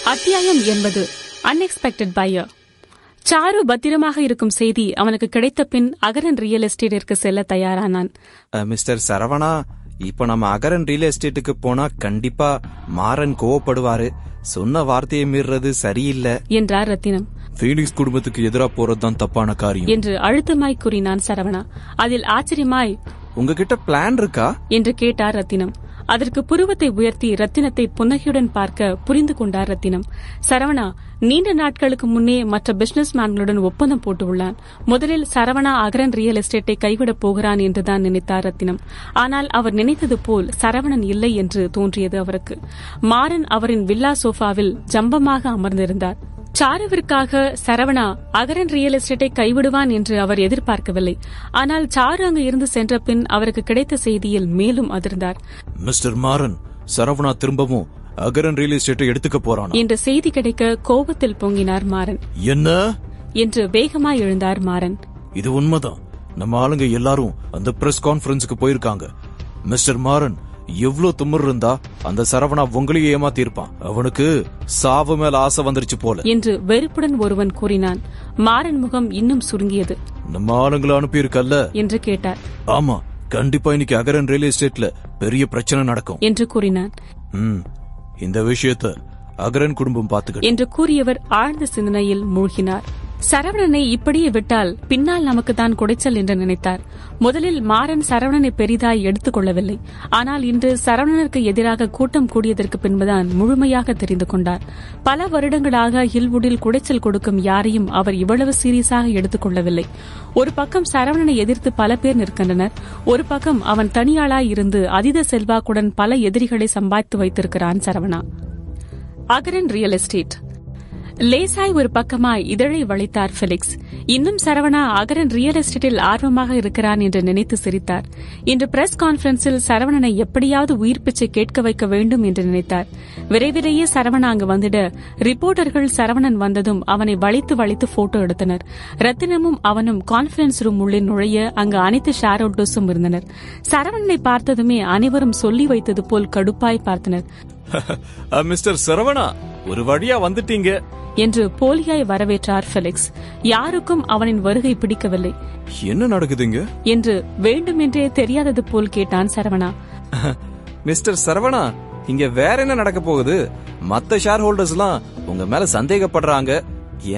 அத்தியாயம் 80. Unexpected pier. Sir பத்திரமாக இருக்கும் செய்தி அவனுக்கு கிடைத்த பின் அகரன் ரியல் எஸ்டேட்டிற்கு செல்ல தயாரானான். மிஸ்டர் சரவணா, இப்ப நம்ம அகரன் ரியல் எஸ்டேட்டுக்கு போனா கண்டிப்பா மாறன் கோவப்படுவாரு. சொன்ன வார்த்தையை மீறது சரியில்லை என்றார் ரத்தினம். பீனிக்ஸ் குடும்பத்துக்கு எதிரா போறதுதான் தப்பான காரியம் என்று அழுத்தமாய் கூறினான் சரவணா. அதில் ஆச்சரியமாய், உங்ககிட்ட பிளான் இருக்கா என்று கேட்டார் ரத்தினம். அதற்கு புருவத்தை உயர்த்தி ரத்தினத்தை புன்னகையுடன் பார்க்க புரிந்து கொண்டார் ரத்தினம். சரவணா நீண்ட நாட்களுக்கு முன்னே மற்ற பிசினஸ் மேன்களுடன் ஒப்பந்தம் போட்டு உள்ளான். முதலில் சரவணா அகரன் ரியல் எஸ்டேட்டை கைவிடப் போகிறான் என்றுதான் நினைத்தார் ரத்தினம். ஆனால் அவர் நினைத்தது போல் சரவணன் இல்லை என்று தோன்றியது அவருக்கு. மாறன் அவரின் வில்லா சோஃபாவில் ஜம்பமாக அமர்ந்திருந்தார். சாருவிற்காக சரவணா அகரன் ரியல் எஸ்டேட்டை கைவிடுவான் என்று அவர் எதிர்பார்க்கவில்லை. ஆனால் சாரு அங்கு இருந்து சென்ற பின் அவருக்கு கிடைத்த செய்தியில் மேலும் அதிர்ந்தார். மிஸ்டர் மாறன், சரவணா திரும்பவும் அகரன் ரியல் எஸ்டேட்டை எடுத்துக்க போறான் என்ற செய்தி கிடைக்க கோபத்தில் பொங்கினார் மாறன். என்ன என்று வேகமாய் எழுந்தார் மாறன். இது உண்மைதான். நம்ம ஆளுங்க எல்லாரும் அந்த பிரஸ் கான்பரன்ஸுக்கு போயிருக்காங்க. மிஸ்டர் மாறன், எவ்வளவு தும்முர் இருந்தா அந்த சரவணா உங்களையே ஏமாத்தி இருப்பான். அவனுக்கு சாவு மேல ஆசை வந்துருச்சு போல என்று வெறுப்புடன் ஒருவன் கூறினான். மாறன் முகம் இன்னும் சுருங்கியது. நம்ம ஆளுங்களை அனுப்பியிருக்கல்ல என்று கேட்டார். ஆமா, கண்டிப்பா இன்னைக்கு அகரன் ரியல் எஸ்டேட்ல பெரிய பிரச்சனை நடக்கும் என்று கூறினான். இந்த விஷயத்த அகரன் குடும்பம் பாத்துக்க என்று கூறியவர் ஆழ்ந்த சிந்தனையில் மூழ்கினார். சரவணனை இப்படியே விட்டால் பின்னால் நமக்கு தான் குடைச்சல் என்று நினைத்தார். முதலில் மாறன் சரவணனை பெரிதாய் எடுத்துக் கொள்ளவில்லை. ஆனால் இன்று சரவணனுக்கு எதிராக கூட்டம் கூடியதற்கு பின்புதான் முழுமையாக தெரிந்து கொண்டார். பல வருடங்களாக ஹில்வுட்டில் குடைச்சல் கொடுக்கும் யாரையும் அவர் இவ்வளவு சீரியஸாக எடுத்துக் கொள்ளவில்லை. ஒரு பக்கம் சரவணனை எதிர்த்து பல பேர் நிற்கின்றனர். ஒரு பக்கம் அவன் தனியாளாய் இருந்து அதீத செல்வாக்குடன் பல எதிரிகளை சம்பாதித்து வைத்திருக்கிறான் சரவணா. Agaran real estate. லேசாய் ஒரு பக்கமாய் இதழை வளைத்தார் ஃபெலிக்ஸ். இன்னும் சரவணா அகரன் ரியல் எஸ்டேட்டில் ஆர்வமாக இருக்கிறான் என்று நினைத்து சிரித்தார். இன்று பிரஸ் கான்பரன்ஸில் சரவணனை எப்படியாவது உயிர் பிச்சை கேட்க வைக்க வேண்டும் என்று நினைத்தார். விரைவிலேயே சரவணா அங்கு வந்துட ரிப்போர்ட்டர்கள் சரவணன் வந்ததும் அவனை வளைத்து வளைத்து போட்டோ எடுத்தனர். ரத்தினமும் அவனும் கான்பரன்ஸ் ரூம் உள்ளே நுழைய அங்கு அனைத்து ஷேர் ஹோல்டர்ஸும் இருந்தனர். சரவணனை பார்த்ததுமே அனைவரும் சொல்லி வைத்தது போல் கடுப்பாய் பார்த்தனர். மிஸ்டர் சரவணா, ஒரு வழியா வந்துட்டீங்க என்று போலியாய் வரவேற்றார் ஃபெலிக்ஸ். யாருக்கும் அவனின் வருகை பிடிக்கவில்லை. என்ன நடக்குதுங்க என்று வேண்டுமென்றே தெரியாதது போல் கேட்டான் சரவணா. மிஸ்டர் சரவணா, இங்க வேற என்ன நடக்க போகுது? மத்த ஷேர் ஹோல்டர்ஸ் எல்லாம் உங்க மேல சந்தேகப்படுறாங்க.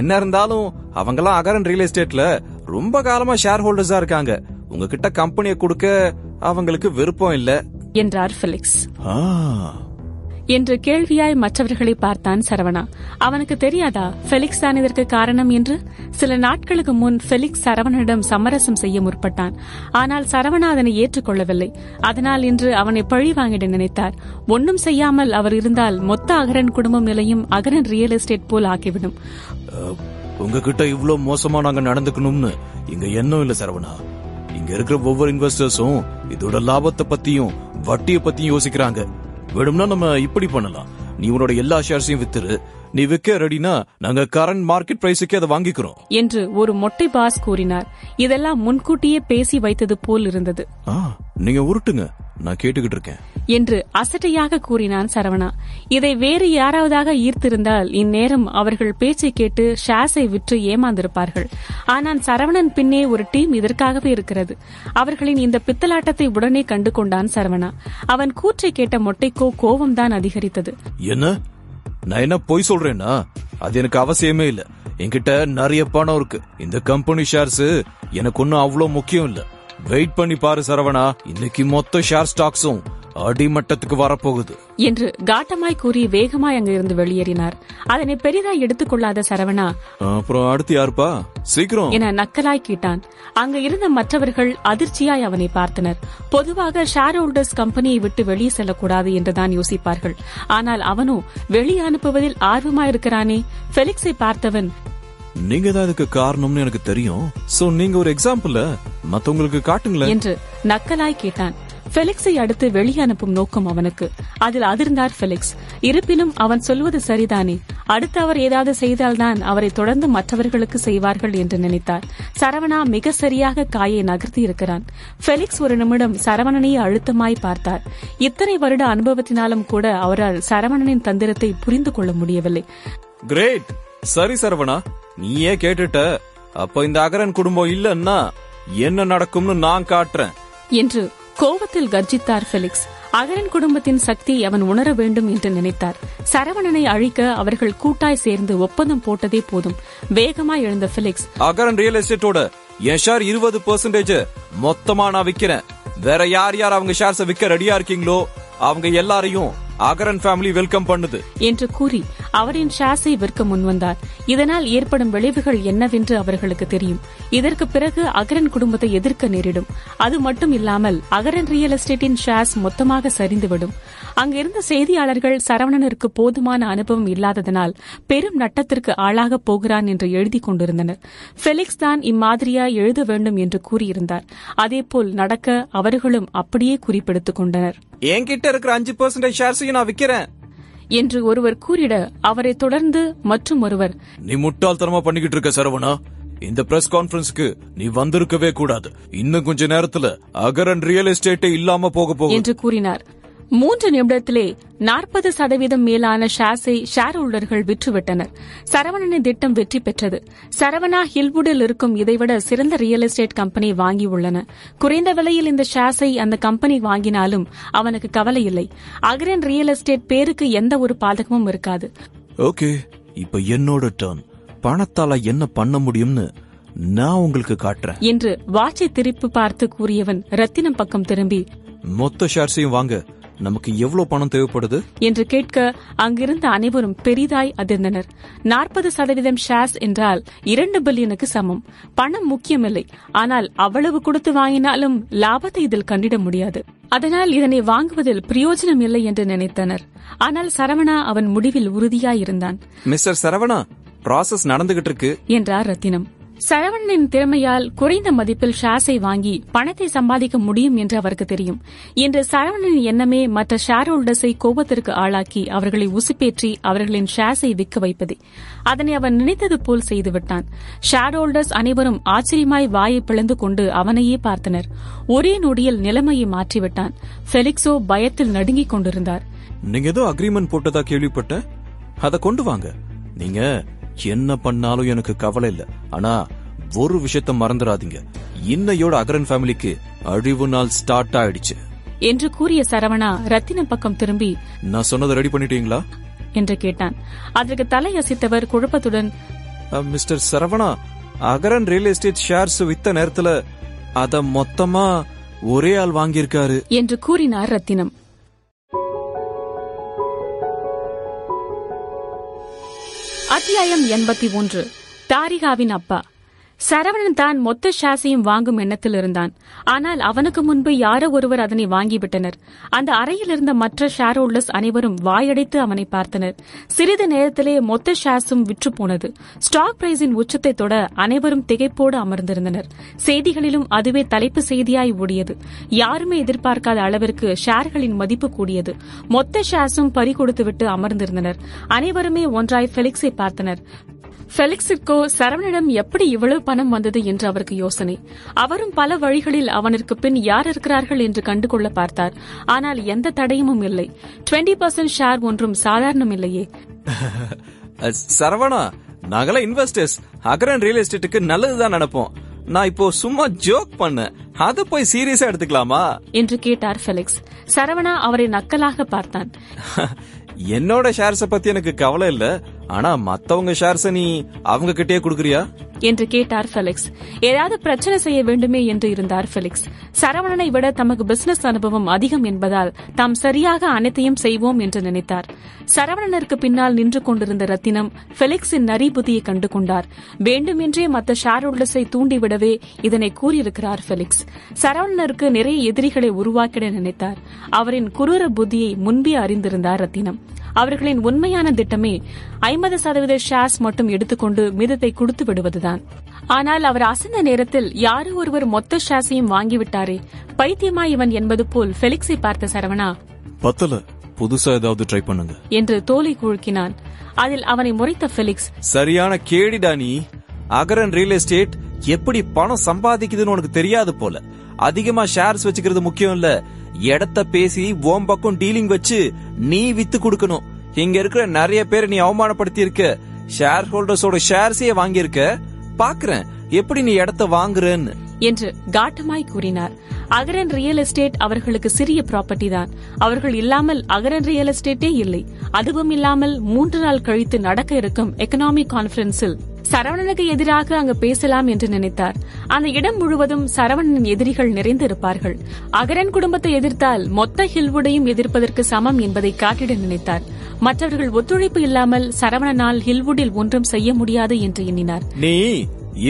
என்ன இருந்தாலும் அவங்கெல்லாம் அகரன் ரியல் எஸ்டேட்ல ரொம்ப காலமா ஷேர் ஹோல்டர்ஸா இருக்காங்க. உங்ககிட்ட கம்பெனியை கொடுக்க அவங்களுக்கு விருப்பம் இல்ல என்றார் ஃபெலிக்ஸ். என்று கேள்வியாய் மற்றவர்களை பார்த்தான் சரவணா. அவனுக்கு தெரியாதா ஃபெலிக்ஸ் தான் இதற்கு காரணம் என்று? சில நாட்களுக்கு முன் ஃபெலிக்ஸ் சரவணனிடம் சமரசம் செய்ய முற்பட்டான். ஆனால் சரவணா அதனை ஏற்றுக்கொள்ளவில்லை. அதனால் இன்று அவனை பழி வாங்கிட நினைத்தார். ஒன்னும் செய்யாமல் அவர் இருந்தால் மொத்த அகரன் குடும்பம் நிலையும் அகரன் ரியல் எஸ்டேட் போல் ஆக்கிவிடும். உங்ககிட்ட இவ்வளவு மோசமா நாங்க நடந்துக்கணும்னு இங்க எண்ணம் இல்ல சரவணா. இங்க இருக்கிற ஒவ்வொரு இன்வெஸ்டர்ஸும் இதோட லாபத்தை பத்தியும் வட்டியை பத்தியும் யோசிக்கிறாங்க. வேணும்னா நம்ம இப்படி பண்ணலாம். நீ உன்னோட எல்லா ஷேர்ஸையும் வித்துரு. நீ விற்க ரெடினா நாங்க கரண்ட் மார்க்கெட் பிரைஸுக்கே அதை வாங்கிக்கிறோம் என்று ஒரு மொட்டை பாஸ் கூறினார். இதெல்லாம் முன்கூட்டியே பேசி வைத்தது போல் இருந்தது. நீங்க உருட்டுங்க, நான் கேட்டுக்கிட்டு இருக்கேன் என்று அசட்டையாக கூறினான் சரவணா. இதை வேறு யாராவதாக ஈர்த்திருந்தால் இந்நேரம் அவர்கள் பேச்சை கேட்டு ஷேர்ஸை விற்று ஏமாந்திருப்பார்கள். ஆனால் சரவணன் பின்னே ஒரு டீம் இதற்காகவே இருக்கிறது. அவர்களின் இந்த பித்தலாட்டத்தை உடனே கண்டு கொண்டான் சரவணா. அவன் கூற்றை கேட்ட மொட்டைக்கோ கோபம்தான் அதிகரித்தது. என்ன, நான் என்ன பொய் சொல்றேன்னா? அது எனக்கு அவசியமே இல்ல. என்கிட்ட நிறைய பணம் இருக்கு. இந்த கம்பெனி ஷேர்ஸ் எனக்கு ஒன்னும் அவ்வளவு முக்கியம் இல்ல. வெயிட் பண்ணி பாரு சரவணா, இன்னைக்கு மொத்த ஷேர் ஸ்டாக்ஸும் அடிமட்டத்துக்கு வரப்போகுது என்று காட்டமாய் கூறி வேகமாய் அங்க இருந்து வெளியேறினார். அதனை பெரிதாய் எடுத்துக் கொள்ளாத சரவணா, அப்புறம் அடுத்து யாருப்பா சீக்கிரம் என நக்கலாய் கேட்டான். அங்கு இருந்த மற்றவர்கள் அதிர்ச்சியாய் அவனை பார்த்தனர். பொதுவாக ஷேர் ஹோல்டர்ஸ் கம்பெனியை விட்டு வெளியே செல்லக்கூடாது என்றுதான் யோசிப்பார்கள். ஆனால் அவனோ வெளியே அனுப்புவதில் ஆர்வமாயிருக்கிறானே. ஃபெலிக்ஸை பார்த்தவன், நீங்க தான் இதுக்கு காரணம்னு எனக்கு தெரியும். சோ நீங்க ஒரு எக்ஸாம்பிள் மத்தவங்களுக்கு காட்டுங்களேன் என்று நக்கலாய் கேட்டான். பெலிக்ஸை அடுத்து வெளியே அனுப்பும் நோக்கம் அவனுக்கு. அதில் அதிர்ந்தார் பெலிக்ஸ். இருப்பினும் அவன் சொல்வது சரிதானே, அடுத்து அவர் ஏதாவது செய்தால்தான் அவரை தொடர்ந்து மற்றவர்களுக்கு செய்வார்கள் என்று நினைத்தார். சரவணா மிக சரியாக காயை நகர்த்தி இருக்கிறான். பெலிக்ஸ் ஒரு நிமிடம் சரவணனையே அழுத்தமாய் பார்த்தார். இத்தனை வருட அனுபவத்தினாலும் கூட அவரால் சரவணனின் தந்திரத்தை புரிந்து கொள்ள முடியவில்லை. கிரேட், சரி சரவணா, நீயே கேட்டுட்ட. அப்ப இந்த அகரன் குடும்பம் இல்லன்னா என்ன நடக்கும்னு நான் காட்டுறேன் என்று கோபத்தில் கர்ஜித்தார் பெலிக்ஸ். அகரன் குடும்பத்தின் சக்தி அவன் உணர வேண்டும் என்று நினைத்தார். சரவணனை அழிக்க அவர்கள் கூட்டாய் சேர்ந்து ஒப்பந்தம் போட்டதே போதும். வேகமாய் எழுந்த பெலிக்ஸ், அகரன் ரியல் எஸ்டேட்டோட என் ஷேர் 20% மொத்தமா நான் விக்கிறேன். வேற யார் யார் அவங்க ஷேர்ஸ விக்க ரெடியா இருக்கீங்களோ அவங்க எல்லாரையும் அகரன் ஃபேமிலி வெல்கம் பண்ணுது என்று கூறி அவரின் ஷேர்ஸை விற்க முன்வந்தார். இதனால் ஏற்படும் விளைவுகள் என்னவென்று அவர்களுக்கு தெரியும். இதற்கு பிறகு அகரன் குடும்பத்தை எதிர்க்க நேரிடும். அது மட்டும் இல்லாமல் அகரன் ரியல் எஸ்டேட்டின் ஷேர்ஸ் மொத்தமாக சரிந்துவிடும். அங்கிருந்த செய்தியாளர்கள் சரவணனிற்கு போதுமான அனுபவம் இல்லாததனால் பெரும் நட்டத்திற்கு ஆளாக போகிறான் என்று எழுதி கொண்டிருந்தனர். பெலிக்ஸ் தான் இம்மாதிரியா எழுத வேண்டும் என்று கூறியிருந்தார். அதேபோல் நடக்க அவர்களும் அப்படியே குறிப்பெடுத்துக் கொண்டனர். என்கிட்ட இருக்கிற 5% ஷேர்ஸையும் நான் விக்கிறேன் என்று ஒருவர் கூறிட அவரை தொடர்ந்து மற்றும் ஒருவர், நீ முட்டாள்தனமா பண்ணிக்கிட்டு இருக்க சரவணா, இந்த பிரஸ் கான்பரன்ஸ்க்கு நீ வந்திருக்கவே கூடாது. இன்னும் கொஞ்ச நேரத்துல அகரன் ரியல் எஸ்டேட்டே இல்லாம போக போகும் என்று கூறினார். 3 நிமிடத்திலே 40% மேலான ஷேர்ஸை ஷேர் ஹோல்டர்கள் விற்றுவிட்டனர். சரவணனின் திட்டம் வெற்றி பெற்றது. சரவணா ஹில்வுடில் இருக்கும் இதைவிட சிறந்த ரியல் எஸ்டேட் கம்பெனி வாங்கியுள்ளன. குறைந்த விலையில் இந்த ஷேர்ஸை அந்த கம்பெனி வாங்கினாலும் அவனுக்கு கவலை இல்லை. அகரன் ரியல் எஸ்டேட் பேருக்கு எந்த ஒரு பாதகமும் இருக்காது. ஓகே, இப்ப என்னோட டர்ன். பணத்தால என்ன பண்ண முடியும்னு நான் உங்களுக்கு காட்டுறேன் என்று வாட்சை திருப்பி பார்த்து கூறியவன் ரத்தினம் பக்கம் திரும்பி, மொத்த ஷேர்ஸையும் வாங்க, நமக்கு எவ்வளவு பணம் தேவைப்படுது என்று கேட்க அங்கிருந்த அனைவரும் பெரிதாய் அதிர்ந்தனர். 40% ஷேர்ஸ் என்றால் 2 பில்லியனுக்கு சமம். பணம் முக்கியமில்லை, ஆனால் அவ்வளவு கொடுத்து வாங்கினாலும் லாபத்தை இதில் கண்டிட முடியாது. அதனால் இதனை வாங்குவதில் பிரயோஜனம் இல்லை என்று நினைத்தனர். ஆனால் சரவணா அவன் முடிவில் உறுதியாயிருந்தான். மிஸ்டர் சரவணா, ப்ராசஸ் நடந்துகிட்டு இருக்கு என்றார் ரத்தினம். சரவணனின் திறமையால் குறைந்த மதிப்பில் ஷேர்ஸை வாங்கி பணத்தை சம்பாதிக்க முடியும் என்று அவருக்கு தெரியும். இன்று சரவணனின் எண்ணமே மற்ற ஷேர் ஹோல்டர்ஸை கோபத்திற்கு ஆளாக்கி அவர்களை உசுப்பேற்றி அவர்களின் ஷேர்ஸை விற்க வைப்பதே. அதனை அவன் நினைத்தது போல் செய்துவிட்டான். ஷேர் ஹோல்டர்ஸ் அனைவரும் ஆச்சரியமாய் வாயை பிளந்து கொண்டு அவனையே பார்த்தனர். ஒரே நொடியில் நிலைமையை மாற்றிவிட்டான். பெலிக்ஸோ பயத்தில் நடுங்கிக் கொண்டிருந்தார். நீங்க ஏதோ அக்ரிமெண்ட் போட்டதா கேள்விப்பட்ட, அத கொண்டு வாங்க. நீங்க என்ன பண்ணாலும் எனக்கு கவலை இல்ல. ஆனா ஒரு விஷயத்த மறந்துடாதீங்க, இன்னையோட அகரன் ஃபேமிலிக்கு அழிவு நாள் ஸ்டார்ட் ஆயிடுச்சு என்று கூறிய சரவணா ரத்தினம் பக்கம் திரும்பி, நான் சொன்னதை ரெடி பண்ணிட்டீங்களா என்று கேட்டான். அதற்கு தலையசித்தவர் குழப்பத்துடன், mister Saravana, Agaran real estate shares வித்த நேரத்துல அத மொத்தமா ஒரே ஆள் வாங்கியிருக்காரு என்று கூறினார் ரத்தினம். அத்தியாயம் 81. தாரிகாவின் அப்பா. சரவணன் தான் மொத்த ஷேர்ஸையும் வாங்கும் எண்ணத்தில் இருந்தான். ஆனால் அவனுக்கு முன்பு யாரோ ஒருவர் அதனை வாங்கிவிட்டனர். அந்த அறையில் இருந்த மற்ற ஷேர் ஹோல்டர்ஸ் அனைவரும் வாயடைத்து அவனை பார்த்தனர். சிறிது நேரத்திலே மொத்த ஷேர்ஸும் விற்று போனது. ஸ்டாக் பிரைஸின் உச்சத்தை தொட அனைவரும் திகைப்போடு அமர்ந்திருந்தனர். செய்திகளிலும் அதுவே தலைப்பு செய்தியாய் ஓடியது. யாருமே எதிர்பார்க்காத அளவிற்கு ஷேர்களின் மதிப்பு கூடியது. மொத்த ஷேர்ஸும் பறிகொடுத்துவிட்டு அமர்ந்திருந்தனர். அனைவருமே ஒன்றாய் பெலிக்ஸை பார்த்தனர். பெலிக்ஸிற்கோ சரவணனிடம் எப்படி இவ்வளவு பணம் வந்தது என்று அவருக்கு யோசனை. அவரும் பல வழிகளில் அவனிற்கு பின் யார் இருக்கிறார்கள் என்று கண்டுகொள்ள பார்த்தார். ஆனால் எந்த தடையும் இல்லை. 20% ஷேர் ஒன்றும் சாதாரணம் இல்லையே. சரவணா, நாங்கள இன்வெஸ்டர்ஸ் அகரன் ரியல் எஸ்டேட்டுக்கு நல்லதுதான் நினைப்போம். நான் இப்போ சும்மா ஜோக் பண்ண, அத போய் சீரியஸா எடுத்துக்கலாமா என்று கேட்டார் பெலிக்ஸ். சரவணா அவரை நக்கலாக பார்த்தான். என்னோட ஷேர்ஸ பத்தி எனக்கு கவலை இல்ல, ஆனா மத்தவங்க ஷேர்ஸ நீ அவங்க கிட்டே குடுக்கறியா என்று கேட்டார் பெலிக்ஸ். ஏதாவது பிரச்சனை செய்ய வேண்டுமே என்று இருந்தார் பெலிக்ஸ். சரவணனை விட தமக்கு பிசினஸ் அனுபவம் அதிகம் என்பதால் தாம் சரியாக அனைத்தையும் செய்வோம் என்று நினைத்தார். சரவணனிற்கு பின்னால் நின்று கொண்டிருந்த ரத்தினம் பெலிக்ஸின் நரி புத்தியை கண்டு கொண்டார். வேண்டுமென்றே மற்ற ஷேர் ஹோல்டர்ஸை தூண்டிவிடவே இதனை கூறியிருக்கிறார் பெலிக்ஸ். சரவணனருக்கு நிறைய எதிரிகளை உருவாக்கிட நினைத்தார். அவரின் குரூர புத்தியை முன்பே அறிந்திருந்தார் ரத்தினம். அவர்களின் உண்மையான திட்டமே 50% ஷேர்ஸ் மட்டும் எடுத்துக்கொண்டு மீதத்தை கொடுத்து விடுவதுதான். ஆனால் அவர் அசந்த நேரத்தில் யாரோ ஒருவர் மொத்த ஷேர்ஸையும் வாங்கிவிட்டாரே, பைத்தியமா இவன் என்பது போல் பெலிக்ஸை பார்த்த சரவணா, பத்தல, புதுசா ஏதாவது ட்ரை பண்ணுங்க என்று தோலை குழுக்கினான். அதில் அவனை முறைத்த பெலிக்ஸ், சரியான கேடிடா நீ. அகரன் ரியல் எஸ்டேட் எப்படி பணம் சம்பாதிக்குதுன்னு உனக்கு தெரியாது போல. அதிகமா ஷேர்ஸ் வச்சுக்கிறது முக்கியம் இல்ல, இடத்த பேசி ஓம் பக்கம் டீலிங் வச்சு நீ வித்து கொடுக்கணும். இங்க இருக்கிற நிறைய பேரை நீ அவமானப்படுத்தி இருக்க. ஷேர் ஹோல்டர்ஸோட ஷேர்ஸையே வாங்கியிருக்க. பாக்குறேன் எப்படி நீ இடத்த வாங்குறன்னு என்று காட்டமாய் கூறினார். அகரன் ரியல் எஸ்டேட் அவர்களுக்கு சிறிய ப்ராப்பர்ட்டி தான். அவர்கள் இல்லாமல் அகரன் ரியல் எஸ்டேட்டே இல்லை. அதுவும் இல்லாமல் 3 நாள் கழித்து நடக்க இருக்கும் எக்கனாமிக் கான்பரன்ஸில் சரவணனுக்கு எதிராக அங்கு பேசலாம் என்று நினைத்தார். அந்த இடம் முழுவதும் சரவணனின் எதிரிகள் நிறைந்திருப்பார்கள். அகரன் குடும்பத்தை எதிர்த்தால் மொத்த ஹில்வுடையும் எதிர்ப்பதற்கு சமம் என்பதை காட்டிட நினைத்தார். மற்றவர்கள் ஒத்துழைப்பு இல்லாமல் சரவணனால் ஹில்வுடில் ஒன்றும் செய்ய முடியாது என்று எண்ணினார். நீ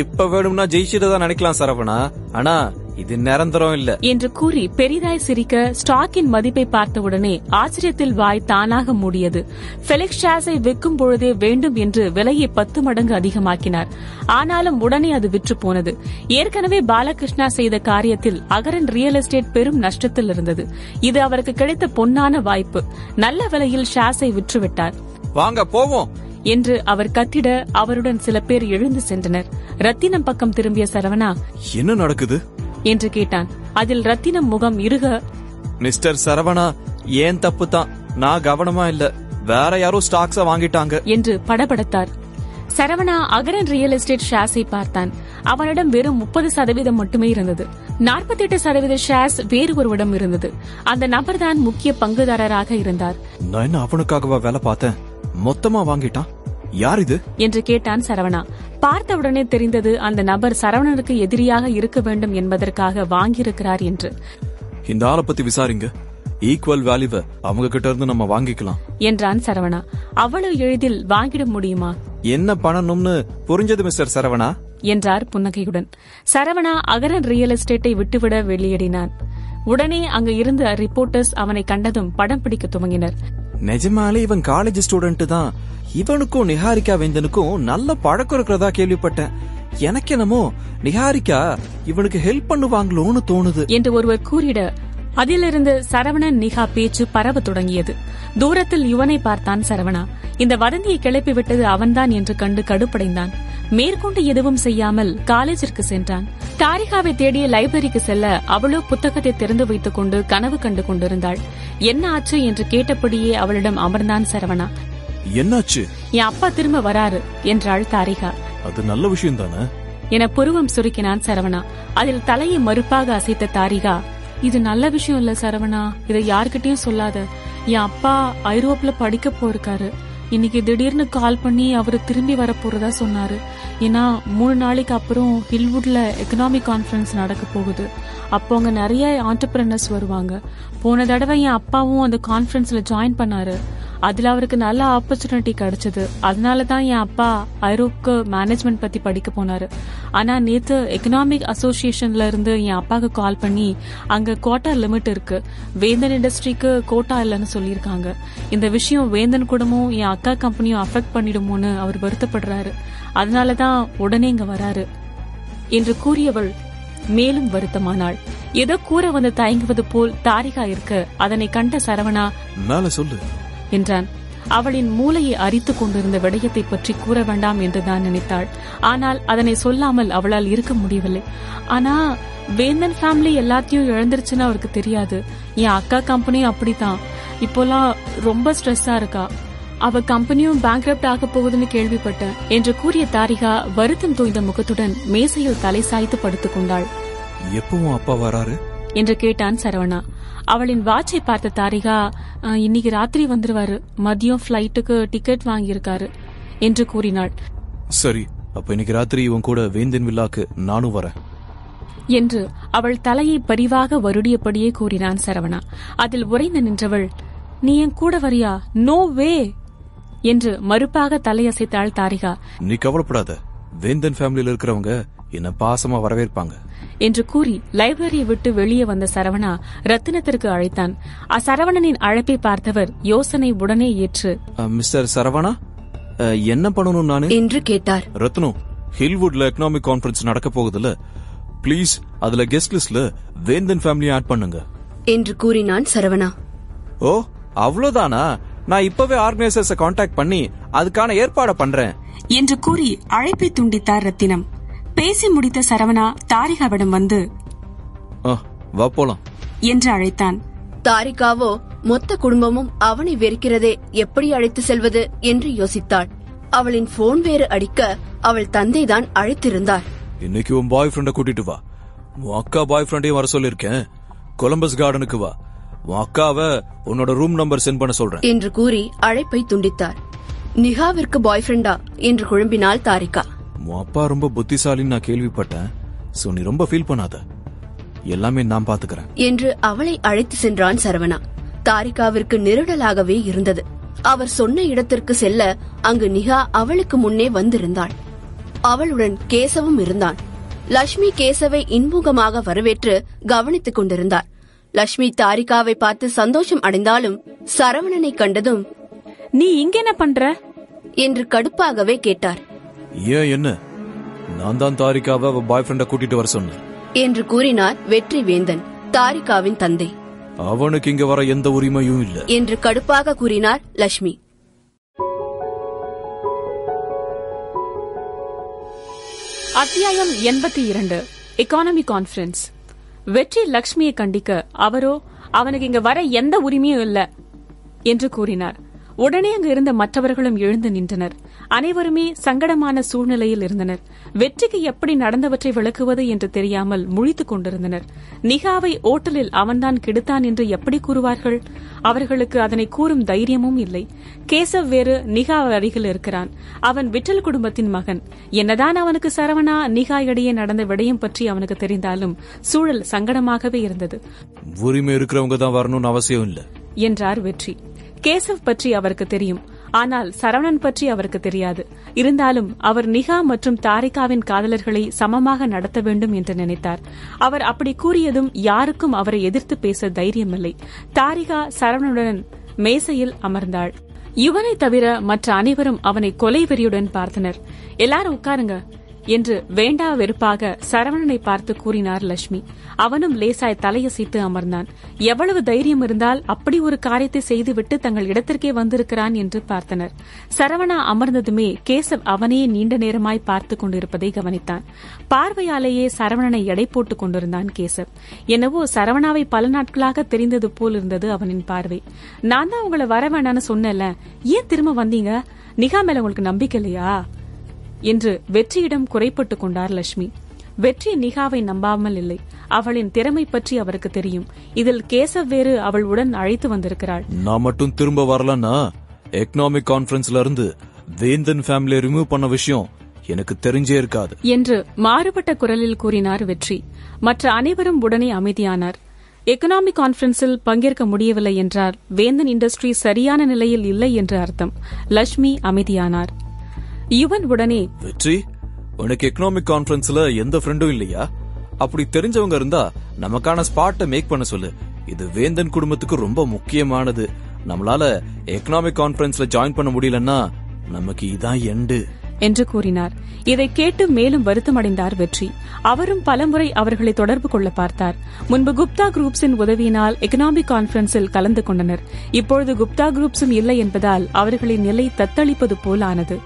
இப்ப வேணும்னா ஜெயிச்சிட்டதான் நினைக்கலாம் சரவணா, ஆனா இது நிரந்தரம் இல்ல என்று கூறி பெரிதாய் சிரிக்க ஸ்டாக்கின் மதிப்பை பார்த்தவுடனே ஆச்சரியத்தில் வாய் தானாக மூடியது. பெலிக்ஸ் ஷேர்ஸை விற்கும் பொழுதே வேண்டும் என்று விலையை 10 மடங்கு அதிகமாக்கினார். ஆனாலும் உடனே அது விற்று போனது. ஏற்கனவே பாலகிருஷ்ணா செய்த காரியத்தில் அகரன் ரியல் எஸ்டேட் பெரும் நஷ்டத்தில் இருந்தது. இது அவருக்கு கிடைத்த பொன்னான வாய்ப்பு. நல்ல விலையில் ஷேர்ஸை விற்றுவிட்டார். வாங்க போவோம் என்று அவர் கத்திட அவருடன் சில பேர் எழுந்து சென்றனர். ரத்தினம் பக்கம் திரும்பிய சரவணா, என்ன நடக்குது என்று கேட்டான். அதில் ரத்தினம் முகம் இறுக, மிஸ்டர் சரவணா, ஏன் தப்பு தான், நான் கவனமா இல்ல, வேற யாரோ ஸ்டாக்ஸ வாங்கிட்டாங்க என்று படபடத்தார். சரவணா அகரன் ரியல் எஸ்டேட் ஷேர்ஸை பார்த்தான். அவனிடம் வெறும் 30% மட்டுமே இருந்தது. 48% ஷேர்ஸ் வேறு ஒருவரிடம் இருந்தது. அந்த நபர்தான் முக்கிய பங்குதாரராக இருந்தார். நான் என்ன அவனுக்காகவா வேலை பார்த்தேன், மொத்தமா வாங்கிட்டான், யார் இது என்று கேட்டான் சரவணா. பார்த்தவுடனே தெரிந்தது அந்த நபர் சரவணனுக்கு எதிரியாக இருக்க வேண்டும் என்பதற்காக வாங்கியிருக்கிறார் என்று. இந்த ஆளை பத்தி விசாரிங்க, ஈக்குவல் வேல்யூவை அவங்க கிட்ட இருந்து நம்ம வாங்கிக்கலாம் என்றான் சரவணா. அவ்வளவு எளிதில் வாங்கிட முடியுமா? என்ன பண்ணணும்னு புரிஞ்சது மிஸ்டர் சரவணா என்றார் புன்னகையுடன். சரவணா அகரன் ரியல் எஸ்டேட்டை விட்டுவிட வெளியேறினான். உடனே அங்கு இருந்த ரிப்போர்ட்டர்ஸ் அவனை கண்டதும் படம் பிடிக்க துவங்கினர். நிஜமாலே இவன் காலேஜ் ஸ்டூடெண்ட் தான். இவனுக்கும் நிஹாரிகா வேந்தனுக்கும் நல்ல பழக்கம் இருக்கிறதா கேள்விப்பட்டேன். எனக்கு என்னமோ நிஹாரிகா இவனுக்கு ஹெல்ப் பண்ணுவாங்களோன்னு தோணுது என்று ஒருவர் கூறிட, அதிலிருந்து சரவணன் நிகா பேச்சு பரவ தொடங்கியது. தூரத்தில் யுவனை பார்த்தான் சரவணா. இந்த வதந்தியை கிளப்பிவிட்டது அவன்தான் என்று கண்டு கடுப்படைந்தான். மேற்கொண்டு எதுவும் செய்யாமல் காலேஜிற்கு சென்றான். தாரிகாவை தேடிய லைப்ரரிக்கு செல்ல அவளோ புத்தகத்தை திறந்து வைத்துக் கொண்டு கனவு கண்டு கொண்டிருந்தாள். என்ன ஆச்சு என்று கேட்டபடியே அவளிடம் அமர்ந்தான் சரவணா. என்னாச்சு? என் அப்பா திரும்ப வராரு என்றாள் தாரிகா. அது நல்ல விஷயம் தானே என புருவம் சுருக்கினான் சரவணா. அதில் தலையை மறுப்பாக அசைத்த தாரிகா, இது நல்ல விஷயம் இல்ல சரவணா, இதை யார்கிட்டயும் சொல்லாத. என் அப்பா ஐரோப்ல படிக்க போயிருக்காரு. இன்னைக்கு திடீர்னு கால் பண்ணி அவரு திரும்பி வர போறதா சொன்னாரு. ஏன்னா 3 நாளைக்கு அப்புறம் ஹில்வுட்ல எக்கனாமிக் கான்பரன்ஸ் நடக்க போகுது. அப்போ அங்க நிறைய ஆண்டர்பிரனர்ஸ் வருவாங்க. போன தடவை என் அப்பாவும் அந்த கான்பரன்ஸ்ல ஜாயின் பண்ணாரு. அதுல அவருக்கு நல்ல ஆப்பர்ச்சுனிட்டி கிடைச்சது. அதனாலதான் என் அப்பா ஐரோப்க்கு மேனேஜ்மெண்ட் பத்தி படிக்க போனாரு. ஆனா நேத்து எக்கனாமிக் அசோசியேஷன்ல இருந்து என் அப்பாவுக்கு கால் பண்ணி அங்க கோட்டா லிமிட் இருக்கு, வேந்தன் இண்டஸ்ட்ரிக்கு கோட்டா இல்லன்னு சொல்லிருக்காங்க. இந்த விஷயம் வேந்தன் கூடமும் என் அக்கா கம்பெனியும் அஃபெக்ட் பண்ணிடுமோன்னு அவர் வருத்தப்படுறாரு. அதனாலதான் உடனே இங்க வராரு என்று கூறியவள் மேலும் வருத்தமானாள். ஏதோ கூற வந்து தயங்குவது போல் தாரிகா இருக்க அதனை கண்ட சரவணா, மேல சொல்லு என்றான். அவளின் மூளையை அரித்துக் கொண்டிருந்த விடயத்தை பற்றி கூற வேண்டாம் என்றுதான் நினைத்தாள். ஆனால் அதனை சொல்லாமல் அவளால் இருக்க முடியவில்லை. ஆனா வேந்தன் ஃபேமிலி எல்லாத்தையும் இழந்துருச்சுன்னு அவருக்கு தெரியாது. என் அக்கா கம்பெனியும் அப்படித்தான். இப்போலாம் ரொம்ப ஸ்ட்ரெஸ்ஸா இருக்கா. அவ கம்பெனியும் பேங்க்ரப்ட் ஆக போகுதுன்னு கேள்விப்பட்டேன் என்று கூறிய தாரிகா வருத்தம் தோய்ந்த முகத்துடன் மேசையில் தலை சாய்த்து படுத்துக் கொண்டாள். எப்பவும் அப்பா வராரு என்று கேட்டான் சரவணா. அவளின் வாட்சை பார்த்த தாரிகா, இன்னைக்கு ராத்திரி வந்துருவாரு, மதியம் பிளைட்டுக்கு டிக்கெட் வாங்கியிருக்காரு என்று கூறினாள். சரி, அப்ப இன்னைக்கு ராத்திரி இவன் கூட வேந்தன் வில்லாக்கு நானும் வரேன் என்று அவள் தலையை பரிவாக வருடியபடியே கூறினான் சரவணா. அதில் உறைந்து நின்றவள், நீ என் கூட வரியா? நோ வே என்று மறுப்பாக தலையசைத்தாள் தாரிகா. நீ கவலைப்படாத, வேந்தன் ஃபேமிலியில இருக்கிறவங்க என்ன பாசமா வரவேற்பாங்க என்று கூறி லைப்ரரியை விட்டு வெளியே வந்த சரவணா ரத்தினத்திற்கு அழைத்தான். அசரவணனின் அழைப்பை பார்த்தவர் யோசனை உடனே ஏற்று, மிஸ்டர் சரவணா, என்ன பண்ணணும் நானு என்று கேட்டார். ரத்னம், ஹில்வுட்ல எக்கனாமிக் கான்ஃபரன்ஸ் நடக்க போகுதுல, ப்ளீஸ் அதுல கெஸ்ட் லிஸ்ட்ல வேந்தன் ஃபேமிலி ஆட் பண்ணுங்க என்று கூறினான் சரவணா. ஓ அவ்வளவுதானா? நான் இப்பவே ஆர்கனைசர்ஸ கான்டாக்ட் பண்ணி அதுக்கான ஏற்பாடு பண்றேன் என்று கூறி அழைப்பை துண்டித்தார் ரத்தினம். பேசி முடித்த சரவணா தாரிகாவிடம் வந்து வா போலாம் என்று அழைத்தான். தாரிகாவோ மொத்த குடும்பமும் அவனை வெறுக்கிறதே, எப்படி அழைத்து செல்வது என்று யோசித்தாள். அவளின் போன் வேறு அடிக்க அவள் தந்தைதான் அழைத்திருந்தார். இன்னைக்கு உன் பாய் ஃப்ரெண்ட கூட்டிட்டு வா. உன் அக்கா பாய் ஃப்ரெண்டையும் வர சொல்லிருக்கேன். கொலம்பஸ் கார்டனுக்கு வா. உன் அக்காவை உன்னோட ரூம் நம்பர் சென்ட் பண்ண சொல்றேன் என்று கூறி அழைப்பை துண்டித்தார். நிகாவிற்கு பாய் ஃப்ரெண்டா என்று குழம்பினாள் தாரிகா. உன் அப்பா ரொம்ப புத்திசாலின்னு நான் கேள்விப்பட்டேன். சோ நீ ரொம்ப ஃபீல் பண்ணாத, எல்லாமே நான் பாத்துக்கிறேன் என்று அவளை அழைத்து சென்றான் சரவணா. தாரிகாவிற்கு நெருடலாகவே இருந்தது. அவர் சொன்ன இடத்திற்கு செல்ல அங்கு நிகா அவளுக்கு முன்னே வந்திருந்தாள். அவளுடன் கேசவும் இருந்தான். லட்சுமி கேசவை இன்முகமாக வரவேற்று கவனித்துக் கொண்டிருந்தார். லட்சுமி தாரிகாவை பார்த்து சந்தோஷம் அடைந்தாலும் சரவணனை கண்டதும் நீ இங்க என்ன பண்ற என்று கடுப்பாகவே கேட்டார். ஏன் என்ன? நான் தான் தாரிகாவை அவ பாய் ஃப்ரெண்ட கூட்டிட்டு வர சொன்னேன் என்று கூறினார் வெற்றி வேந்தன், தாரிகாவின் தந்தை. அவனுக்கு இங்க வர எந்த உரிமையும் இல்ல என்று கடுப்பாக கூறினார் லட்சுமி. அத்தியாயம் 82 எக்கானமி கான்ஃபரன்ஸ். வெற்றி லட்சுமியை கண்டிக்க அவரோ அவனுக்கு இங்க வர எந்த உரிமையும் இல்ல என்று கூறினார். உடனே அங்கு இருந்த மற்றவர்களும் எழுந்து நின்றனர். அனைவருமே சங்கடமான சூழ்நிலையில் இருந்தனர். வெற்றிக்கு எப்படி நடந்தவற்றை விளக்குவது என்று தெரியாமல் முழித்துக் கொண்டிருந்தனர். நிகாவை ஓட்டலில் அவன்தான் கெடுத்தான் என்று எப்படி கூறுவார்கள்? அவர்களுக்கு அதனை கூறும் தைரியமும் இல்லை. கேசவ் வேறு நிகா அருகில் இருக்கிறான். அவன் விட்டல் குடும்பத்தின் மகன். என்னதான் அவனுக்கு சரவணா நிகா இடையே நடந்த விடயம் பற்றி அவனுக்கு தெரிந்தாலும் சூழல் சங்கடமாகவே இருந்தது. உரிமை இருக்கிறவங்க தான் வரணும்னு அவசியம் இல்ல என்றார் வெற்றி. கேசவ் பற்றி அவருக்கு தெரியும், ஆனால் சரவணன் பற்றி அவருக்கு தெரியாது. இருந்தாலும் அவர் நிகா மற்றும் தாரிகாவின் காதலர்களை சமமாக நடத்த வேண்டும் என்று நினைத்தார். அவர் அப்படி கூறியதும் யாருக்கும் அவரை எதிர்த்து பேச தைரியமில்லை. தாரிகா சரவணனுடன் மேசையில் அமர்ந்தாள். யுவனை தவிர மற்ற அனைவரும் அவனை கொலை வெறியுடன் பார்த்தனர். எல்லாரும் உட்காருங்க என்று வேண்டா வெறுப்பாக சரவணனை பார்த்து கூறினார் லட்சுமி. அவனும் லேசாய் தலையசைத்து அமர்ந்தான். எவ்வளவு தைரியம் இருந்தால் அப்படி ஒரு காரியத்தை செய்துவிட்டு தங்கள் இடத்திற்கே வந்திருக்கிறான் என்று பார்த்தனர். சரவணா அமர்ந்ததுமே கேசவ் அவனையே நீண்ட நேரமாய் பார்த்துக் கொண்டிருப்பதை கவனித்தான். பார்வையாலேயே சரவணனை எடை போட்டுக் கொண்டிருந்தான் கேசவ். என்னவோ சரவணாவை பல நாட்களாக தெரிந்தது போல் இருந்தது அவனின் பார்வை. நான் தான் உங்களை வர வேண்டான்னு சொன்னேன்ல, ஏன் திரும்ப வந்தீங்க? நிகா மேல உங்களுக்கு நம்பிக்கை இல்லையா என்று வெற்றியிடம் குறைப்பட்டுக் கொண்டார் லட்சுமி. வெற்றி நிகாவை நம்பாமல் இல்லை. அவளின் திறமை பற்றி அவருக்கு தெரியும். இதில் கேசவ் வேறு அவள் உடன் அழைத்து வந்திருக்கிறாள். நான் மட்டும் திரும்ப வரலன்னா எக்கனாமிக் கான்ஃபரன்ஸ்ல இருந்து வேந்தன் ஃபேமிலியை ரிமூவ் பண்ண விஷயம் எனக்கு தெரிஞ்சே இருக்காது என்று மாறுபட்ட குரலில் கூறினார் வெற்றி. மற்ற அனைவரும் உடனே அமைதியானார். எக்கனாமிக் கான்ஃபரன்ஸில் பங்கேற்க முடியவில்லை என்றால் வேந்தன் இண்டஸ்ட்ரி சரியான நிலையில் இல்லை என்று அர்த்தம். லட்சுமி அமைதியானார். யுவன் உடனே, வெற்றி, உனக்கு எக்கனாமிக் கான்ஃபரன்ஸ்ல எந்த ஃப்ரெண்டும் இல்லையா? அப்படி தெரிஞ்சவங்க இருந்தா நமக்கான ஸ்பாட்டை மேக் பண்ண சொல்லு. இது வேந்தன் குடும்பத்துக்கு ரொம்ப முக்கியமானது. நம்மளால எக்கனாமிக் கான்ஃபரன்ஸ்ல ஜாயின் பண்ண முடியலன்னா நமக்கு இதான் எண்டு என்று கூறினார். இதை கேட்டு மேலும் வருத்தமடைந்தார் வெற்றி. அவரும் பலமுறை அவர்களை தொடர்பு கொள்ள பார்த்தார். முன்பு குப்தா குரூப்ஸின் உதவியினால் எக்கனாமிக் கான்ஃபரன்ஸில் கலந்து கொண்டனர். இப்பொழுது குப்தா குரூப்ஸும் இல்லை என்பதால் அவர்களின் நிலை தத்தளிப்பது போல் ஆனது.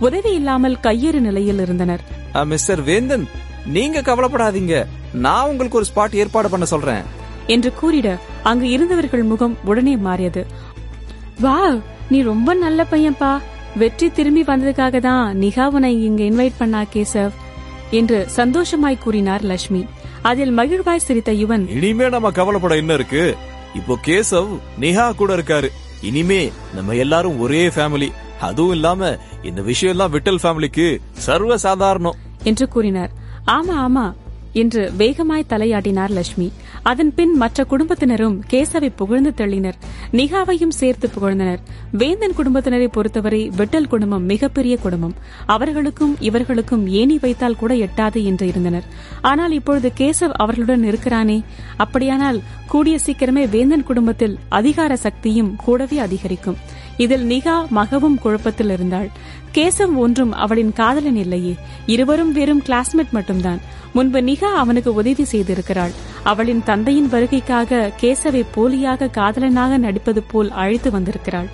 உதவி இல்லாமல் கையேறு நிலையில் இருந்தனர். மிஸ்டர் வேந்தன், நீங்க கவலைப்படாதீங்க, நான் உங்களுக்கு ஒரு ஸ்பாட் ஏற்பாடு பண்ண சொல்றேன் என்று கூறிட அங்கு இருந்தவர்கள் முகம் உடனே மாறியது. வா, நீ ரொம்ப நல்ல பையன்பா. வெற்றி திரும்பி வந்ததுக்காக தான் நிகாவனை இங்க இன்வைட் பண்ணா கேசவ் என்று சந்தோஷமாய் கூறினார் லட்சுமி. அதில் மகிழ்வாய் சிரித்த யுவன், இனிமே நம்ம கவலைப்பட என்ன இருக்கு? இப்போ கேசவ் நிகா கூட இருக்காரு. இனிமே நம்ம எல்லாரும் ஒரே ஃபேமிலி. அதுவும் இல்லாம இந்த விஷயம் எல்லாம் விட்டல் ஃபேமிலிக்கு சர்வ சாதாரணம் என்று கூறினார். ஆமா ஆமா என்று வேகமாய் தலையாட்டினார் லட்சுமி. அதன் பின் மற்ற குடும்பத்தினரும் கேசவை புகழ்ந்து தள்ளினர். நிகாவையும் சேர்த்து புகழ்ந்தனர். வேந்தன் குடும்பத்தினரை பொறுத்தவரை விட்டல் குடும்பம் மிகப்பெரிய குடும்பம். அவர்களுக்கும் இவர்களுக்கும் ஏணி வைத்தால் கூட எட்டாது என்று இருந்தனர். ஆனால் இப்பொழுது கேசவ் அவர்களுடன் இருக்கிறானே, அப்படியானால் கூடிய சீக்கிரமே வேந்தன் குடும்பத்தில் அதிகார சக்தியும் கூடவே அதிகரிக்கும். இதில் நிகா மகவும் குழப்பத்தில் இருந்தாள். கேசவ் ஒன்றும் அவளின் காதலன் இல்லையே, இருவரும் வெறும் கிளாஸ்மேட் மட்டும்தான். முன்பு நிகா அவனுக்கு உதவி செய்திருக்கிறாள். அவளின் தந்தையின் வருகைக்காக கேசவை போலியாக காதலனாக நடிப்பது போல் அழைத்து வந்திருக்கிறாள்.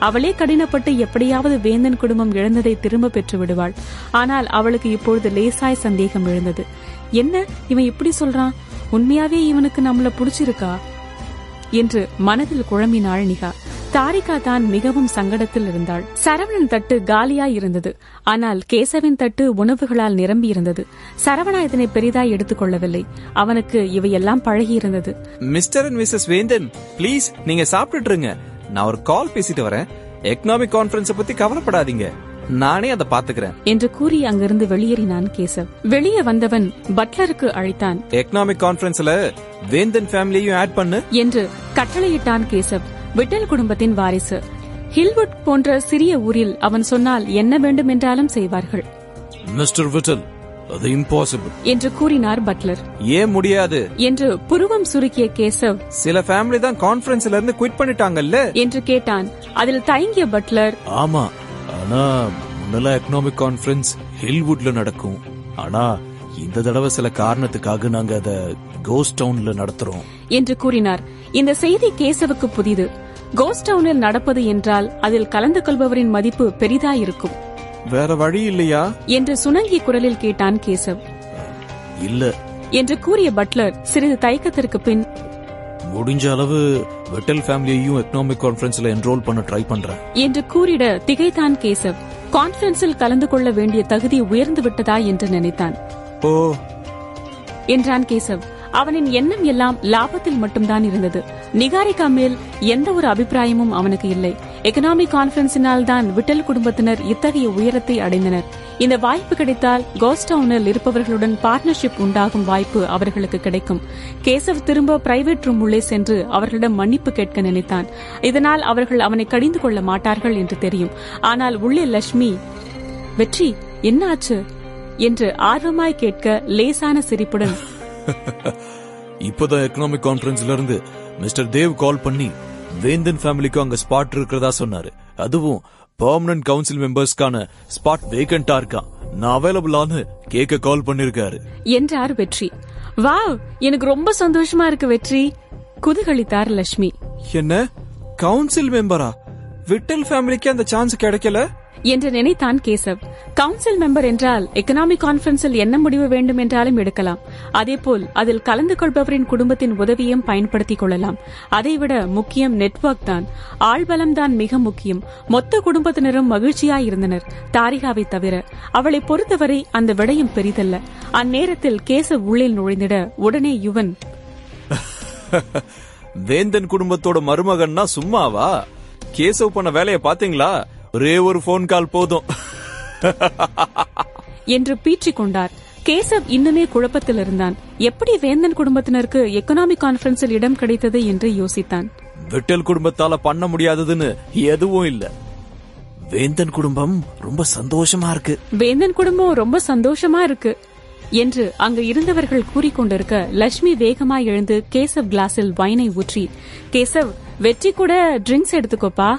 அவளே கடினப்பட்டு எப்படியாவது வேந்தன் குடும்பம் இழந்ததை திரும்ப பெற்று விடுவாள். ஆனால் அவளுக்கு இப்பொழுது லேசாய் சந்தேகம் எழுந்தது. என்ன இவன் இப்படி சொல்றான்? உண்மையாவே இவனுக்கு நம்மள புடிச்சிருக்கா என்று மனதில் குழம்பினாள் நிகா. தாரிகா தான் மிகவும் சங்கடத்தில் இருந்தாள். சரவணன் தட்டு காலியாய் இருந்தது. ஆனால் கேசவின் தட்டு உணவுகளால் நிரம்பி இருந்தது. சரவணா இதனை பெரிதாய் எடுத்துக் கொள்ளவில்லை. அவனுக்கு இவையெல்லாம் பழகி இருந்தது. மிஸ்டர் அண்ட் மிஸ்ஸஸ் வேந்தன், பிளீஸ் நீங்க சாப்பிட்டுட்டு இருங்க, நான் ஒரு கால் பேசிட்டு வரேன். எக்கனாமிக் கான்ஃபரன்ஸ் பத்தி கவலைப்படாதீங்க, நானே அதை பாத்துக்கிறேன் என்று கூறி அங்கிருந்து வெளியேறினான் கேசவ். வெளியே வந்தவன் பட்லருக்கு அழைத்தான். எக்கனாமிக் கான்ஃபரன்ஸ்ல வேந்தன் ஃபேமிலியையும் ஆட் பண்ணு என்று கட்டளையிட்டான் கேசவ். விட்டல் குடும்பத்தின் வாரிசு. ஹில்வுட் போன்ற சிறிய ஊரில் அவன் சொன்னால் என்ன வேண்டும் என்றாலும் செய்வார்கள். மிஸ்டர் விட்டல், அது இம்பாசிபிள் என்று கூறினார் பட்லர். ஏன் முடியாது என்று புருவம் சுருக்கிய கேசவ், சில ஃபேமிலி தான் கான்ஃபரன்ஸ்ல இருந்து குவிட் பண்ணிட்டாங்கல்ல என்று கேட்டான். அதில் தயங்கிய பட்லர், ஆமா, ஆனா முன்னெல்லாம் எக்கனாமிக் கான்ஃபரன்ஸ் ஹில்வுட்ல நடக்கும். ஆனா இந்த தடவை சில காரணத்துக்காக நாங்க அத கோஸ்ட் டவுன்ல நடத்துறோம் என்று கூறினார். இந்த செய்தி கேசவுக்கு புதிது. கோஸ்ட் டவுனில் நடப்பது என்றால் அதில் கலந்து கொள்பவரின் மதிப்பு பெரிதாயிருக்கும். வேற வழி இல்லையா என்று சுணங்கிய குரலில் கேட்டான் கேசவ். இல்ல என்று கூறிய பட்லர் சிறிது தயக்கத்திற்கு பின், முடிஞ்ச அளவு விட்டல் ஃபேமிலியையும் எக்கனாமிக் கான்ஃபரன்ஸ்ல என்ரோல் பண்ண ட்ரை பண்றேன் என்று கூறிட திகைத்தான் கேசவ். கான்ஃபரன்ஸில் கலந்து கொள்ள வேண்டிய தகுதி உயர்ந்து விட்டதா என்று நினைத்தான். ஓ என்றான் கேசவ். அவனின் எண்ணம் எல்லாம் லாபத்தில் மட்டும்தான் இருந்தது. நிகாரிகா மேல் எந்த ஒரு அபிப்பிராயமும் அவனுக்கு இல்லை. எக்கனாமிக் கான்ஃபரன்ஸினால் தான் விட்டல் குடும்பத்தினர் இத்தகைய உயரத்தை அடைந்தனர். இந்த வாய்ப்பு கிடைத்தால் கோஸ்ட் டவுனில் இருப்பவர்களுடன் பார்ட்னர்ஷிப் உண்டாகும் வாய்ப்பு அவர்களுக்கு கிடைக்கும். கேசவ் திரும்ப பிரைவேட் ரூம் உள்ளே சென்று அவர்களிடம் மன்னிப்பு கேட்க நினைத்தான். இதனால் அவர்கள் அவனை கடிந்து கொள்ள மாட்டார்கள் என்று தெரியும். ஆனால் உள்ளே லட்சுமி, வெற்றி என்ன ஆச்சு என்று ஆர்வமாய் கேட்க லேசான சிரிப்புடன், இப்பதான் எக்கனாமிக் கான்ஃபரன்ஸ்ல இருந்து மிஸ்டர் தேவ் கால் பண்ணி வேந்தன் ஃபேமிலிக்கு அங்க ஸ்பாட் இருக்கிறதா சொன்னாரு. அதுவும் பெர்மனன்ட் கவுன்சில் மெம்பர்ஸ்க்கான ஸ்பாட் வேகண்டா இருக்கான், நான் அவைலபிளான்னு கேட்க கால் பண்ணிருக்காரு என்றார் வெற்றி. வாவ், எனக்கு ரொம்ப சந்தோஷமா இருக்கு வெற்றி, குதூகலித்தார் லட்சுமி. என்ன கவுன்சில் மெம்பரா? விட்டல் ஃபேமிலிக்கு அந்த சான்ஸ் கிடைக்கல என்று நினைத்தான் கேசவ். கவுன்சில் மெம்பர் என்றால் எக்கனாமிக் கான்ஃபரன்ஸில் என்ன முடிவு வேண்டும் என்றாலும் எடுக்கலாம். அதேபோல் அதில் கலந்து கொள்பவரின் குடும்பத்தின் உதவியும் பயன்படுத்திக் கொள்ளலாம். அதைவிட முக்கியம் நெட்வொர்க் தான், ஆள்பலம் தான் மிக முக்கியம். மொத்த குடும்பத்தினரும் மகிழ்ச்சியாயிருந்தனர், தாரிகாவை தவிர. அவளை பொறுத்தவரை அந்த விடயம் பெரிதல்ல. அந்நேரத்தில் கேசவ் உள்ளே நுழைந்திட உடனே யுவன், வேந்தன் குடும்பத்தோட மருமகன்னா சும்மாவா? கேசவ் பண்ண வேலையை பாத்தீங்களா? ஒரே ஒரு போன் கால் போதும் என்று பீற்றிக் கொண்டார். கேசவ் இன்னுமே குழப்பத்தில் இருந்தான். எப்படி வேந்தன் குடும்பத்தினருக்கு எக்கனாமிக் கான்ஃபரன்ஸில் இடம் கிடைத்தது என்று யோசித்தான். விட்டல் குடும்பத்தால பண்ண முடியாததுன்னு எதுவும் இல்ல. வேந்தன் குடும்பம் ரொம்ப சந்தோஷமா இருக்கு. வேந்தன் குடும்பம் ரொம்ப சந்தோஷமா இருக்கு என்று அங்கு இருந்தவர்கள் கூறிக்கொண்டிருக்க லட்சுமி வேகமாய் எழுந்து கேசவ் கிளாஸில் வைனை ஊற்றி, கேசவ் வெற்றி கூட ட்ரிங்க்ஸ் எடுத்துக்கோப்பா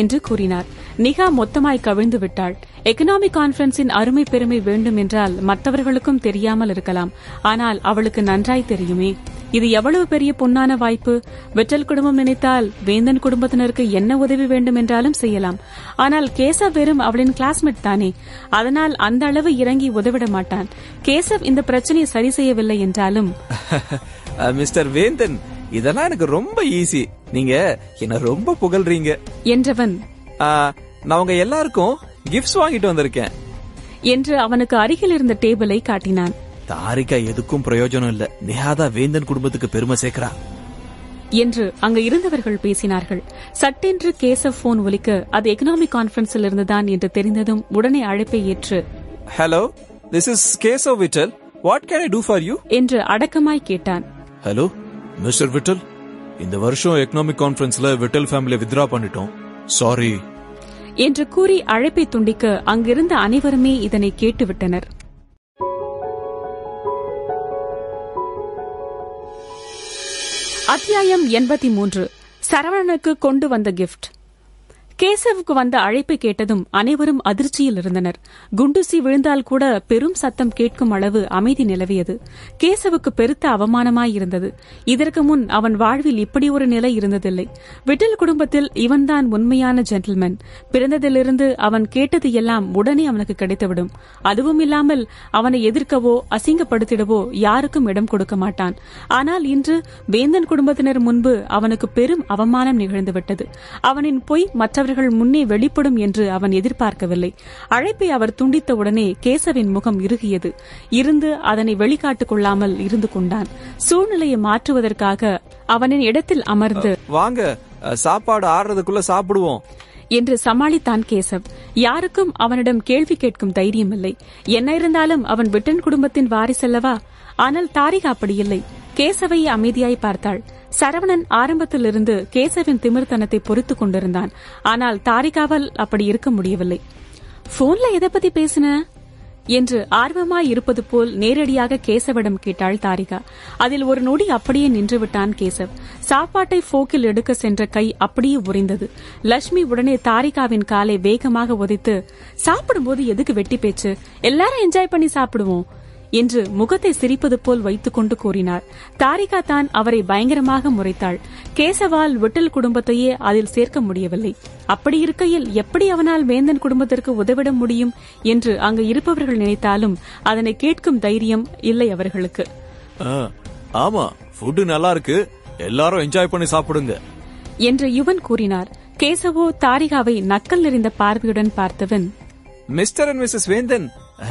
என்று கூறினார். நிகா மொத்தமாய் கவிழ்ந்து விட்டாள். எக்கனாமிக் கான்ஃபரன்ஸின் அருமை பெருமை வேண்டும் என்றால் மற்றவர்களுக்கும் தெரியாமல் இருக்கலாம். ஆனால் அவளுக்கு நன்றாய் தெரியுமே. இது எவ்வளவு பெரிய பொன்னான வாய்ப்பு. விட்டல் குடும்பம் நினைத்தால் வேந்தன் குடும்பத்தினருக்கு என்ன உதவி வேண்டும் என்றாலும் செய்யலாம். ஆனால் கேசவ் வெறும் அவளின் கிளாஸ்மேட் தானே, அதனால் அந்த அளவு இறங்கி உதவிட மாட்டான். கேசவ் இந்த பிரச்சனையை சரி செய்யவில்லை என்றாலும், மிஸ்டர் வேந்தன், இதெல்லாம் எனக்கு ரொம்ப ஈஸி, நீங்க என்ன ரொம்ப புகழ்றீங்க என்றவன், நான் உங்க எல்லாருக்கும் கிஃப்ட்ஸ் வாங்கிட்டு வந்திருக்கேன் என்று அவனுக்கு அருகில் இருந்த டேபிளை காட்டினான். தாரிகா எதுக்கும் பிரயோஜனம் இல்ல, நிஹாதா வேந்தன் குடும்பத்துக்கு பெருமை சேர்க்கிறா என்று அங்கு இருந்தவர்கள் பேசினார்கள். சட்டென்று கேசவ் போன் ஒலிக்க அது எக்கனாமிக் கான்ஃபரன்ஸில் இருந்துதான் என்று தெரிந்ததும் உடனே அழைப்பை ஏற்று, hello, this is Keshav Vittal, what can I do for you என்று அடக்கமாய் கேட்டான். ஹலோ மிஸ்டர் விட்டல், இந்த வருஷம் எக்கனாமிக் கான்ஃபரன்ஸ்ல விட்டல் ஃபேமிலியை வித்ரா பண்ணிட்டோம், சாரி என்று கூறி அழைப்பை துண்டிக்க அங்கிருந்த அனைவருமே இதனை கேட்டுவிட்டனர். அத்தியாயம் 83. சரவணனுக்கு கொண்டு வந்த கிஃப்ட். கேசவுக்கு வந்த அழைப்பை கேட்டதும் அனைவரும் அதிர்ச்சியில் இருந்தனர். குண்டுசி விழுந்தால் கூட பெரும் சத்தம் கேட்கும் அளவு அமைதி நிலவியது. கேசவுக்கு பெருத்த அவமானமாயிருந்தது. இதற்கு முன் அவன் வாழ்வில் இப்படி ஒரு நிலை இருந்ததில்லை. விட்டல் குடும்பத்தில் இவன்தான் உண்மையான ஜென்டில்மேன். பிறந்ததிலிருந்து அவன் கேட்டது எல்லாம் உடனே அவனுக்கு கிடைத்துவிடும். அதுவும் இல்லாமல் அவனை எதிர்க்கவோ அசிங்கப்படுத்திடவோ யாருக்கும் இடம் கொடுக்க மாட்டான். ஆனால் இன்று வேந்தன் குடும்பத்தினர் முன்பு அவனுக்கு பெரும் அவமானம் நிகழ்ந்துவிட்டது. அவனின் பொய் மற்றவர்கள் முன்னே வெளிப்படும் என்று அவன் எதிர்பார்க்கவில்லை. அழைப்பை அவர் துண்டித்தவுடனே கேசவின் முகம் இறுகியது. இருந்து அதனை வெளிக்காட்டுக் கொள்ளாமல் இருந்து கொண்டான். சூழ்நிலையை மாற்றுவதற்காக அவனின் இடத்தில் அமர்ந்து, வாங்க சாப்பாடு ஆறுறதுக்குள்ள சாப்பிடுவோம் என்று சமாளித்தான் கேசவ். யாருக்கும் அவனிடம் கேள்வி கேட்கும் தைரியம் இல்லை. என்ன இருந்தாலும் அவன் விட்டன் குடும்பத்தின் வாரிசல்லவா. ஆனால் தாரிகா அப்படி இல்லை. கேசவை அமைதியாய் பார்த்தாள். சரவணன் ஆரம்பத்திலிருந்து கேசவின் திமிர்த்தனத்தை பொறுத்துக் கொண்டிருந்தான். ஆனால் தாரிகாவால் அப்படி இருக்க முடியவில்லை. போன்ல எதை பத்தி பேசின என்று ஆர்வமாய் இருப்பது போல் நேரடியாக கேசவிடம் கேட்டாள் தாரிகா. அதில் ஒரு நொடி அப்படியே நின்றுவிட்டான் கேசவ். சாப்பாட்டை போக்கில் எடுக்க சென்ற கை அப்படியே உறைந்தது. லட்சுமி உடனே தாரிகாவின் காலை வேகமாக உதைத்து, சாப்பிடும்போது எதுக்கு வெட்டி பேச்சு, எல்லாரும் என்ஜாய் பண்ணி சாப்பிடுவோம் என்று முகத்தை சிரிப்பது போல் வைத்துக் கொண்டு கூறினார். தாரிகா தான் அவரை பயங்கரமாக முறைத்தாள். கேசவால் விட்டல் குடும்பத்தையே அதில் சேர்க்க முடியவில்லை. அப்படி இருக்கையில் எப்படி அவனால் வேந்தன் குடும்பத்திற்கு உதவிட முடியும் என்று அங்கு இருப்பவர்கள் நினைத்தாலும் அதனை கேட்கும் தைரியம் இல்லை அவர்களுக்கு. ஆமா, ஃபுட் நல்லா இருக்கு, எல்லாரும் என்ஜாய் பண்ணி சாப்பிடுங்க என்று யுவன் கூறினார். கேசவோ தாரிகாவை நக்கல் நிறைந்த பார்வையுடன் பார்த்தவன், மிஸ்டர் அண்ட் மிஸ்ஸஸ் வேந்தன்,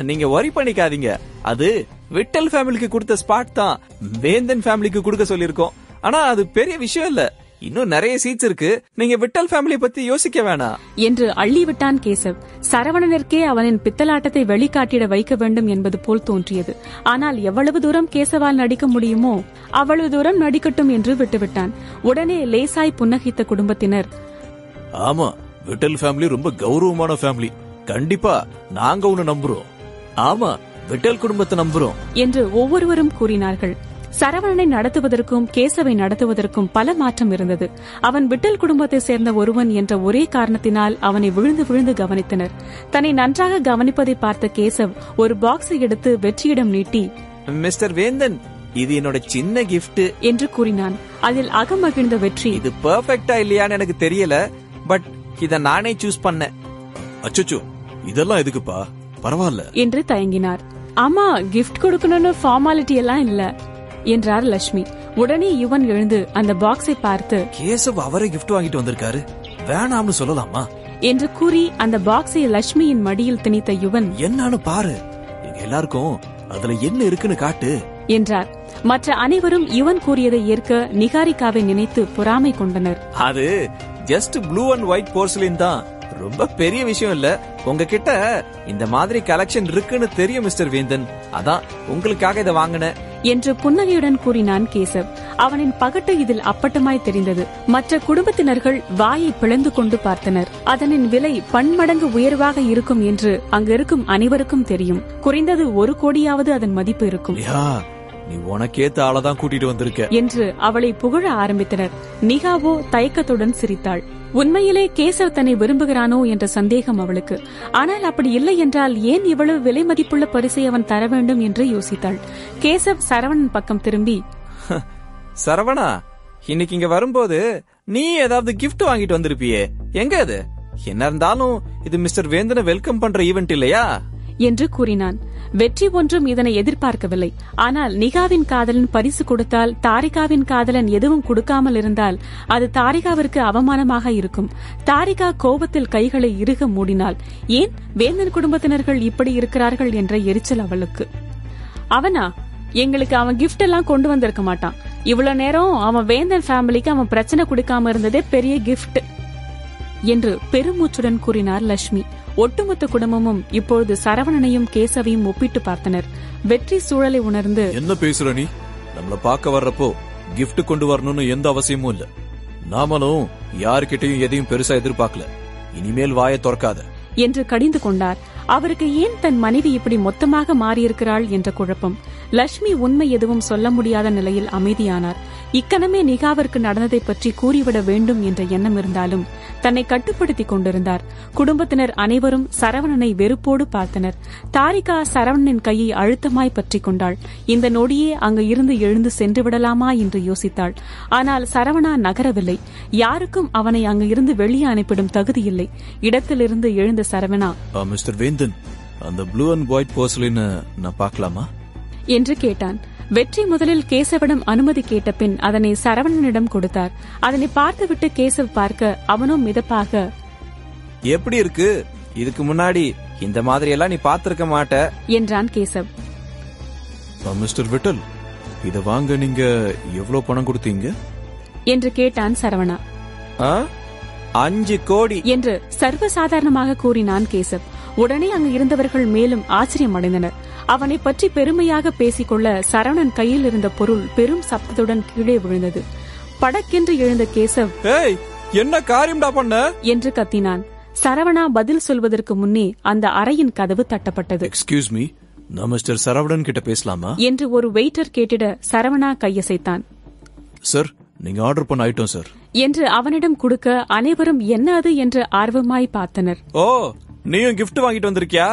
நீங்க வரி பண்ணிக்காதீங்க. அது விட்டல் ஃபேமிலிக்கு கொடுத்த ஸ்பாட் தான் வேந்தன் ஃபேமிலிக்கு கொடுக்க சொல்லிருக்கோம். ஆனா அது பெரிய விஷயம் இல்ல. இன்னும் நிறைய சீட்ஸ் இருக்கு. நீங்க விட்டல் ஃபேமிலி பத்தி யோசிக்க வேணாம் என்று அள்ளிவிட்டான் கேசவ். சரவணனிற்கே அவனின் பித்தலாட்டத்தை வெளிக்காட்டிட வைக்க வேண்டும் என்பது போல் தோன்றியது. ஆனால் எவ்வளவு தூரம் கேசவால் நடிக்க முடியுமோ அவ்வளவு தூரம் நடிக்கட்டும் என்று விட்டுவிட்டான். உடனே லேசாய் புன்னகித்த குடும்பத்தினர், ஆமா, விட்டல் ஃபேமிலி ரொம்ப கௌரவமான ஃபேமிலி, கண்டிப்பா நாங்க உன்னை நம்புறோம். ஆமா, விட்டல் குடும்பத்தை நம்புறோம் என்று ஒவ்வொருவரும் கூறினார்கள். சரவணனை நடத்துவதற்கும் கேசவை நடத்துவதற்கும் பல மாற்றம் இருந்தது. அவன் விட்டல் குடும்பத்தை சேர்ந்த ஒருவன் என்ற ஒரே காரணத்தினால் அவனை விழுந்து விழுந்து கவனித்தனர். தன்னை நன்றாக கவனிப்பதை பார்த்த கேசவ் ஒரு பாக்ஸை எடுத்து வெற்றியிடம் நீட்டி, மிஸ்டர் வேந்தன், இது என்னோட சின்ன கிஃப்ட் என்று கூறினான். அதில் அகமகிழ்ந்த வெற்றி, இது பெர்ஃபெக்ட்டா இல்லையான்னு எனக்கு தெரியல, பட் இத நானே சூஸ் பண்ணேன். அச்சச்சோ, இதெல்லாம் எதுக்குப்பா, பரவாயில்ல என்று தயங்கினார். ஆமா, கிஃப்ட் கொடுக்கணும்னு ஃபார்மாலிட்டி எல்லாம் இல்ல என்றார் லட்சுமி. உடனே யுவன் எழுந்து அந்த பாக்ஸை பார்த்து, கேசவ் அவரே கிஃப்ட் வாங்கிட்டு வந்திருக்காரு, வேணாம்னு சொல்லலாமா என்று கூறி அந்த பாக்ஸை லட்சுமியின் மடியில் திணித்த யுவன், என்னன்னு பாரு, எங்க எல்லாருக்கும் அதுல என்ன இருக்குன்னு காட்டு என்றார். மற்ற அனைவரும் யுவன் கூறியதை ஏற்க நிகாரிகாவை நினைத்து பொறாமை கொண்டனர். அது ஜஸ்ட் ப்ளூ அண்ட் ஒயிட் போர்சிலின் தான், ரொம்ப பெரிய விஷயம் இல்ல. உங்ககிட்ட இந்த மாதிரி கலெக்ஷன் இருக்குன்னு தெரியும் மிஸ்டர் வேந்தன், அதான் உங்களுக்காக இதை வாங்கினேன் என்று புன்னகையுடன் கூறினான் கேசவ். அவனின் பகட்டு இதில் அப்பட்டமாய் தெரிந்தது. மற்ற குடும்பத்தினர்கள் வாயை பிளந்து கொண்டு பார்த்தனர். அதனின் விலை பன்மடங்கு உயர்வாக இருக்கும் என்று அங்கிருக்கும் அனைவருக்கும் தெரியும். குறைந்தது 1 கோடியாவது அதன் மதிப்பு இருக்கும். நீ உனக்கேத்த ஆளதான் கூட்டிட்டு வந்திருக்க என்று அவளை புகழ ஆரம்பித்தனர். நிகாவோ தயக்கத்துடன் சிரித்தாள். உண்மையிலே கேசவ் தன்னை விரும்புகிறானோ என்ற சந்தேகம் அவளுக்கு. ஆனால் அப்படி இல்லை என்றால் ஏன் இவ்வளவு விலை மதிப்புள்ள பரிசை அவன் தர வேண்டும் என்று யோசித்தாள். கேசவ் சரவணன் பக்கம் திரும்பி, சரவணா, இன்னைக்கு இங்க வரும்போது நீ ஏதாவது கிஃப்ட் வாங்கிட்டு வந்திருப்பியே, எங்க அது? என்ன இருந்தாலும் இது மிஸ்டர் வேந்தனை வெல்கம் பண்ற ஈவென்ட் இல்லையா என்று கூறினான். வெற்றி ஒன்றும் இதனை எதிர்பார்க்கவில்லை. ஆனால் நிகாவின் காதலன் பரிசு கொடுத்தால், தாரிகாவின் காதலன் எதுவும் கொடுக்காமல் இருந்தால் அது தாரிகாவிற்கு அவமானமாக இருக்கும். தாரிகா கோபத்தில் கைகளை இறுக மூடினாள். ஏன் வேந்தன் குடும்பத்தினர்கள் இப்படி இருக்கிறார்கள் என்ற எரிச்சல் அவளுக்கு. அவனா, எங்களுக்கு அவன் கிஃப்ட் எல்லாம் கொண்டு வந்திருக்க மாட்டான். இவ்வளவு நேரம் அவன் வேந்தன் ஃபேமிலிக்கு அவன் பிரச்சனை கொடுக்காம இருந்ததே பெரிய கிஃப்ட் என்று பெருமூச்சுடன் கூறினார் லட்சுமி. ஒட்டுமொத்த குடும்பமும் இப்பொழுது சரவணனையும் கேசவையும் ஒப்பிட்டு பார்த்தனர். வெற்றி சூழலை உணர்ந்து, என்ன பேசுற நீ? நம்மள பார்க்க வர்றப்போ கிஃப்ட் கொண்டு வரணும்னு எந்த அவசியமும் இல்ல. நாமளும் யாருக்கிட்டையும் எதையும் பெருசா எதிர்பார்க்கல. இனிமேல் வாயை திறக்காத என்று கடிந்து கொண்டார். அவருக்கு ஏன் தன் மனைவி இப்படி மொத்தமாக மாறியிருக்கிறாள் என்ற குழப்பம். லட்சுமி உண்மை எதுவும் சொல்ல முடியாத நிலையில் அமைதியானார். இக்கணமே நிகாவிற்கு நடந்ததை பற்றி கூறிவிட வேண்டும் என்ற எண்ணம் இருந்தாலும் தன்னை கட்டுப்படுத்திக் கொண்டிருந்தார். குடும்பத்தினர் அனைவரும் சரவணனை வெறுப்போடு பார்த்தனர். தாரிகா சரவணனின் கையை அழுத்தமாய் பற்றிக் கொண்டாள். இந்த நொடியே அங்கு இருந்து எழுந்து சென்று விடலாமா என்று யோசித்தாள். ஆனால் சரவணா நகரவில்லை. யாருக்கும் அவனை அங்கு இருந்து வெளியே அனுப்பிடும் தகுதியில்லை. இடத்திலிருந்து எழுந்த சரவணா, மிஸ்டர் வேந்தன், அந்த ப்ளூ அண்ட் ஒயிட் போர்சலின் நான் பார்க்கலாமா என்று கேட்டான். வெற்றி முதலில் கேசவிடம் அனுமதி கேட்ட பின் அதனை சரவணனிடம் கொடுத்தார். அதனை பார்த்துவிட்டு கேசவ் பார்க்க அவனும் மிதப்பாக, எப்படி இருக்கு? இதுக்கு முன்னாடி இந்த மாதிரி எல்லாம் நீ பாத்திருக்க மாட்ட என்றான் கேசவ். மிஸ்டர் விட்டல், இத வாங்க நீங்க எவ்வளவு பணம் கொடுத்தீங்க என்று கேட்டான் சரவணா. 5 கோடி என்று சர்வசாதாரணமாக கூறினான் கேசவ். உடனே அங்கு இருந்தவர்கள் மேலும் ஆச்சரியம் அடைந்தனர். அவனை பற்றி பெருமையாக பேசிக்கொள்ள சரவணன் கையில் இருந்த பொருள் பெரும் சப்தத்துடன் கீழே விழுந்தது. படக்கென்று எழுந்த கேசவ், என்ன காரியம்டா பண்ண என்று கத்தினான். சரவணா பதில் சொல்வதற்கு முன்னே அந்த அறையின் கதவு தட்டப்பட்டது. எக்ஸ்கியூஸ் மீ, நான் மிஸ்டர் சரவணன் கிட்ட பேசலாமா என்று ஒரு வெயிட்டர் கேட்டிட சரவணா கையசைத்தான். சார், நீங்க ஆர்டர் பண்ண ஐட்டம் சார் என்று அவனிடம் கொடுக்க அனைவரும் என்ன அது என்று ஆர்வமாய் பார்த்தனர். ஓ, நீயும் கிஃப்ட் வாங்கிட்டு வந்திருக்கியா?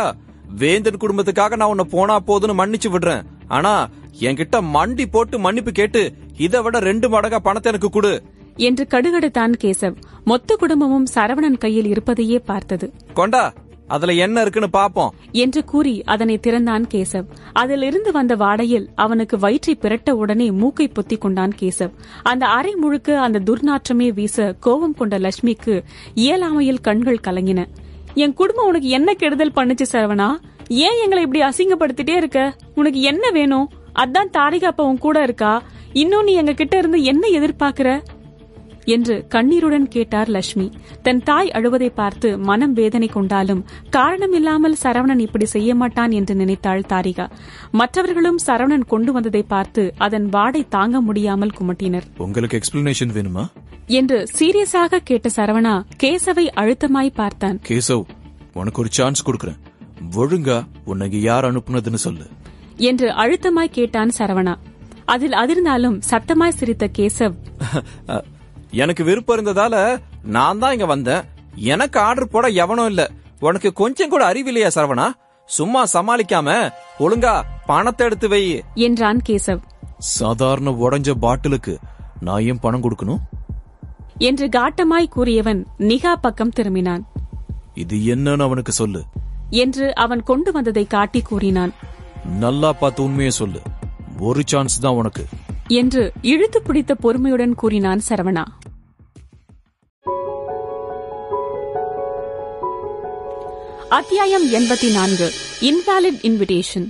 வேந்தன் குடும்பத்துக்காக நான் உன்னை போனா போதுன்னு மன்னிச்சு விடுறேன். ஆனா என்கிட்ட மண்டி போட்டு மன்னிப்பு கேட்டு இதை விட 2 மடங்கா பணத்தை எனக்கு கொடு என்று கடுகடுத்தான் கேசவ். மொத்த குடும்பமும் சரவணன் கையில் இருப்பதையே பார்த்தது. கொண்டா, அதுல என்ன இருக்குன்னு பாப்போம் என்று கூறி அதனை திறந்தான் கேசவ். அதில் இருந்து வந்த வாடையில் அவனுக்கு வயிற்றை பிரட்ட உடனே மூக்கை பொத்திக் கொண்டான் கேசவ். அந்த அறை முழுக்க அந்த துர்நாற்றமே வீச கோபம் கொண்ட லட்சுமிக்கு இயலாமையில் கண்கள் கலங்கின. என் குடும்பம் உனக்கு என்ன கெடுதல் பண்ணுச்சு சரவணா? ஏன் எங்களை இப்படி அசிங்கப்படுத்திட்டே இருக்க? உனக்கு என்ன வேணும்? அதான் தாரிகா அப்ப உன் கூட இருக்கா. இன்னும் நீ எங்க கிட்ட இருந்து என்ன எதிர்பார்க்கிற என்று கண்ணீருடன் கேட்டார் லட்சுமி. தன் தாய் அழுவதை பார்த்து மனம் வேதனை கொண்டாலும் காரணம் இல்லாமல் சரவணன் இப்படி செய்ய மாட்டான் என்று நினைத்தாள் தாரிகா. மற்றவர்களும் சரவணன் கொண்டு வந்ததை பார்த்து அதன் வாடை தாங்க முடியாமல் குமட்டினர். உங்களுக்கு எக்ஸ்பிளனேஷன் வேணுமா என்று சீரியஸாக கேட்ட சரவணா கேசவை அழுத்தமாய் பார்த்தான். கேசவ், உனக்கு ஒரு சான்ஸ் கொடுக்கறேன். ஒழுங்கா உனக்கு யார் அனுப்புனதுன்னு சொல்லு என்று அழுத்தமாய் கேட்டான் சரவணா. அதில் அதிர்ந்தாலும் சத்தமாய் சிரித்த கேசவ், எனக்கு விருப்பம் இருந்ததால நான் தான் இங்க வந்தேன். எனக்கு ஆர்டர் போட எவனும் இல்ல. உனக்கு கொஞ்சம் கூட அறிவில்லையா சரவணா? சும்மா சமாளிக்காம ஒழுங்கா பணத்தை எடுத்து வை என்றான் கேசவ். சாதாரண உடைஞ்ச பாட்டிலுக்கு நான் ஏன் பணம் கொடுக்கணும் என்று காட்டமாய் கூறியவன் நிகா பக்கம் திரும்பினான். இது என்னன்னு அவனுக்கு சொல்லு என்று அவன் கொண்டு வந்ததை காட்டி கூறினான். நல்லா பார்த்து உண்மையை சொல்லு, ஒரு சான்ஸ் தான் உனக்கு என்று இழுத்து பிடித்த பொறுமையுடன் கூறினான் சரவணா. அத்தியாயம் 84. Invalid invitation.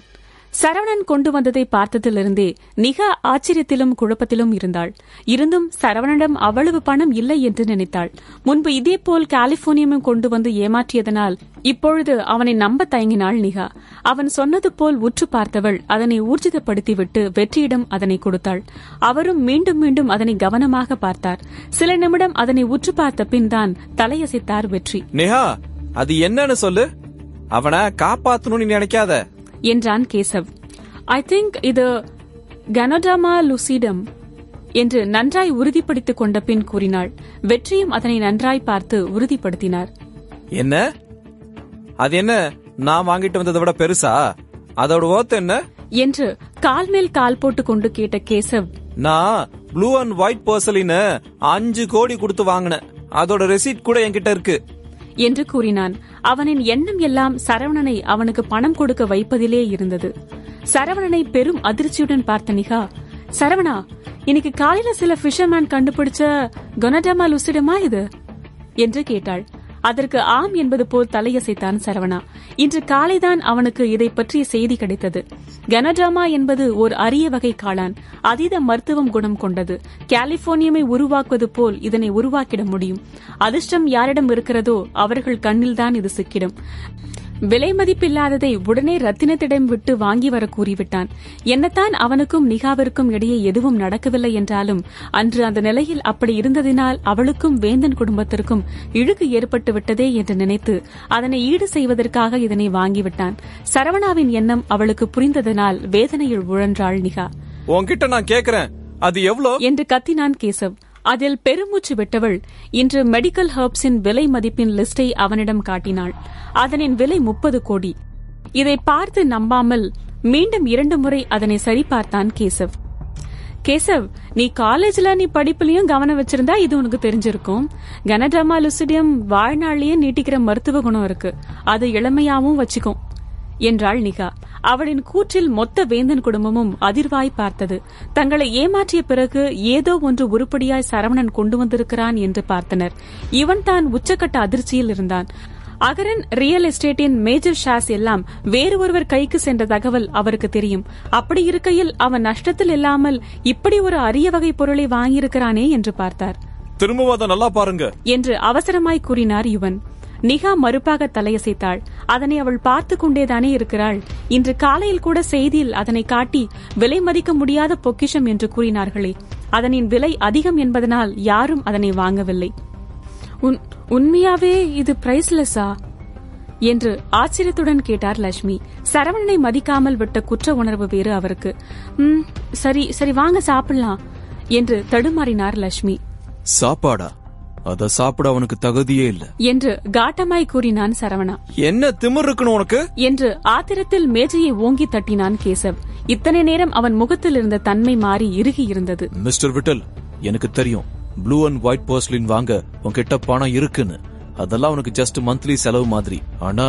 சரவணன் கொண்டு வந்ததை பார்த்ததிலிருந்தே நிகா ஆச்சரியத்திலும் குழப்பத்திலும் இருந்தாள். இருந்தும் சரவணனிடம் அவ்வளவு பணம் இல்லை என்று நினைத்தாள். முன்பு இதேபோல் கலிபோர்னியாவும் கொண்டு வந்து ஏமாற்றியதனால் இப்பொழுது அவனை நம்ப தயங்கினாள் நிகா. அவன் சொன்னது போல் உற்று பார்த்தவள் அதனை ஊர்ஜிதப்படுத்திவிட்டு வெற்றியிடம் அதனை கொடுத்தாள். அவரும் மீண்டும் மீண்டும் அதனை கவனமாக பார்த்தார். சில நிமிடம் அதனை உற்று பார்த்த பின் தான் தலையசைத்தார் வெற்றி. நிகா, அது என்னன்னு சொல்லு. அவனை காப்பாத்தணும்னு நினைக்காத என்றான் கேசவ். ஐ திங்க் இது கனோடமா லுசிடம் என்று நன்றாய் உறுதிப்படுத்திக் கொண்ட பின் கூறினாள். வெற்றியும் அதனை நன்றாய் பார்த்து உறுதிப்படுத்தினார். என்ன அது? என்ன நான் வாங்கிட்டு வந்ததை விட பெருசா? அதோட ஓத்து என்ன என்று கால் மேல் கால் போட்டுக் கொண்டு கேட்ட கேசவ், நான் ப்ளூ அண்ட் ஒயிட் போர்சலின் 5 கோடி கொடுத்து வாங்கினேன். அதோட ரெசிப்ட் கூட என்கிட்ட இருக்கு என்று கூறினான். அவனின் எண்ணம் எல்லாம் சரவணனை அவனுக்கு பணம் கொடுக்க வைப்பதிலே இருந்தது. சரவணனை பெரும் அதிர்ச்சியுடன் பார்த்த நிகா, சரவணா, இன்னைக்கு காலையில சில பிஷர்மேன் கண்டுபிடிச்ச கொனடமா லுசிடமா இது என்று கேட்டாள். அதற்கு ஆம் என்பது போல் தலையசைத்தான் சரவணா. இன்று காலைதான் அவனுக்கு இதை பற்றிய செய்தி கிடைத்தது. கனடாமா என்பது ஓர் அரிய வகை காளான். அதீத மருத்துவம் குணம் கொண்டது. கலிபோர்னியாவை உருவாக்குவது போல் இதனை உருவாக்கிட முடியும். அதிர்ஷ்டம் யாரிடம் இருக்கிறதோ அவர்கள் கண்ணில்தான் இது சிக்கிடும். விலை மதிப்பில்லாததை உடனே ரத்தினத்திடம் விட்டு வாங்கி வர கூறிவிட்டான். என்னத்தான் அவனுக்கும் நிகாவிற்கும் இடையே எதுவும் நடக்கவில்லை என்றாலும் அன்று அந்த நிலையில் அப்படி இருந்ததினால் அவளுக்கும் வேந்தன் குடும்பத்திற்கும் இழுக்கு ஏற்பட்டு விட்டதே என்று நினைத்து அதனை ஈடு செய்வதற்காக இதனை வாங்கிவிட்டான். சரவணாவின் எண்ணம் அவளுக்கு புரிந்ததனால் வேதனையில் உழன்றாள் நிகா. உன்கிட்ட நான் கேக்குறேன், அது எவ்வளோ என்று கத்தினான் கேசவ். அதில் பெருமூச்சு விட்டவள் இன்று மெடிக்கல் ஹெர்ப்ஸின் விலை மதிப்பின் லிஸ்டை அவனிடம் காட்டினாள். அதனின் விலை 30 கோடி. இதை பார்த்து நம்பாமல் மீண்டும் 2 முறை அதனை சரிபார்த்தான் கேசவ். கேசவ், நீ காலேஜ்ல நீ படிப்புலயும் கவனம் வச்சிருந்தா இது உனக்கு தெரிஞ்சிருக்கும். கனடமா லுசிடியம் வாழ்நாளையே நீட்டிக்கிற மருத்துவ குணம் இருக்கு. அது இளமையாவும் வச்சுக்கும் என்றாள் நிகா. அவளின் கூற்றில் மொத்த வேந்தன் குடும்பமும் அதிர்வாய் பார்த்தது. தங்களை ஏமாற்றிய பிறகு ஏதோ ஒன்று உருப்படியாய் சரவணன் கொண்டு வந்திருக்கிறான் என்று பார்த்தனர். இவன் தான் உச்சக்கட்ட அதிர்ச்சியில் இருந்தான். அகரன் ரியல் எஸ்டேட்டின் மேஜர் ஷேர்ஸ் எல்லாம் வேறு ஒருவர் கைக்கு சென்ற தகவல் அவருக்கு தெரியும். அப்படி இருக்கையில் அவன் நஷ்டத்தில் இல்லாமல் இப்படி ஒரு அரிய வகை பொருளை வாங்கியிருக்கிறானே என்று பார்த்தார். திரும்பவும் நல்லா பாருங்க என்று அவசரமாய் கூறினார் யுவன். நிகா மறுப்பாக தலையசைத்தாள். அதனை அவள் பார்த்துக் கொண்டேதானே இருக்கிறாள். இன்று காலையில் கூட செய்தியில் அதனை காட்டி விலை மதிக்க முடியாத பொக்கிஷம் என்று கூறினார்களே, அதனின் விலை அதிகம் என்பதனால் யாரும் அதனை வாங்கவில்லை. உண்மையாவே இது பிரைஸ்லெஸ்ஸா என்று ஆச்சரியத்துடன் கேட்டார் லட்சுமி. சரவணனை மதிக்காமல் விட்ட குற்ற உணர்வு வேறு அவருக்கு. சரி சரி வாங்க சாப்பிடலாம் என்று தடுமாறினார் லட்சுமி. சாப்பாடா? அத சாப்பிட அவனுக்கு தகுதியே இல்ல என்று காட்டமாய் கூறினான் சரவணா. என்ன திமிர் இருக்கணும் உனக்கு என்று ஆத்திரத்தில் மேஜையை ஓங்கி தட்டினான் கேசவ். இத்தனை நேரம் அவன் முகத்தில் இருந்த தன்மை மாறி இறுகி இருந்தது. மிஸ்டர் விட்டல், எனக்கு தெரியும் ப்ளூ அண்ட் ஒயிட் போர்ஸ்லின் வாங்க உன்கிட்ட பணம் இருக்குன்னு. அதெல்லாம் உனக்கு ஜஸ்ட் மந்த்லி செலவு மாதிரி. ஆனா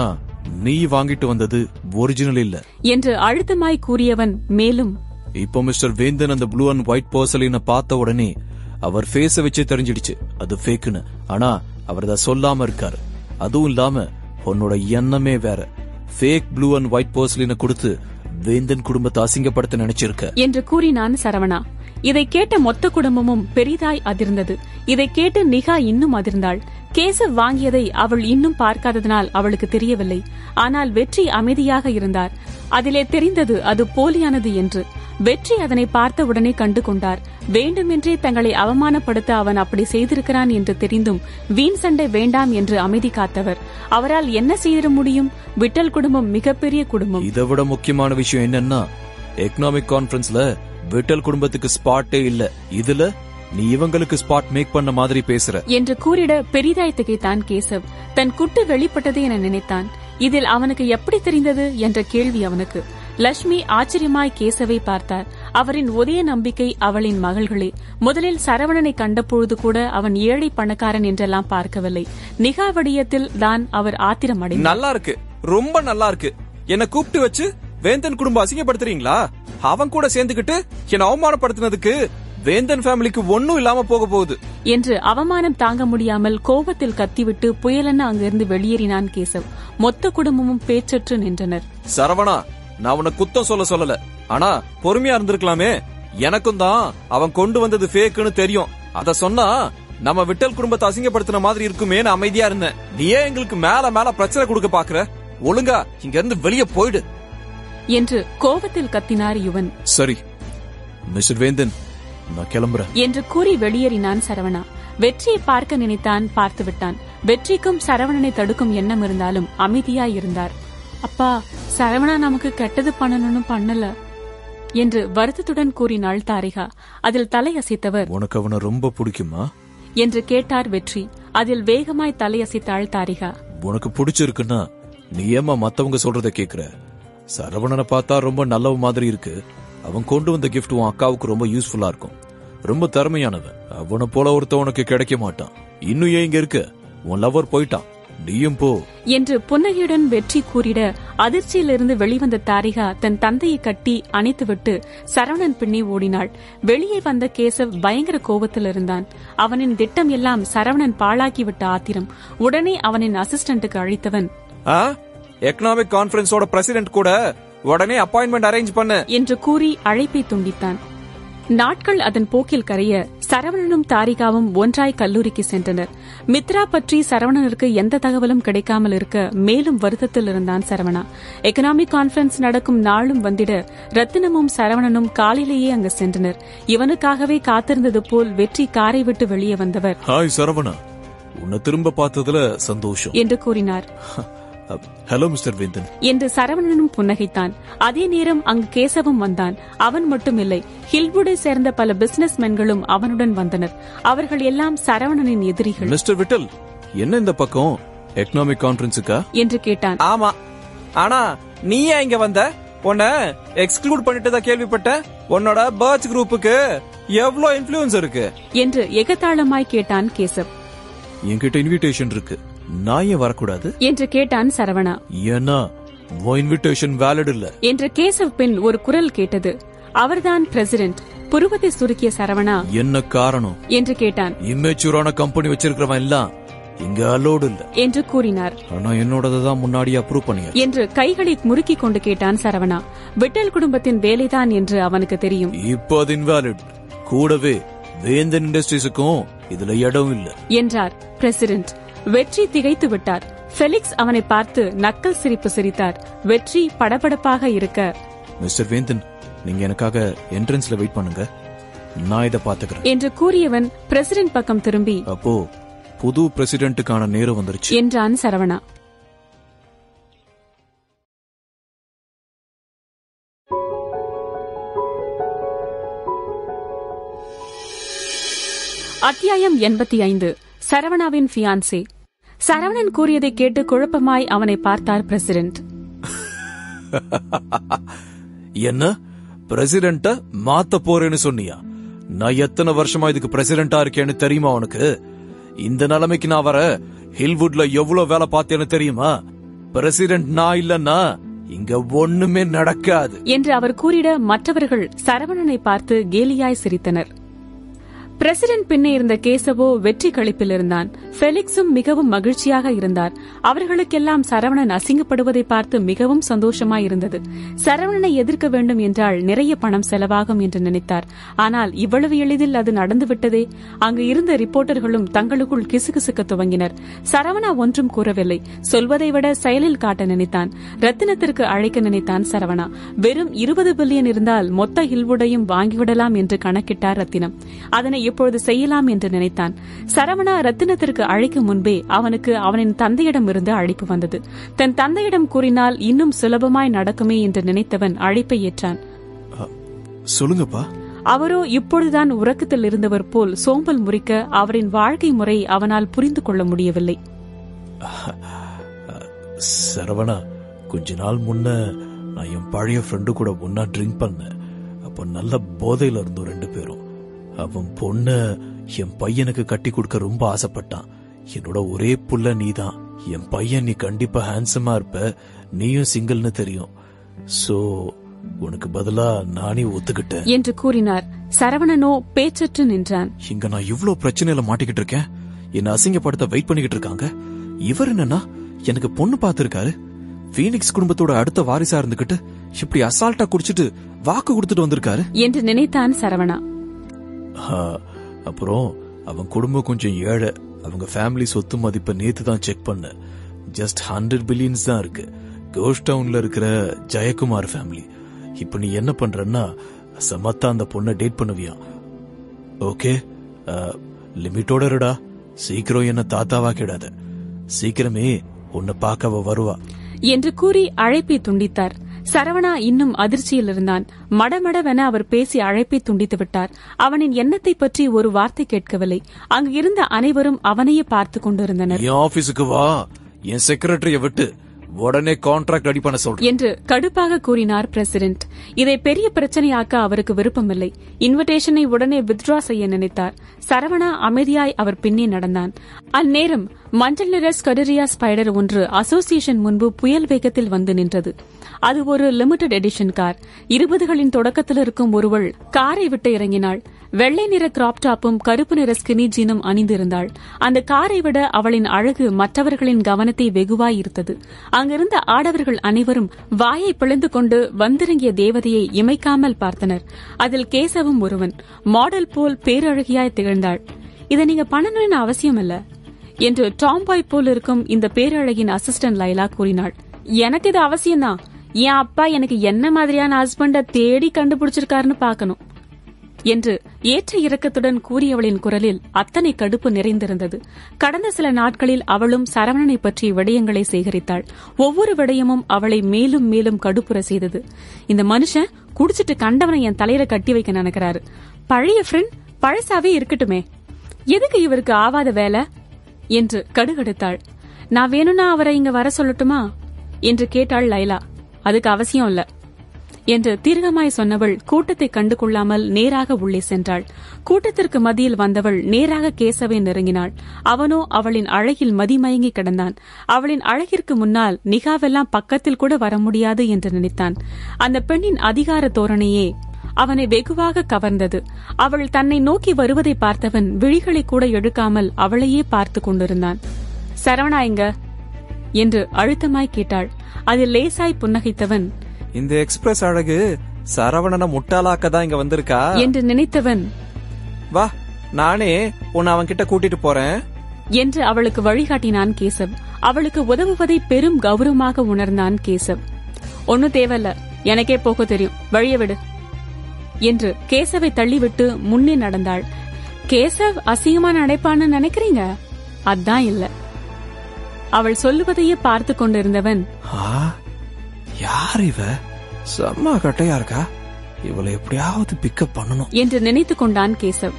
நீ வாங்கிட்டு வந்தது ஒரிஜினல் இல்ல என்று அழுத்தமாய் கூறியவன் மேலும், இப்போ மிஸ்டர் வேந்தன் அந்த ப்ளூ அண்ட் ஒயிட் போர்சலின பார்த்த உடனே அவர் ஃபேஸ வச்சே தெரிஞ்சிடுச்சு அது ஃபேக்குன்னு. ஆனா அவர் அதை சொல்லாம இருக்காரு. அதுவும் இல்லாம உன்னோட எண்ணமே வேற. ஃபேக் ப்ளூ அண்ட் ஒயிட் போர்சலின கொடுத்து வேந்தன் குடும்பத்தை அசிங்கப்படுத்த நினைச்சிருக்க என்று கூறினான் சரவணா. இதை கேட்ட மொத்த குடும்பமும் பெரிதாய் அதிர்ந்தது. இதை கேட்டு நிகா இன்னும் அதிர்ந்தாள். கேசவ் வாங்கியதை அவள் இன்னும் பார்க்காததனால் அவளுக்கு தெரியவில்லை. ஆனால் வெற்றி அமைதியாக இருந்தார். அதிலே தெரிந்தது அது போலியானது என்று. வெற்றி அதனை பார்த்தவுடனே கண்டு கொண்டார். வேண்டுமென்றே தங்களை அவமானப்படுத்த அவன் அப்படி செய்திருக்கிறான் என்று தெரிந்தும் வீண் சண்டை வேண்டாம் என்று அமைதி காத்தவர். அவரால் என்ன செய்திட முடியும்? விட்டல் குடும்பம் மிகப்பெரிய குடும்பம். இதை விட முக்கியமான விஷயம் என்னன்னா, எக்கனாமிக் கான்பரன்ஸ்ல விட்டல் குடும்பத்துக்கு ஸ்பாட்டே இல்ல. இதுல நீ இவங்களுக்கு ஸ்பாட் மேக் பண்ண மாதிரி பேசுற என்று கூறிட பெரிதாய் திகைத்தான் கேசவ். தன் குட்டு வெளிப்பட்டது என நினைத்தான். இதில் அவனுக்கு எப்படி தெரிந்தது என்ற கேள்வி அவனுக்கு. லட்சுமி ஆச்சரியமாய் கேசவை பார்த்தார். அவரின் ஒரே நம்பிக்கை அவளின் மகள்களே. முதலில் சரவணனை கண்டபொழுது கூட அவன் ஏழை பணக்காரன் என்றெல்லாம் பார்க்கவில்லை. நிகாவடியத்தில் தான் அவர் ஆத்திரம் அடைந்தார். நல்லா இருக்கு, ரொம்ப நல்லா இருக்கு. என்ன கூப்பிட்டு வச்சு வேந்தன் குடும்பம் அசிங்கப்படுத்துறீங்களா? அவன் கூட சேர்ந்துகிட்டு என்ன அவமானப்படுத்தினதுக்கு வேந்தன் ஃபேமிலிக்கு ஒன்னும் இல்லாம போக போகுது என்று அவமானம் தாங்க முடியாமல் கோபத்தில் கத்திவிட்டு புயலென அங்கிருந்து வெளியேறினான் கேசவ். மொத்த குடும்பமும் பேச்சற்று நின்றனர். சரவணா, நான் உன்னை குத்தம் சொல்லல. ஆனா பொறுமையா இருந்திருக்கலாமே. எனக்கும் தான் அவன் கொண்டு வந்தது ஃபேக்குன்னு தெரியும். அத சொன்னா நம்ம விட்டல் குடும்பத்தை அசிங்கப்படுத்தின மாதிரி இருக்குமே. நான் அமைதியா இருந்தேன். நீ ஏன் எங்களுக்கு மேல மேல பிரச்சனை கொடுக்க பாக்குற? ஒழுங்கா இங்க இருந்து வெளியே போயிடு என்று கோபத்தில் கத்தினார் யுவன். சரி மிஸ்டர் வேந்தன், நான் கிளம்புறேன் என்று கூறி வெளியேறினான் சரவணா. வெற்றியை பார்க்க நினைத்தான், பார்த்து விட்டான். வெற்றிக்கும் சரவணனை தடுக்கும் எண்ணம் இருந்தாலும் அமைதியாய் இருந்தார். அப்பா, சரவணா நமக்கு கெட்டது பண்ணணும்னு பண்ணல என்று வருத்தத்துடன் கூறினாள் தாரிகா. அதில் தலையசைத்தவர், உனக்கு அவனை ரொம்ப பிடிக்குமா என்று கேட்டார் வெற்றி. அதில் வேகமாய் தலையசைத்தாள் தாரிகா. உனக்கு பிடிச்சிருக்குன்னா நீ ஏமா மத்தவங்க சொல்றத கேக்குற? சரவணனை பார்த்தா ரொம்ப நல்லவ மாதிரி இருக்கு. அவன் கொண்டு வந்த கிஃப்ட் உன் அக்காவுக்கு ரொம்ப யூஸ்ஃபுல்லா இருக்கும். ரொம்ப திறமையானவன். அவனை போல ஒருத்த உனக்கு கிடைக்க மாட்டான். இன்னும் ஏன் இங்க இருக்க? உன் லவர் போயிட்டான், நீயும் போ என்று புன்னகையுடன் வெற்றி கூறிட அதிர்ச்சியிலிருந்து வெளிவந்த தாரிகா தன் தந்தையை கட்டி அணைத்துவிட்டு சரவணன் பின்னே ஓடினாள். வெளியே வந்த கேசவ் பயங்கர கோபத்தில் இருந்தான். அவனின் திட்டம் எல்லாம் சரவணன் பாழாக்கிவிட்ட ஆத்திரம். உடனே அவனின் அசிஸ்டன்ட்டுக்கு அழைத்தவன், எக்கனாமிக் கான்பரன்ஸோட பிரசிடென்ட் கூட உடனே அப்பாயின்மெண்ட் அரேஞ்ச் பண்ண என்று கூறி அழைப்பை துண்டித்தான். நாட்கள் அதன் போக்கில் கரைய சரவணனும் தாரிகாவும் ஒன்றாய் கல்லூரிக்கு சென்றனர். மித்ரா பற்றி சரவணனுக்கு எந்த தகவலும் கிடைக்காமல் இருக்க மேலும் வருத்தத்தில் இருந்தான் சரவணா. எகனாமிக் கான்பரன்ஸ் நடக்கும் நாளும் வந்திட ரத்தினமும் சரவணனும் காலையிலேயே அங்கு சென்றனர். இவனுக்காகவே காத்திருந்தது போல் வெற்றி காரை விட்டு வெளியே வந்தவர், ஹாய் சரவணா, உன்னை திரும்ப பார்த்ததுல சந்தோஷம் என்று கூறினார். ஹலோ மிஸ்டர் வேந்தன் என்று சரவணனும் புன்னகைத்தான். அதே நேரம் அங்கு கேசவும் வந்தான். அவன் மட்டுமில்லை, ஹில்வுடை சேர்ந்த பல பிசினஸ் மென்களும் அவனுடன் வந்தனர். அவர்கள் எல்லாம் சரவணனின் எதிரிகள். மிஸ்டர் விட்டல், என்ன இந்த பக்கம் எக்கனாமிக் கான்பரன்ஸுக்கா என்று கேட்டான். ஆமா, ஆனா நீ ஏன் இங்க வந்த? உன்னை எக்ஸ்க்ளூட் பண்ணிட்டதா கேள்விப்பட்ட. உன்னோட பர்ச் குரூப்புக்கு எவ்வளவு இன்ஃப்ளூயன்ஸ் இருக்கு என்று எகத்தாளமாய் கேட்டான் கேசவ். என்கிட்ட இன்விடேஷன் இருக்கு, நான் ஏன் வரக்கூடாது என்று கேட்டான் சரவணா. ஏன்னா இன்விடேஷன் வேலிட் இல்ல என்று கேசவ் பின் ஒரு குரல் கேட்டது. அவர்தான் பிரசிடென்ட். புருவத்தை சுருக்கிய சரவணா, என்ன காரணம் என்று கேட்டான். இம்மெச்சூரான கம்பெனி வச்சிருக்கிறவன் எல்லாம் இங்க அலோடு இல்ல என்று கூறினார். ஆனா என்னோடதான் முன்னாடி அப்ரூவ் பண்ணிய என்று கைகளை முறுக்கி கொண்டு கேட்டான் சரவணா. விட்டல் குடும்பத்தின் வேலைதான் என்று அவனுக்கு தெரியும். இப்போ அது இன்வாலிட். கூடவே வேந்தன் இண்டஸ்ட்ரீஸுக்கும் இதுல இடம் இல்ல என்றார் பிரசிடென்ட். வெற்றி திகைத்து விட்டார். ஃபெலிக்ஸ் அவனை பார்த்து நக்கல் சிரிப்பு சிரித்தார். வெற்றி படபடப்பாக இருக்க, மிஸ்டர் வேந்தன், நீங்க எனக்காக என்ட்ரன்ஸ்ல வெயிட் பண்ணுங்க, நான் இதை பாத்துக்கிறேன் என்று கூறியவன் பிரசிடென்ட் பக்கம் திரும்பி, அப்போ புது பிரசிடென்ட்டுக்கான நேரம் வந்துருச்சு என்றான் சரவணா. அத்தியாயம் 85. சரவணாவின் ஃபியான்சே. சரவணன் கூறியதை கேட்டு குழப்பமாய் அவனை பார்த்தார் பிரசிடென்ட். என்ன பிரசிடென்ட்ட மாத்த போறேன்னு சொன்னியா? நான் எத்தனை வருஷமா இதுக்கு பிரசிடென்டா இருக்கேன்னு தெரியுமா உனக்கு? இந்த நிலைமைக்கு நான் வர ஹில்வுட்ல எவ்வளவு வேலை பார்த்தேன்னு தெரியுமா? பிரசிடென்ட் நான் இல்லன்னா இங்க ஒண்ணுமே நடக்காது என்று அவர் கூறிட மற்றவர்கள் சரவணனை பார்த்து கேலியாய் சிரித்தனர். பிரசிடென்ட் பின்னே இருந்த கேசவோ வெற்றி களிப்பில் இருந்தான். ஃபெலிக்ஸும் மிகவும் மகிழ்ச்சியாக இருந்தார். அவர்களுக்கெல்லாம் சரவணன் அசிங்கப்படுவதை பார்த்து மிகவும் சந்தோஷமாயிருந்தது. சரவணனை எதிர்க்க வேண்டும் என்றால் நிறைய பணம் செலவாகும் என்று நினைத்தார். ஆனால் இவ்வளவு எளிதில் அது நடந்துவிட்டதே. அங்கு இருந்த ரிப்போர்ட்டர்களும் தங்களுக்குள் கிசுகிசுக்க துவங்கினர். சரவணா ஒன்றும் கூறவில்லை. சொல்வதை விட செயலில் காட்ட நினைத்தான். ரத்தினத்திற்கு அழைக்க நினைத்தான் சரவணா. வெறும் 20 பில்லியன் இருந்தால் மொத்த ஹில்வுடையும் வாங்கிவிடலாம் என்று கணக்கிட்டார் ரத்தினம். அதனை இப்பொழுது செய்யலாம் என்று நினைத்தான். சரவணா ரத்தினத்திற்கு அழைக்கும் முன்பே அவனுக்கு அவனின் தந்தையிடமிருந்து அழைப்பு வந்தது. தன் தந்தையிடம் கூறினால் இன்னும் சுலபமாய் நடக்குமே என்று நினைத்தவன் அழைப்பை ஏற்றான். சொல்லுங்கப்பா. அவரோ இப்பொழுதுதான் உறக்கத்தில் இருந்தவர் போல் சோம்பல் முறிக்க அவரின் வாழ்க்கை முறை அவனால் புரிந்து கொள்ள முடியவில்லை. சரவணா, கொஞ்ச நாள் முன்ன நான் என் பழைய ஃப்ரெண்டு கூட ஒன்னா ட்ரிங்க் பண்ணேன். அப்ப நல்ல போதையில இருந்தோம் 2 பேரும். அவன் பொண்ண என் பையனுக்கு கட்டி கொடுக்க ரொம்ப ஆசைப்பட்டான். என்னோட ஒரே புள்ள நீதான். என் பையன் நீ கண்டிப்பா ஹேண்ட்ஸமா இருப்ப, நீயும் சிங்கிள்னு தெரியும். சோ உனக்கு பதிலா நானே ஒத்துக்கிட்டேன் என்று கூறினார். சரவணனோ பேச்சற்று நின்றான். இங்க நான் இவ்வளவு பிரச்சனையில மாட்டிக்கிட்டு இருக்கேன். என்ன அசிங்கப்படுத்த வெயிட் பண்ணிக்கிட்டு இருக்காங்க. இவர் என்னன்னா எனக்கு பொண்ணு பாத்துருக்காரு. பீனிக்ஸ் குடும்பத்தோட அடுத்த வாரிசா இருந்துகிட்டு இப்படி அசால்ட்டா குடிச்சிட்டு வாக்கு கொடுத்துட்டு வந்திருக்காரு என்று நினைத்தான் சரவணா. அப்புறம் அவன் குடும்பம் கொஞ்சம் ஏழை. அவங்க ஃபேமிலி சொத்து மதிப்பை நேத்து தான் செக் பண்ண. ஜஸ்ட் 100 பில்லியன்ஸ் தான் இருக்கு. கோஸ்ட் டவுன்ல இருக்கிற ஜெயக்குமார் ஃபேமிலி. இப்ப நீ என்ன பண்றன்னா சமத்தா அந்த பொண்ணை டேட் பண்ணுவியா? ஓகே, லிமிட்டோட இருடா. சீக்கிரம் என்ன தாத்தாவா கிடாத. சீக்கிரமே உன்னை பார்க்க அவ வருவா என்று கூறி அழைப்பை துண்டித்தார். சரவணா இன்னும் அதிர்ச்சியில் இருந்தான். மடமடவென அவர் பேசி அழைப்பை துண்டித்து விட்டார். அவனின் எண்ணத்தை பற்றி ஒரு வார்த்தை கேட்கவில்லை. அங்கு இருந்த அனைவரும் அவனையே பார்த்துக் கொண்டிருந்தனர். என் ஆபீஸுக்கு வா, என் செக்ரட்டரிய விட்டு உடனே கான்ட்ராக்ட் ரெடி பண்ண சொல்றேன் என்று கடுப்பாக கூறினார் பிரசிடென்ட். இதை பெரிய பிரச்சனையாக்க அவருக்கு விருப்பமில்லை. இன்விடேஷனை உடனே வித்ட்ரா செய்ய நினைத்தார். சரவணா அமைதியாய் அவர் பின்னே நடந்தான். அந்நேரம் மஞ்சள் நிற ஸ்கடரியா ஸ்பைடர் ஒன்று அசோசியேஷன் முன்பு புயல் வேகத்தில் வந்து நின்றது. அது ஒரு லிமிடெட் எடிஷன் கார். 20களின் தொடக்கத்தில் இருக்கும் ஒருவள் காரை விட்டு இறங்கினாள். வெள்ளை நிற கிராப் டாப்பும் கருப்பு நிற ஸ்கினி ஜீனும் அணிந்திருந்தாள். அந்த காரை விட அவளின் அழகு மற்றவர்களின் கவனத்தை வெகுவாய் ஈர்த்தது. அங்கிருந்த ஆடவர்கள் அனைவரும் வாயை பிளந்து கொண்டு வந்திறங்கிய தேவதையை இமைக்காமல் பார்த்தனர். அதில் கேசவும் ஒருவன். மாடல் போல் பேரழகியாய் திகழ்ந்தாள். இதை நீங்க பண்ணணும்னு அவசியம் இல்ல என்று டாம்பாய் போல் இருக்கும் இந்த பேரழகின் அசிஸ்டன்ட் லைலா கூறினாள். எனக்கு இது அவசியம்தான். என் அப்பா எனக்கு என்ன மாதிரியான ஹஸ்பண்ட தேடி கண்டுபிடிச்சிருக்காருன்னு பாக்கணும் என்று ஏற்ற இறக்கத்துடன் கூறியவளின் குரலில் அத்தனை கடுப்பு நிறைந்திருந்தது. கடந்த சில நாட்களில் அவளும் சரவணனை பற்றிய விடயங்களை சேகரித்தாள். ஒவ்வொரு விடயமும் அவளை மேலும் மேலும் கடுப்புற செய்தது. இந்த மனுஷன் குடிச்சிட்டு கண்டவனை என் தலையில கட்டி வைக்க நினைக்கிறாரு. பழைய ஃப்ரெண்ட் பழசாவே இருக்கட்டுமே, எதுக்கு இவருக்கு ஆவாத வேலை என்று கடுகடுத்தாள். நான் வேணும்னா அவரை இங்க வர சொல்லட்டுமா என்று கேட்டாள் லைலா. அதுக்கு அவசியம் இல்ல என்று தீர்க்கமாய் சொன்னவள் கூட்டத்தை கண்டு கொள்ளாமல் நேராக உள்ளே சென்றாள். கூட்டத்திற்கு மத்தியில் வந்தவள் நேராக கேசவை நெருங்கினாள். அவனோ அவளின் அழகில் மதிமயங்கி கிடந்தான். அவளின் அழகிற்கு முன்னால் நிகாவெல்லாம் பக்கத்தில் கூட வர முடியாது என்று நினைத்தான். அந்த பெண்ணின் அதிகார தோரணையே அவனை வெகுவாக கவர்ந்தது. அவள் தன்னை நோக்கி வருவதை பார்த்தவன் விழிகளை கூட எடுக்காமல் அவளையே பார்த்து கொண்டிருந்தான். சரவணா எங்க என்று அழுத்தமாய் கேட்டாள். அதில் லேசாய் புன்னகைத்தவன், இந்த எக்ஸ்பிரஸ் அழகு சரவணனை முட்டாளாக்கதான் இங்க வந்திருக்கா என்று நினைத்தவன், வா நானே உன்னை அவன் கிட்ட கூட்டிட்டு போறேன் என்று அவளுக்கு வழிகாட்டினான் கேசவ். அவளுக்கு உதவுவதை பெரும் கௌரவமாக உணர்ந்தான் கேசவ். ஒன்னும் தேவையில்ல, எனக்கே போக தெரியும், வழிய விடு என்று கேசவை தள்ளிவிட்டு முன்னே நடந்தாள். கேசவ் அசிங்கமா நடைப்பான்னு நினைக்கிறீங்க? அதான் இல்ல. அவள் சொல்லுவதையே பார்த்து கொண்டிருந்தவன், யார் இவ? செம்ம கட்டையா இருக்கா, இவளை எப்படியாவது பிக்கப் பண்ணணும் என்று நினைத்துக் கொண்டான் கேசவ்.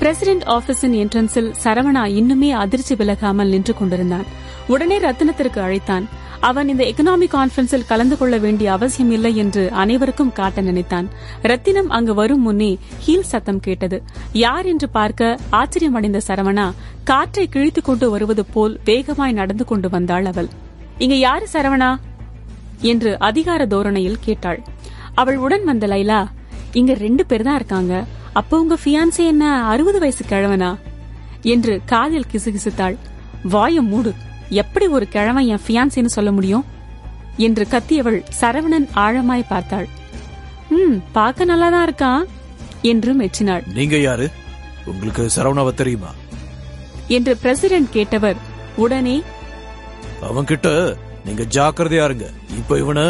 பிரசிடென்ட் ஆபீஸின் என்ட்ரன்ஸில் சரவணா இன்னுமே அதிர்ச்சி விலகாமல் நின்று கொண்டிருந்தான். உடனே ரத்தினத்திற்கு அழைத்தான். அவன் இந்த எக்கனாமிக் கான்பரன்ஸில் கலந்து கொள்ள வேண்டிய அவசியம் இல்லை என்று அனைவருக்கும் காட்ட நினைத்தான். ரத்தினம் அங்கு வரும் முன்னே ஹீல் சத்தம் கேட்டது. யார் என்று பார்க்க ஆச்சரியமடைந்த சரவணா காற்றை கிழித்துக் கொண்டு வருவது போல் வேகமாய் நடந்து கொண்டு வந்தாள். அவள், இங்க யாரு சரவணா என்று அதிகார தோரணையில் கேட்டாள். அவள் உடன் வந்த லைலா, இங்க 2 பேர் தான் இருக்காங்க. அப்ப உங்க ஃபியான்சே என்ன 60 வயசு கிழவனா என்று காதில் கிசுகிசுத்தாள். வாய மூடு, எப்படி ஒரு கிழவன் என் ஃபியான்சேன்னு சொல்ல முடியும் என்று கத்தியவள் சரவணன் ஆழமாய் பார்த்தாள். பார்க்க நல்லாதான் இருக்கான் என்று மெச்சினாள். நீங்க யாரு? உங்களுக்கு சரவணாவை தெரியுமா என்று பிரசிடென்ட் கேட்டவர் உடனே, அவன்கிட்ட நீங்க ஜாக்கிரதையா இருங்க. இப்ப இவனை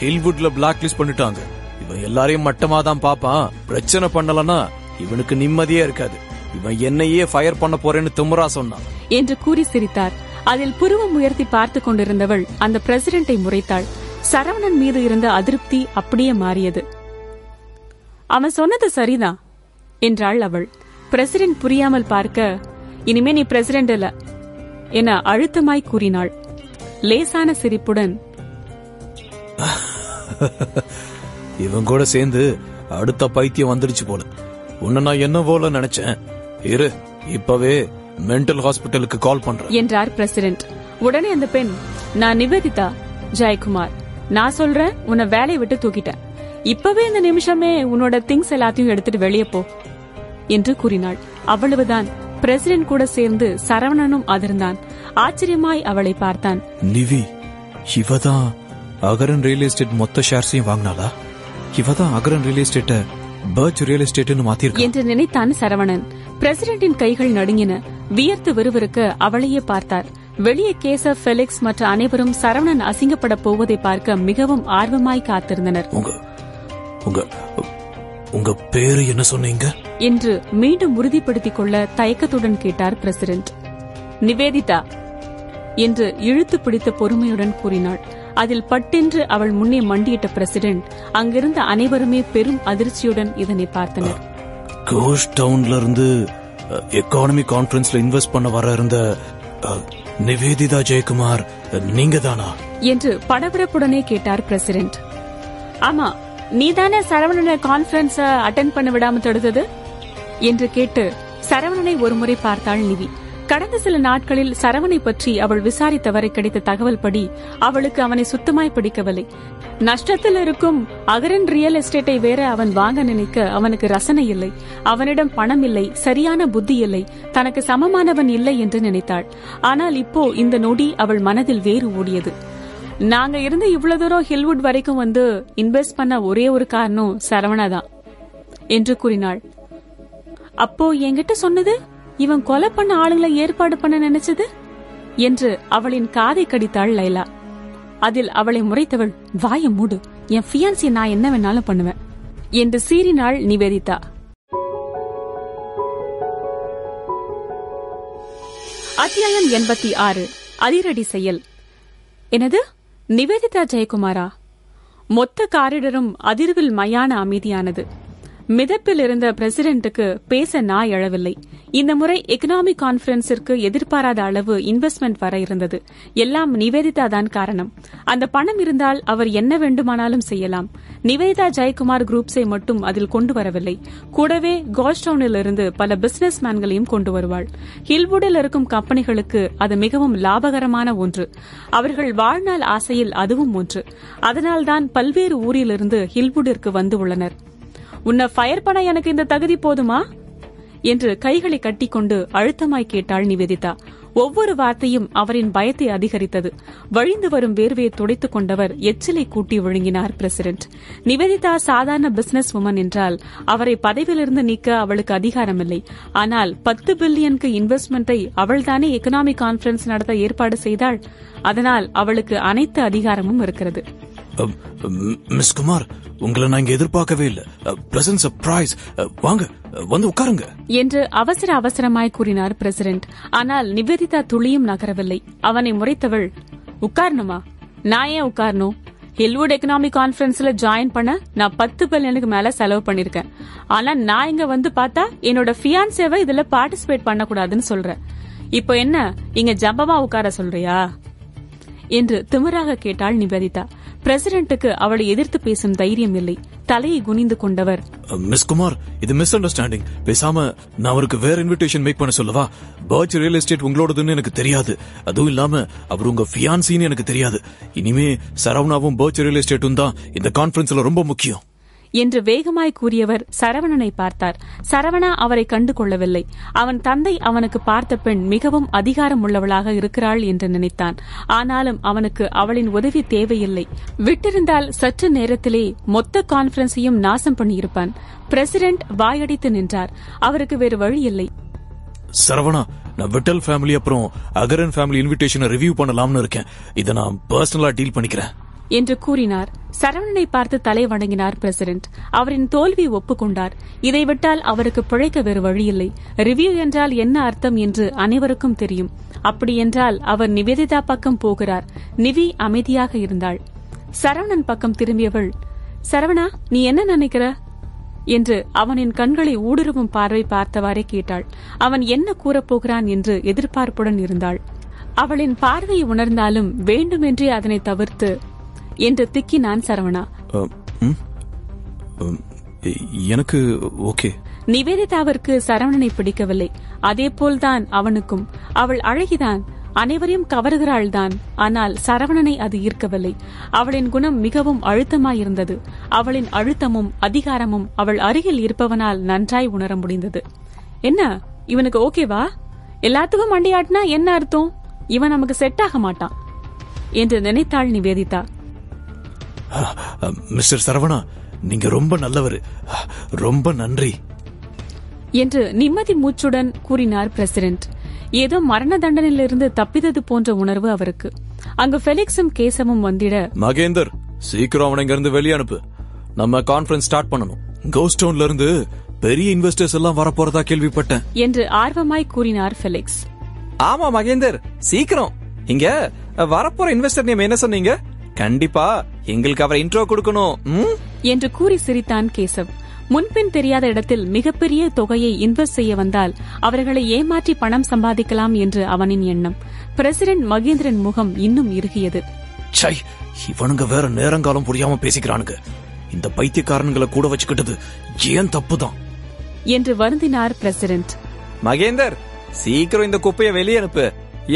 ஹில்வுட்ல பிளாக் லிஸ்ட் பண்ணிட்டாங்க. இவன் எல்லாரையும் மட்டமா தான் பாப்பான். பிரச்சனை பண்ணலனா இவனுக்கு நிம்மதியே இருக்காது. இவன் என்னையே ஃபயர் பண்ண போறேன்னு திமுறா சொன்னான் என்று கூறி சிரித்தார். அதில் புருவம் உயர்த்தி பார்த்து கொண்டிருந்தவள் அந்த பிரசிடென்ட்டை முறைத்தாள். சரவணன் மீது இருந்த அதிருப்தி அப்படியே மாறியது. அவன் சொன்னது சரிதான் என்றாள் அவள். பிரசிடென்ட் புரியாமல் பார்க்க, இனிமே நீ பிரசிடென்ட் இல்ல என அழுத்தமாய் கூறினாள். லேசான சிரிப்புடன், இவன் கூட சேர்ந்து அடுத்த பைத்தியம் வந்துடுச்சு போல. உன்னை நான் என்ன போல நினைச்சேன். இரு, இப்பவே மென்டல் ஹாஸ்பிட்டலுக்கு கால் பண்றேன் என்றார் பிரசிடென்ட். உடனே அந்த பெண், நான் நிவேதிதா ஜெயக்குமார், நான் சொல்றேன், உன்னை வேலையை விட்டு தூக்கிட்டேன். இப்பவே இந்த நிமிஷமே உன்னோட திங்ஸ் எல்லாத்தையும் எடுத்துட்டு வெளியே போ என்று கூறினாள். அவ்வளவுதான். பிரசிடென்ட் கூட சேர்ந்து சரவணனும் அதிர்ந்தான். ஆச்சரியமாய் அவளை பார்த்தான். நிவி, இவதான் அகரன் ரியல் எஸ்டேட் மொத்த ஷேர்ஸையும் வாங்கினாளா? இவதான் அகரன் ரியல் எஸ்டேட்ட பர்ச் ரியல் எஸ்டேட்னு மாத்திருக்கா என்று நினைத்தான் சரவணன். பிரசிடென்டின் கைகள் நடுங்கின. வியர்த்து விறுவிறுக்க அவளையே பார்த்தார். வெளியே கேசவ், ஃபெலிக்ஸ் மற்ற அனைவரும் சரவணன் அசிங்கப்பட போவதை பார்க்க மிகவும் ஆர்வமாய் காத்திருந்தனர். உங்க பேரு என்ன சொன்னீங்க என்று மீண்டும் உறுதிப்படுத்திக் கொள்ள தயக்கத்துடன் கேட்டார் பிரசிடென்ட். நிவேதிதா என்று இழுத்து பிடித்த பொறுமையுடன் கூறினாள். அதில் பட்டென்று அவள் முன்னே மண்டியிட்ட பிரசிடென்ட் அங்கிருந்த அனைவருமே பெரும் அதிர்ச்சியுடன் இதனை பார்த்தனர். கோஸ்ட் டவுன்ல இருந்து எக்கானமி கான்பரன்ஸ்ல இன்வெஸ்ட் பண்ண வர இருந்த நிவேதிதா ஜெயக்குமார் நீங்க தானா என்று படபடப்புடனே கேட்டார் பிரசிடென்ட். ஆமா, நீதானே சரவணனை கான்பரன்ஸ் அட்டென்ட் பண்ண விடாம தடுத்தது என்று கேட்டு சரவணனை ஒருமுறை பார்த்தாள் நிவி. கடந்த சில நாட்களில் சரவணை பற்றி அவள் விசாரித்தவரை கிடைத்த தகவல் படி அவளுக்கு அவனை சுத்தமாய் பிடிக்கவில்லை. நஷ்டத்தில் இருக்கும் அகரன் ரியல் எஸ்டேட்டை வேற அவன் வாங்க நினைக்க அவனுக்கு ரசனை இல்லை. அவனிடம் பணம் இல்லை, சரியான புத்தி இல்லை, தனக்கு சமமானவன் இல்லை என்று நினைத்தாள். ஆனால் இப்போ இந்த நொடி அவள் மனதில் வேறு ஓடியது. நாங்க இருந்து இவ்வளவு தூரம் ஹில்வுட் வரைக்கும் வந்து இன்வெஸ்ட் பண்ண ஒரே ஒரு காரணம் சரவணாதான் என்று கூறினாள். அப்போ என்கிட்ட சொன்னது இவன் கொலை பண்ண ஆளுங்களை ஏற்பாடு பண்ண நினைச்சது என்று அவளின் காதை கடித்தாள் லைலா. அதில் அவளை முறைத்தவள், வாய மூடு, என் ஃபியான்சியை நான் என்ன வேணாலும் பண்ணுவேன் என்று சீறினாள் நிவேதிதா. அத்தியாயம் 86. அதிரடி செயல். எனது நிவேதிதா ஜெயக்குமாரா? மொத்த காரிடரும் அதிர்வில் மயான அமைதியானது. மிதப்பில் இருந்த பிரசிடென்ட்டுக்கு பேச நாய் எழவில்லை. இந்த முறை எக்கனாமிக் கான்பரன்ஸிற்கு எதிர்பாராத அளவு இன்வெஸ்ட்மெண்ட் வர இருந்தது. எல்லாம் நிவேதிதா தான் காரணம். அந்த பணம் இருந்தால் அவர் என்ன வேண்டுமானாலும் செய்யலாம். நிவேதிதா ஜெயக்குமார் குரூப்ஸை மட்டும் அதில் கொண்டு வரவில்லை. கூடவே கோஸ்டவுனில் இருந்து பல பிசினஸ் மேன்களையும் கொண்டு வருவாள். ஹில்வுடில் இருக்கும் கம்பெனிகளுக்கு அது மிகவும் லாபகரமான ஒன்று. அவர்கள் வாழ்நாள் ஆசையில் அதுவும் ஒன்று. அதனால்தான் பல்வேறு ஊரிலிருந்து ஹில்வுடிற்கு வந்து உள்ளனர். உன்னை ஃபயர் பண்ண எனக்கு இந்த தகுதி போதுமா என்று கைகளை கட்டிக்கொண்டு அழுத்தமாய் கேட்டாள் நிவேதிதா. ஒவ்வொரு வார்த்தையும் அவரின் பயத்தை அதிகரித்தது. வழிந்து வரும் வேர்வையை துடைத்துக் கொண்டவர் எச்சிலை கூட்டி விழுங்கினார் பிரசிடென்ட். நிவேதிதா சாதாரண பிசினஸ் உமன் என்றால் அவரை பதவியிலிருந்து நீக்க அவளுக்கு அதிகாரமில்லை. ஆனால் 10 பில்லியனுக்கு இன்வெஸ்ட்மெண்டை அவள்தானே எக்கனாமிக் கான்பரன்ஸ் நடத்த ஏற்பாடு செய்தாள். அதனால் அவளுக்கு அனைத்து அதிகாரமும் இருக்கிறது. மிஸ் குமார், உங்களை நான் இங்க எதிர்பார்க்கவே இல்ல. Present surprise. வாங்க, வந்து உட்காருங்க என்று அவசரமாய் கூறினார் பிரசிடென்ட். ஆனால் நிவேதிதா துளியும் நகரவில்லை. அவனை முறைத்தவள், உட்காரணுமா? நான் ஏன் உட்காரணும்? ஹில்வுட் எக்கனாமிக் கான்பரன்ஸ்ல ஜாயின் பண்ண நான் 10 பில்லியனுக்கு மேல செலவு பண்ணிருக்கேன். ஆனா நான் இங்க வந்து பார்த்தா என்னோட ஃபியான்சேவை இதுல பார்ட்டிசிபேட் பண்ணக்கூடாதுன்னு சொல்றேன். இப்போ என்ன, இங்க ஜம்பமா உட்கார சொல்றியா என்று திமிராக கேட்டாள் நிவேதிதா. பிரசிடென்ட்டுக்கு அவளை எதிர்த்து பேசும் தைரியம் இல்லை. தலையை குனிந்து கொண்டவர், மிஸ் குமார், இது மிஸ் அண்டர்ஸ்டாண்டிங். பேசாம நான் அவருக்கு வேற இன்விடேஷன் மேக் பண்ண சொல்லவா? பர்ச் ரியல் எஸ்டேட் உங்களோடதுன்னு எனக்கு தெரியாது. அதுவும் இல்லாம அவர் உங்க ஃபியான்சின்னு எனக்கு தெரியாது. இனிமே சரவணாவும் பர்ச் ரியல் எஸ்டேட்டும் தான் இந்த கான்பரன்ஸ்ல ரொம்ப முக்கியம் என்று வேகமாய் கூறியவர் சரவணனை பார்த்தார். சரவணா அவரை கண்டு கொள்ளவில்லை. அவன் தந்தை அவனுக்கு பார்த்த பெண் மிகவும் அதிகாரம் உள்ளவளாக இருக்கிறாள் என்று நினைத்தான். ஆனாலும் அவனுக்கு அவளின் உதவி தேவையில்லை. விட்டிருந்தால் சற்று நேரத்திலே மொத்த கான்பரன்ஸையும் நாசம் பண்ணியிருப்பான். பிரசிடென்ட் வாயடித்து நின்றார். அவருக்கு வேறு வழி இல்லை. சரவணா, நான் விட்டல் ஃபேமிலி அப்புறம் அகரன் ஃபேமிலி இன்விடேஷனை ரிவ்யூ பண்ணலாம்னு இருக்கேன். இதை நான் பர்சனலா டீல் பண்ணிக்கிறேன் என்று கூறினார். சரவணனை பார்த்து தலை வணங்கினார் பிரசிடென்ட். அவரின் தோல்வி ஒப்புக்கொண்டார். இதை விட்டால் அவருக்கு பிழைக்க வேறு வழியில்லை. ரிவ்யூ என்றால் என்ன அர்த்தம் என்று அனைவருக்கும் தெரியும். அப்படி என்றால் அவர் நிவேதிதா பக்கம் போகிறார். நிவி அமைதியாக இருந்தாள். சரவணன் பக்கம் திரும்பியவள், சரவணா, நீ என்ன நினைக்கிற என்று அவனின் கண்களை ஊடுருவும் பார்வை பார்த்தவாறே கேட்டாள். அவன் என்ன கூறப்போகிறான் என்று எதிர்பார்ப்புடன் இருந்தாள். அவளின் பார்வையை உணர்ந்தாலும் வேண்டுமென்றே அதனை தவிர்த்து என்று திக்கினான் சரவணா. எனக்கு ஓகே. நிவேதிதாவிற்கு சரவணனை பிடிக்கவில்லை. அதேபோல்தான் அவனுக்கும். அவள் அழகிதான், அனைவரையும் கவருகிறாள்தான். ஆனால் சரவணனை அது ஈர்க்கவில்லை. அவளின் குணம் மிகவும் அழுத்தமாயிருந்தது. அவளின் அழுத்தமும் அதிகாரமும் அவள் அருகில் இருப்பவனால் நன்றாய் உணர முடிந்தது. என்ன, இவனுக்கு ஓகேவா? எல்லாத்துக்கும் மண்டியாட்டினா என்ன அர்த்தம்? இவன் நமக்கு செட் ஆக மாட்டான் என்று நினைத்தாள் நிவேதிதா. மிஸ்டர் சரவணா, நீங்க ரொம்ப நல்லவர், ரொம்ப நன்றி என்று நிம்மதி மூச்சுடன் கூறினார் பிரசிடென்ட். ஏதோ மரண தண்டனையிலிருந்து தப்பித்தது போன்ற உணர்வு அவருக்கு. அங்கு பெலிக்ஸும் கேசவும் வந்திட, மகேந்தர், சீக்கிரம் அவனை இங்க இருந்து வெளியே அனுப்பு. நம்ம கான்பரன்ஸ் ஸ்டார்ட் பண்ணணும். கோஸ்டவுன்ல இருந்து பெரிய இன்வெஸ்டர்ஸ் எல்லாம் வரப்போறதா கேள்விப்பட்டேன் என்று ஆர்வமாய் கூறினார் பெலிக்ஸ். ஆமா மகேந்தர், சீக்கிரம். இங்க வரப்போற இன்வெஸ்டர் நேம் என்ன சொன்னீங்க? கண்டிப்பா எங்களுக்கு அவரை இன்ட்ரோ கொடுக்கணும் என்று கூறி சிரித்தான் கேசவ். முன்பின் தெரியாத இடத்தில் மிகப்பெரிய தொகையை இன்வெஸ்ட் செய்ய வந்தால் அவர்களை ஏமாற்றி பணம் சம்பாதிக்கலாம் என்று அவனின் எண்ணம். பிரசிடென்ட் மகேந்திரன் முகம் இன்னும் இறுகியது. இவனுங்க வேற நேரங்காலம் புரியாம பேசிக்கிறானுங்க. இந்த பைத்தியக்காரன்களை கூட வச்சுக்கிட்டது ஏன் தப்புதான் என்று வருந்தினார் பிரசிடென்ட். மகேந்தர், சீக்கிரம் இந்த குப்பைய வெளியே அனுப்பு.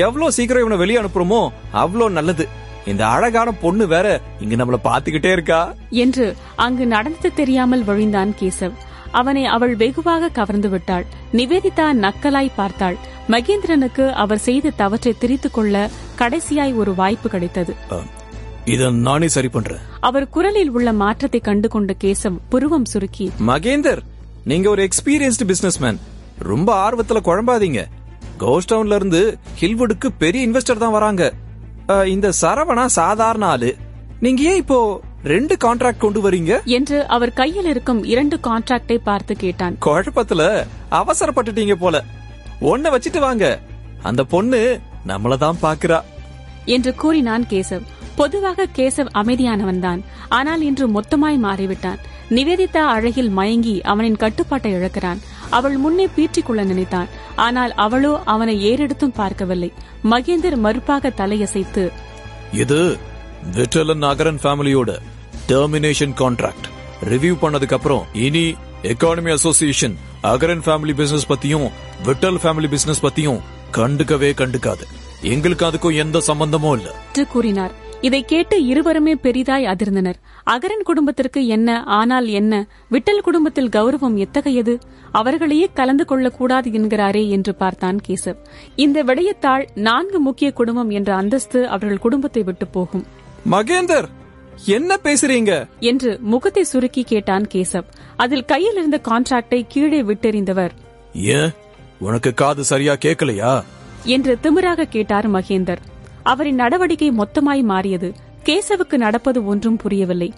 எவ்வளவு சீக்கிரம் இவனை வெளியே அனுப்புறோமோ அவ்வளோ நல்லது. இந்த அழகான பொண்ணு வேற இங்க நம்மள பாத்துக்கிட்டே இருக்கா என்று அங்கு நடந்தது தெரியாமல் வழிந்தான் கேசவ். அவனை அவள் வெகுவாக கவர்ந்து விட்டாள். நிவேதிதா நக்கலாய் பார்த்தாள். மகேந்திரனுக்கு அவர் செய்த தவற்றை திரித்துக் கொள்ள கடைசியாய் ஒரு வாய்ப்பு கிடைத்தது. இத நானே சரி பண்றேன். அவர் குரலில் உள்ள மாற்றத்தை கண்டு கொண்ட கேசவ் புருவம் சுருக்கி, மகேந்தர், நீங்க ஒரு எக்ஸ்பீரியன்ஸ்டு பிசினஸ்மேன். ரொம்ப ஆர்வத்துல குழம்பாதீங்க. கோஸ்ட் டவுன்ல இருந்து ஹில்வுட்க்கு பெரிய இன்வெஸ்டர் தான் வராங்க. இந்த சரவணா சாதாரண ஆளு. நீங்க ஏன் இப்போ 2 கான்ட்ராக்ட் கொண்டு வரீங்க என்று அவர் கையில் இருக்கும் 2 கான்ட்ராக்டை பார்த்து கேட்டான். குழப்பத்துல அவசரப்பட்டுட்டீங்க போல. ஒன்ன வச்சிட்டு வாங்க, அந்த பொண்ணு நம்மளதான் பாக்குறா என்று கூறினான் கேசவ். பொதுவாக கேசவ் அமைதியானவன்தான். ஆனால் இன்று மொத்தமாய் மாறிவிட்டான். நிவேதிதா அழகில் மயங்கி அவனின் கட்டுப்பாட்டை இழக்கிறான். அவள் முன்னே பீற்றிக் கொள்ள நினைத்தான். ஆனால் அவளோ அவனை ஏறெடுத்தும் பார்க்கவில்லை. மகேந்தர் மறுப்பாக தலையசைத்து, இது விட்டலன் அகரன் ஃபேமிலியோட டெர்மினேஷன் கான்ட்ராக்ட். ரிவ்யூ பண்ணதுக்கு அப்புறம் இனி எக்கானமி அசோசியேஷன் அகரன் ஃபேமிலி பிசினஸ் பத்தியும் விட்டல் ஃபேமிலி பிசினஸ் பத்தியும் கண்டுக்காது. எங்களுக்கு அதுக்கும் எந்த சம்பந்தமும் இல்ல கூறினார். இதை கேட்டு இருவருமே பெரிதாய் அதிர்ந்தனர். அகரன் குடும்பத்திற்கு என்ன, ஆனால் என்ன, விட்டல் குடும்பத்தில் கௌரவம் எத்தகையது? அவர்களையே கலந்து கொள்ளக்கூடாது என்கிறாரே என்று பார்த்தான் கேசவ். இந்த விடயத்தால் 4 முக்கிய குடும்பம் என்ற அந்தஸ்து அவர்கள் குடும்பத்தை விட்டு போகும். மகேந்தர், என்ன பேசுறீங்க என்று முகத்தை சுருக்கி கேட்டான் கேசவ். அதில் கையில் இருந்த கான்ட்ராக்டை கீழே விட்டெறிந்தவர், ஏன் உனக்கு காது சரியா கேட்கலையா என்று திமிராக கேட்டார் மகேந்தர். அவரின் நடவடிக்கை மொத்தமாய் மாறியது. கேசவுக்கு நடப்பது ஒன்றும் புரியவில்லை.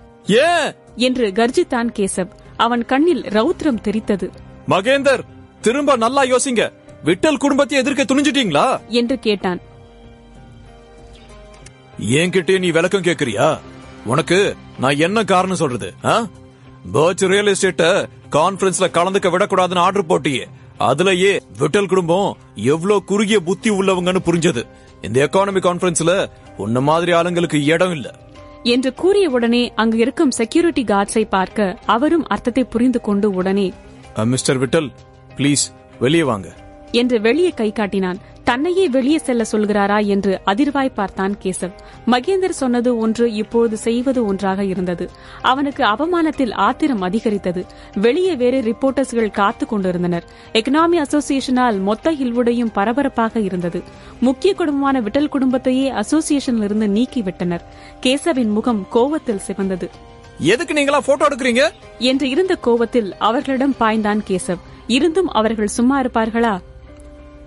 ஏன் என்று கர்ஜித்தான் கேசவ். அவன் கண்ணில் ரௌத்ரம் தெரித்தது. மகேந்தர், திரும்ப நல்லா யோசிங்க. விட்டல் குடும்பத்தை எதிர்க்க துணிஞ்சிட்டீங்களா என்று கேட்டான். என்கிட்டே நீ விளக்கம் கேக்குறியா? உனக்கு நான் என்ன காரணம் சொல்றது? பர்ச் ரியல் எஸ்டேட்ட கான்பரன்ஸ்ல கலந்துக்க விடக்கூடாதுன்னு ஆர்டர் போட்டியே, அதுலயே விட்டல் குடும்பம் எவ்வளவு குறுகிய புத்தி உள்ளவங்கன்னு புரிஞ்சது. இந்த எக்கானமி கான்பரன்ஸ்ல உன்ன மாதிரி ஆளுங்களுக்கு இடம் இல்ல என்று கூறிய உடனே அங்கு இருக்கும் செக்யூரிட்டி கார்ட்ஸை பார்க்க அவரும் அர்த்தத்தை புரிந்து கொண்டு உடனே, மிஸ்டர் விட்டல், பிளீஸ் வெளியே வாங்க என்று வெளியே கை காட்டினான். தன்னையே வெளியே செல்ல சொல்கிறாரா என்று அதிர்வாய் பார்த்தான் கேசவ். மகேந்தர் சொன்னது ஒன்று, இப்போது செய்வது ஒன்றாக இருந்தது. அவனுக்கு அவமானத்தில் ஆத்திரம் அதிகரித்தது. வெளியே வேறு ரிப்போர்ட்டர்ஸ்கள் காத்து கொண்டிருந்தனர். எக்கனாமி அசோசியேஷனால் மொத்த ஹில்வுடையும் பரபரப்பாக இருந்தது. முக்கிய குடும்பமான விட்டல் குடும்பத்தையே அசோசியேஷனில் இருந்து நீக்கிவிட்டனர். கேசவின் முகம் கோவத்தில் சிவந்தது. எதுக்கு நீங்களா போட்டோ எடுக்கிறீங்க என்று இருந்த கோவத்தில் அவர்களிடம் பாய்ந்தான் கேசவ். இருந்தும் அவர்கள் சும்மா இருப்பார்களா?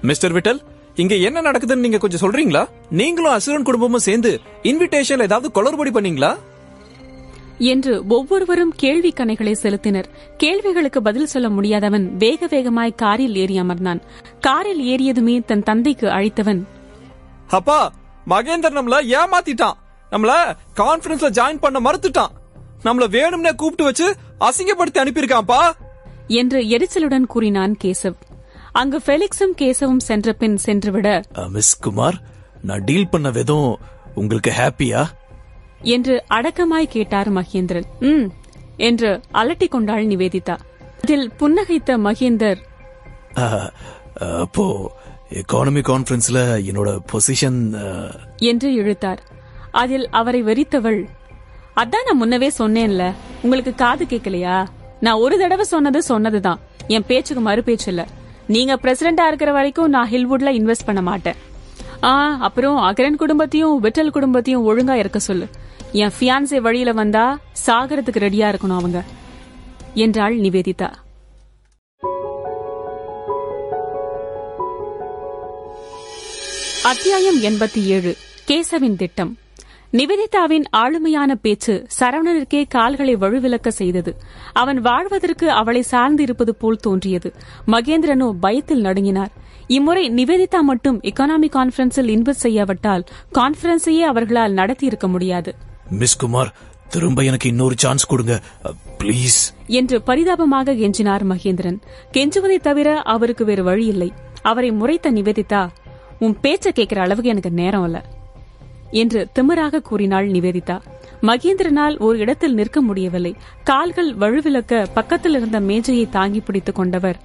மிஸ்டர் விட்டல், இங்க என்ன நடக்குதுன்னு நீங்க கொஞ்சம் சொல்றீங்களா? நீங்களும் அசுரன் குடும்பமும் சேர்ந்து இன்விடேஷன்ல ஏதாவது குளறுபடி பண்ணீங்களா என்று ஒவ்வொருவரும் கேள்வி கணைகளை செலுத்தினர். கேள்விகளுக்கு பதில் சொல்ல முடியாதவன் வேக வேகமாய் காரில் ஏறி அமர்ந்தான். காரில் ஏறியதுமே தன் தந்தைக்கு அழைத்தவன், அப்பா, மகேந்தர் நம்மள ஏமாத்திட்டான். நம்மள கான்பரன்ஸ்ல ஜாயின் பண்ண மறுத்துட்டான். நம்மள வேணும்னே கூப்பிட்டு வச்சு அசிங்கப்படுத்தி அனுப்பியிருக்கான்ப்பா என்று எரிச்சலுடன் கூறினான் கேசவ். அங்கு பெலிக்ஸும் கேசவும் சென்ற பின் சென்றுவிட, மிஸ் குமார், நான் டீல் பண்ண விதம் உங்களுக்கு ஹாப்பியா என்று அடக்கமாய் கேட்டார் மகேந்திரன். என்று அலட்டிக் கொண்டாள் நிவேதிதா. அதில் புன்னகைத்த மகேந்தர், அப்போ எக்கானமி கான்பரன்ஸ்ல என்னோட பொசிஷன் என்று இழுத்தார். அதில் அவரை வெறித்தவள், அதான் நான் முன்னவே சொன்னேன்ல, உங்களுக்கு காது கேட்கலையா? நான் ஒரு தடவை சொன்னதுதான். என் பேச்சுக்கு மறு பேச்சு இல்ல. நீங்க பிரசிடண்டா இருக்கிற வரைக்கும் நான் ஹில்வுட்ல இன்வெஸ்ட் பண்ண மாட்டேன். அப்புறம் அகரன் குடும்பத்தையும் விட்டல் குடும்பத்தையும் ஒழுங்கா இருக்க சொல்லு. என் ஃபியான்சே வழியில வந்தா சாகரத்துக்கு ரெடியா இருக்கணும் அவங்க என்றாள் நிவேதிதா. அத்தியாயம் 87. கேசவின் திட்டம். நிவேதிதாவின் ஆளுமையான பேச்சு சரவணனுக்கே கால்களை வழுவிலக்க செய்தது. அவன் வாழ்வதற்கு அவளை சார்ந்து இருப்பது போல் தோன்றியது. மகேந்திரனோ பயத்தில் நடுங்கினார். இம்முறை நிவேதிதா மட்டும் எக்கானமி கான்பரன்ஸில் இன்வெஸ்ட் செய்யாவிட்டால் கான்பரன்ஸையே அவர்களால் நடத்தியிருக்க முடியாது. மிஸ் குமார், திரும்ப எனக்கு இன்னொரு சான்ஸ் கொடுங்க பிளீஸ் என்று பரிதாபமாக கெஞ்சினார் மகேந்திரன். கெஞ்சுவதை தவிர அவருக்கு வேறு வழி இல்லை. அவரை முறைத்த நிவேதிதா, உன் பேச்ச கேட்கிற அளவுக்கு எனக்கு நேரம் இல்ல என்று திமிராக கூறினாள் நிவேதிதா. மகேந்திரனால் ஒரு இடத்தில் நிற்க முடியவில்லை. கால்கள் வழுவிலக்க பக்கத்தில் இருந்த மேஜையை தாங்கி பிடித்துக் கொண்டவர்,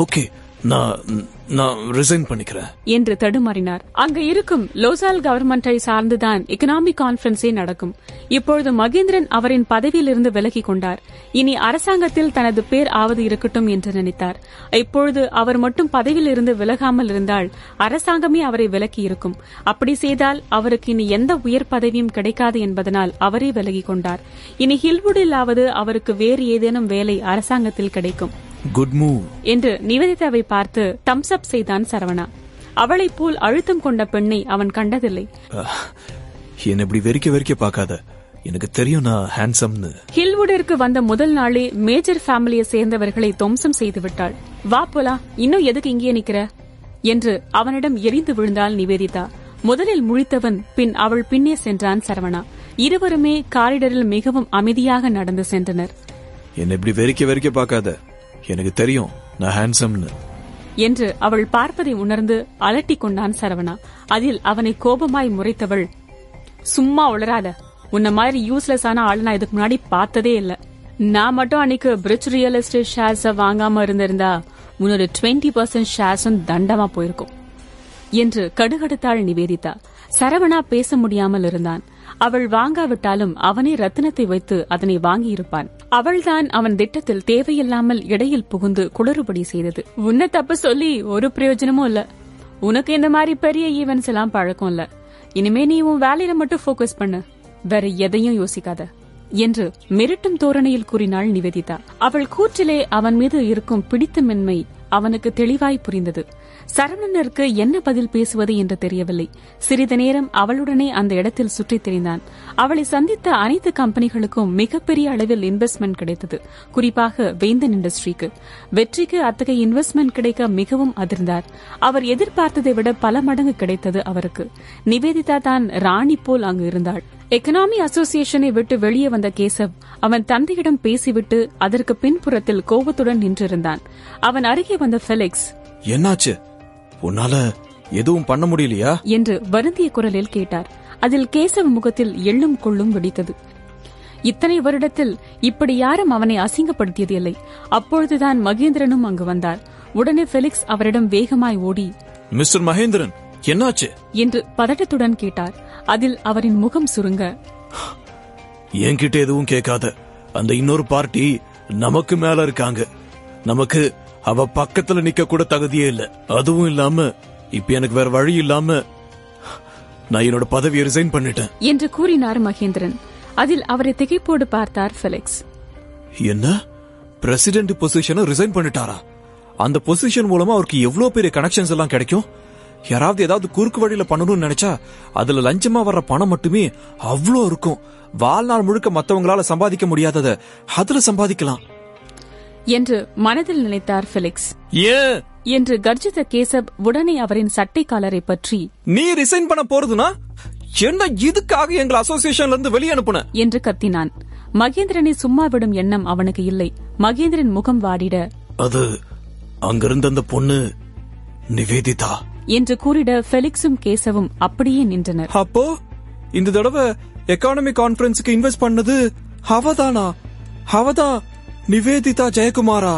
ஓகே, நான் ரிசைன் பண்ணிக்கிறேன் என்று தடுமாறினார். அங்கு இருக்கும் லோசால் கவர்மெண்டை சார்ந்துதான் எகனாமிக் கான்பரன்ஸே நடக்கும். இப்பொழுது மகேந்திரன் அவரின் பதவியிலிருந்து விலகிக் கொண்டார். இனி அரசாங்கத்தில் தனது பேர் ஆவது இருக்கட்டும் என்று நினைத்தார். இப்பொழுது அவர் மட்டும் பதவியில் இருந்து விலகாமல் இருந்தால் அரசாங்கமே அவரை விலக்கி இருக்கும். அப்படி செய்தால் அவருக்கு இனி எந்த உயர் பதவியும் கிடைக்காது என்பதனால் அவரே விலகிக் கொண்டார். இனி ஹில்வுடிலாவது அவருக்கு வேறு ஏதேனும் வேலை அரசாங்கத்தில் கிடைக்கும். குட் மூவ் என்று நிவேதிதாவை பார்த்து தம்ஸ் அப் செய்தான் சரவணா. அவளைப் போல் அழுத்தம் கொண்ட பெண்ணை அவன் கண்டதில்லை. என்ன இப்படி வெறிக்க பார்க்காத, எனக்கு தெரியும் நான் ஹேண்ட்ஸம்னு. ஹில்வுடிற்கு வந்த முதல் நாளே மேஜர் ஃபேமிலியை சேர்ந்தவர்களை துவம்சம் செய்து விட்டாள். வா போலாம், இன்னும் எதுக்கு இங்கே நிக்கிற என்று அவனிடம் எரிந்து விழுந்தாள் நிவேதிதா. முதலில் முழித்தவன் பின் அவள் பின்னே சென்றான் சரவணா. இருவருமே காரிடரில் மிகவும் அமைதியாக நடந்து சென்றனர். என்ன இப்படி வெறிக்க பார்க்காத, எனக்கு தெரியும் நான் ஹேண்ட்ஸம்னு என்று அவள் பார்ப்பதை உணர்ந்து அலட்டிக் கொண்டான் சரவணா. அதில் அவனை கோபமாய் முறைத்தவள், சும்மா உளராத, உன்ன மாதிரி யூஸ்லெஸ் ஆன ஆள் நான் இதுக்கு முன்னாடி பார்த்ததே இல்ல. நான் மட்டும் அன்னைக்கு பிரிட்ஜ் ரியல் எஸ்டேட் ஷேர்ஸ் வாங்காம இருந்திருந்தா உன்னோட 20% ஷேர்ஸும் தண்டமா போயிருக்கும் என்று கடுகடுத்தாள் நிவேதிதா. சரவணா பேச முடியாமல் இருந்தான். அவள் வாங்காவிட்டாலும் அவனே ரத்தினத்தை வைத்து அதனை வாங்கியிருப்பான். அவள்தான் அவன் திட்டத்தில் தேவையில்லாமல் இடையில் புகுந்து குளறுபடி செய்தது. உன்னை தப்பு சொல்லி ஒரு பிரயோஜனமும் இல்ல. உனக்கு இந்த மாதிரி பெரிய ஈவென்ட்ஸ் எல்லாம் பழக்கம் இல்ல. இனிமே நீ உன் வேலையில மட்டும் போக்கஸ் பண்ணு, வேற எதையும் யோசிக்காத என்று மிரட்டும் தோரணையில் கூறினாள் நிவேதிதா. அவள் கூற்றிலே அவன் மீது இருக்கும் பிடித்தமின்மை அவனுக்கு தெளிவாய் புரிந்தது. சரவணனுக்கு என்ன பதில் பேசுவது என்று தெரியவில்லை. சிறிது நேரம் அவளுடனே அந்த இடத்தில் சுற்றித் திரிந்தான். அவளை சந்தித்த அனைத்து கம்பெனிகளுக்கும் மிகப்பெரிய அளவில் இன்வெஸ்ட்மெண்ட் கிடைத்தது. குறிப்பாக வேந்தன் இண்டஸ்ட்ரிக்கு. வெற்றிக்கு அத்தகைய இன்வெஸ்ட்மெண்ட் கிடைக்க மிகவும் அதிர்ந்தார். அவர் எதிர்பார்த்ததை விட பல மடங்கு கிடைத்தது அவருக்கு. நிவேதிதா தான் ராணி போல் அங்கு இருந்தாள். எக்கனாமி அசோசியேஷனை விட்டு வெளியே வந்த கேசவ் அவன் தந்தையிடம் பேசிவிட்டு அதற்கு பின்புறத்தில் கோபத்துடன் நின்றிருந்தான். அவன் அருகே வந்த ஃபெலிக்ஸ், என்னாச்சு, உன்னால எதுவும் பண்ண முடியலையா என்று வருந்திய குரலில் கேட்டார். அதில் கேசவ் முகத்தில் எள்ளும் கொள்ளும் வெடித்தது. இத்தனை வருடத்தில் இப்படி யாரும் அவனை அசிங்கப்படுத்தியது இல்லை. அப்பொழுதுதான் மகேந்திரனும் அங்கு வந்தார். உடனே ஃபெலிக்ஸ் அவரிடம் வேகமாய் ஓடி, மிஸ்டர் மகேந்திரன், என்னாச்சு என்று பதட்டத்துடன் கேட்டார். அதில் அவரின் முகம் சுருங்க, என்கிட்ட எதுவும் கேட்காத, அந்த இன்னொரு பார்ட்டி நமக்கு மேல இருக்காங்க. நமக்கு அவ பக்கத்துல நிக்க கூட தகுதியே இல்ல. அதுவும் இல்லாம இப்ப எனக்கு வேற வழி இல்லாம நான் என்னோட பதவியை ரிசைன் பண்ணிட்டேன் என்று கூறினார் மகேந்திரன். அதில் அவரை திகைப்போடு பார்த்தார் ஃபெலிக்ஸ். என்ன, பிரசிடென்ட் பொசிஷனை ரிசைன் பண்ணிட்டாரா? அந்த பொசிஷன் மூலமா அவருக்கு எவ்வளவு பெரிய கனெக்ஷன்ஸ் எல்லாம் கிடைக்கும். யாராவது ஏதாவது குறுக்கு வழியில பண்ணணும்னு நினைச்சா அதுல லஞ்சமா வர்ற பணம் மட்டுமே அவ்வளோ இருக்கும். வாழ்நாள் முழுக்க மத்தவங்களால சம்பாதிக்க முடியாதத அதுல சம்பாதிக்கலாம் என்று மனதில் நினைத்தார் ஃபெலிக்ஸ். ஏன் என்று கர்ஜித்த கேசவ் உடனே அவரின் சட்டை காலரை பற்றி, நீ ரிசைன் பண்ண போறதுனா என்ன, இதுக்காக எங்களை அசோசியேஷன்ல இருந்து வெளியே அனுப்புன என்று கத்தினான். மகேந்திரனை சும்மா விடும் எண்ணம் அவனுக்கு இல்லை. மகேந்திரன் முகம் வாடிட, அது அங்கிருந்த அந்த பொண்ணு நிவேதிதா என்று கூறிட ஃபெலிக்ஸும் கேசவும் அப்படியே நின்றனர். அப்போ இந்த தடவை எக்கானமிக் கான்பரன்ஸுக்கு இன்வெஸ்ட் பண்ணது அவதானா? அவதான் நிவேதிதா ஜெயக்குமாரா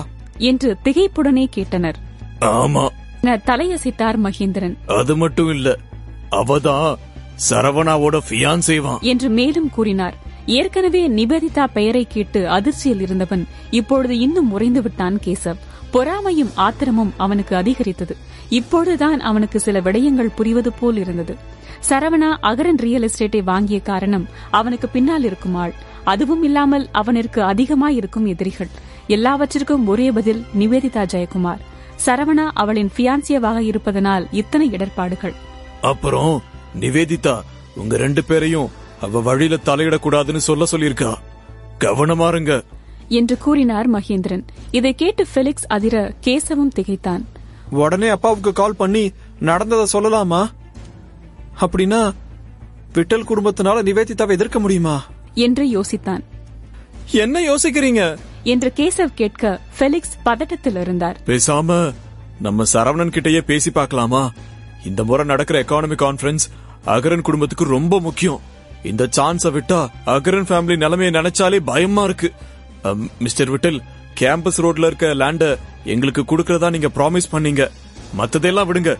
என்று திகைப்புடனே கேட்டனர். ஆமா, தலையசைத்தார் மகேந்திரன். அது மட்டும் இல்ல, அவதான் சரவணாவோட ஃபியான்சேவா என்று மேலும் கூறினார். ஏற்கனவே நிவேதிதா பெயரை கேட்டு அதிர்ச்சியில் இருந்தவன் இப்பொழுது இன்னும் உறைந்து விட்டான் கேசவ். பொறாமையும் ஆத்திரமும் அவனுக்கு அதிகரித்தது. இப்பொழுதுதான் அவனுக்கு சில விடயங்கள் புரிவது போல் இருந்தது. சரவணா அகரன் ரியல் எஸ்டேட்டை வாங்கிய காரணம் அவனுக்கு பின்னால் இருக்கும் ஆள். அதுவும் இல்லாமல் அவனிற்கு அதிகமாயிருக்கும் எதிரிகள். எல்லாவற்றிற்கும் ஒரே பதில் நிவேதிதா ஜெயக்குமார். சரவணா அவளின் ஃபியான்சியவாக இருப்பதனால் இத்தனை இடர்பாடுகள். அப்புறம் நிவேதிதா உங்க 2 பேரையும் அவ வழியில தலையிடக்கூடாதுன்னு சொல்லியிருக்கா. கவனமா இருங்க என்று கூறினார் மகேந்திரன். இதை கேட்டு ஃபெலிக்ஸ் அதிர, கேசவும் திகைத்தான். உடனே அப்பாவுக்கு கால் பண்ணி நடந்ததை சொல்லலாமா? அப்படின்னா விட்டல் குடும்பத்தினால நிவேதிதாவை எதிர்க்க முடியுமா என்று யோசித்தான். என்ன யோசிக்கிறீங்க என்று கேசவ் கேட்க ஃபெலிக்ஸ் பதட்டத்தில் இருந்தார். பேசாம நம்ம சரவணன் கிட்டயே பேசி பார்க்கலாமா? இந்த முறை நடக்கிற எக்கானமிக் கான்பரன்ஸ் அகரன் குடும்பத்துக்கு ரொம்ப முக்கியம். இந்த சான்ஸ விட்டா அகரன் ஃபேமிலி நிலைமையை நினைச்சாலே பயமா இருக்கு. மிஸ்டர் விட்டல், கேம்பஸ் ரோட்ல இருக்க லேண்ட எங்களுக்கு குடுக்கறதா நீங்க ப்ராமிஸ் பண்ணீங்க. மத்ததெல்லாம் விடுங்க.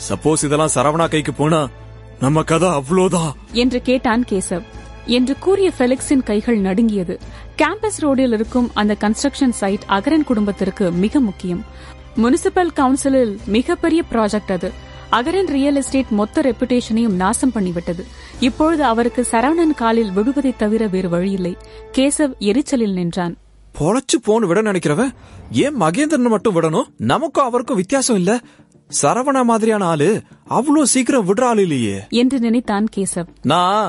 சப்போஸ் இதெல்லாம் சரவணா கைக்கு போனா நம்ம கதை அவ்வளோதான் என்று கேட்டான் கேசவ். என்று கூறிய ஃபெலிக்ஸின் கைகள் நடுங்கியது. கேம்பஸ் ரோடில் இருக்கும் அந்த கன்ஸ்ட்ரக்ஷன் சைட் அகரன் குடும்பத்திற்கு மிக முக்கியம். முனிசிபல் கவுன்சிலில் மிகப்பெரிய ப்ராஜெக்ட் அது. அகரன் ரியல் எஸ்டேட் மொத்த ரெப்புடேஷனையும் நாசம் பண்ணிவிட்டது. இப்பொழுது அவருக்கு சரவணன் காலில் விழுவதை தவிர வேறு வழியில்லை. கேசவ் எரிச்சலில் நின்றான். பொழைச்சு போன்னு விட நினைக்கிறவன் ஏன் மகேந்திரன் மட்டும் விடணும்? நமக்கும் அவருக்கும் வித்தியாசம் இல்ல. சரவணா மாதிரியான ஆளு அவ்வளவு சீக்கிரம் விடுற ஆள் இல்லையே என்று நினைத்தான் கேசவ். நான்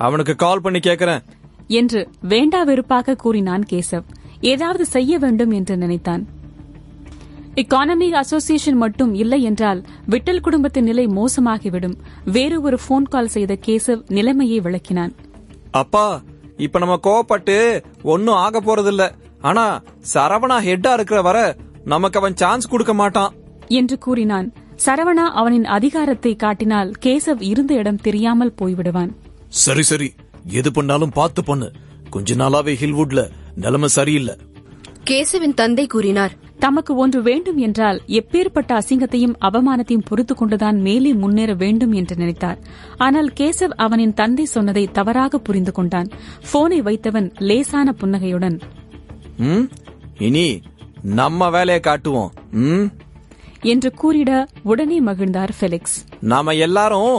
அவனுக்கு கால் பண்ணி கேக்குறேன் என்று வேண்டா வெறுப்பாக கூறினான் கேசவ். ஏதாவது செய்ய வேண்டும் என்று நினைத்தான். எக்கானமிக் அசோசியேஷன் மட்டும் இல்லை என்றால் விட்டல் குடும்பத்தின் நிலை மோசமாகிவிடும். வேறு ஒரு போன் கால் செய்த கேசவ் நிலைமையை விளக்கினான். அப்பா, இப்ப நம்ம கோவப்பட்டு ஒன்னும் ஆக போறதில்ல. ஆனா சரவணா ஹெட்டா இருக்கிற வர நமக்கு அவன் சான்ஸ் கொடுக்க மாட்டான் என்று கூறினான். சரவணா அவனின் அதிகாரத்தை காட்டினால் கேசவ் இருந்த இடம் தெரியாமல் போய்விடுவான். சரி சரி, எது பண்ணாலும் பார்த்து பண்ணு. கொஞ்ச நாளாவே ஹில்வுட்ல நிலைமை சரியில்லை. கேசவின் தந்தை கூறினார். தமக்கு ஒன்று வேண்டும் என்றால் எப்பேற்பட்ட அசிங்கத்தையும் அவமானத்தையும் பொறுத்து கொண்டுதான் மேலே முன்னேற வேண்டும் என்று நினைத்தார். ஆனால் கேசவ் அவனின் தந்தை சொன்னதை தவறாக புரிந்து கொண்டான். போனை வைத்தவன் லேசான புன்னகையுடன், இனி நம்ம வேலையை காட்டுவோம் என்று கூறிட உடனே மகிழ்ந்தார் ஃபெலிக்ஸ். நாம எல்லாரும்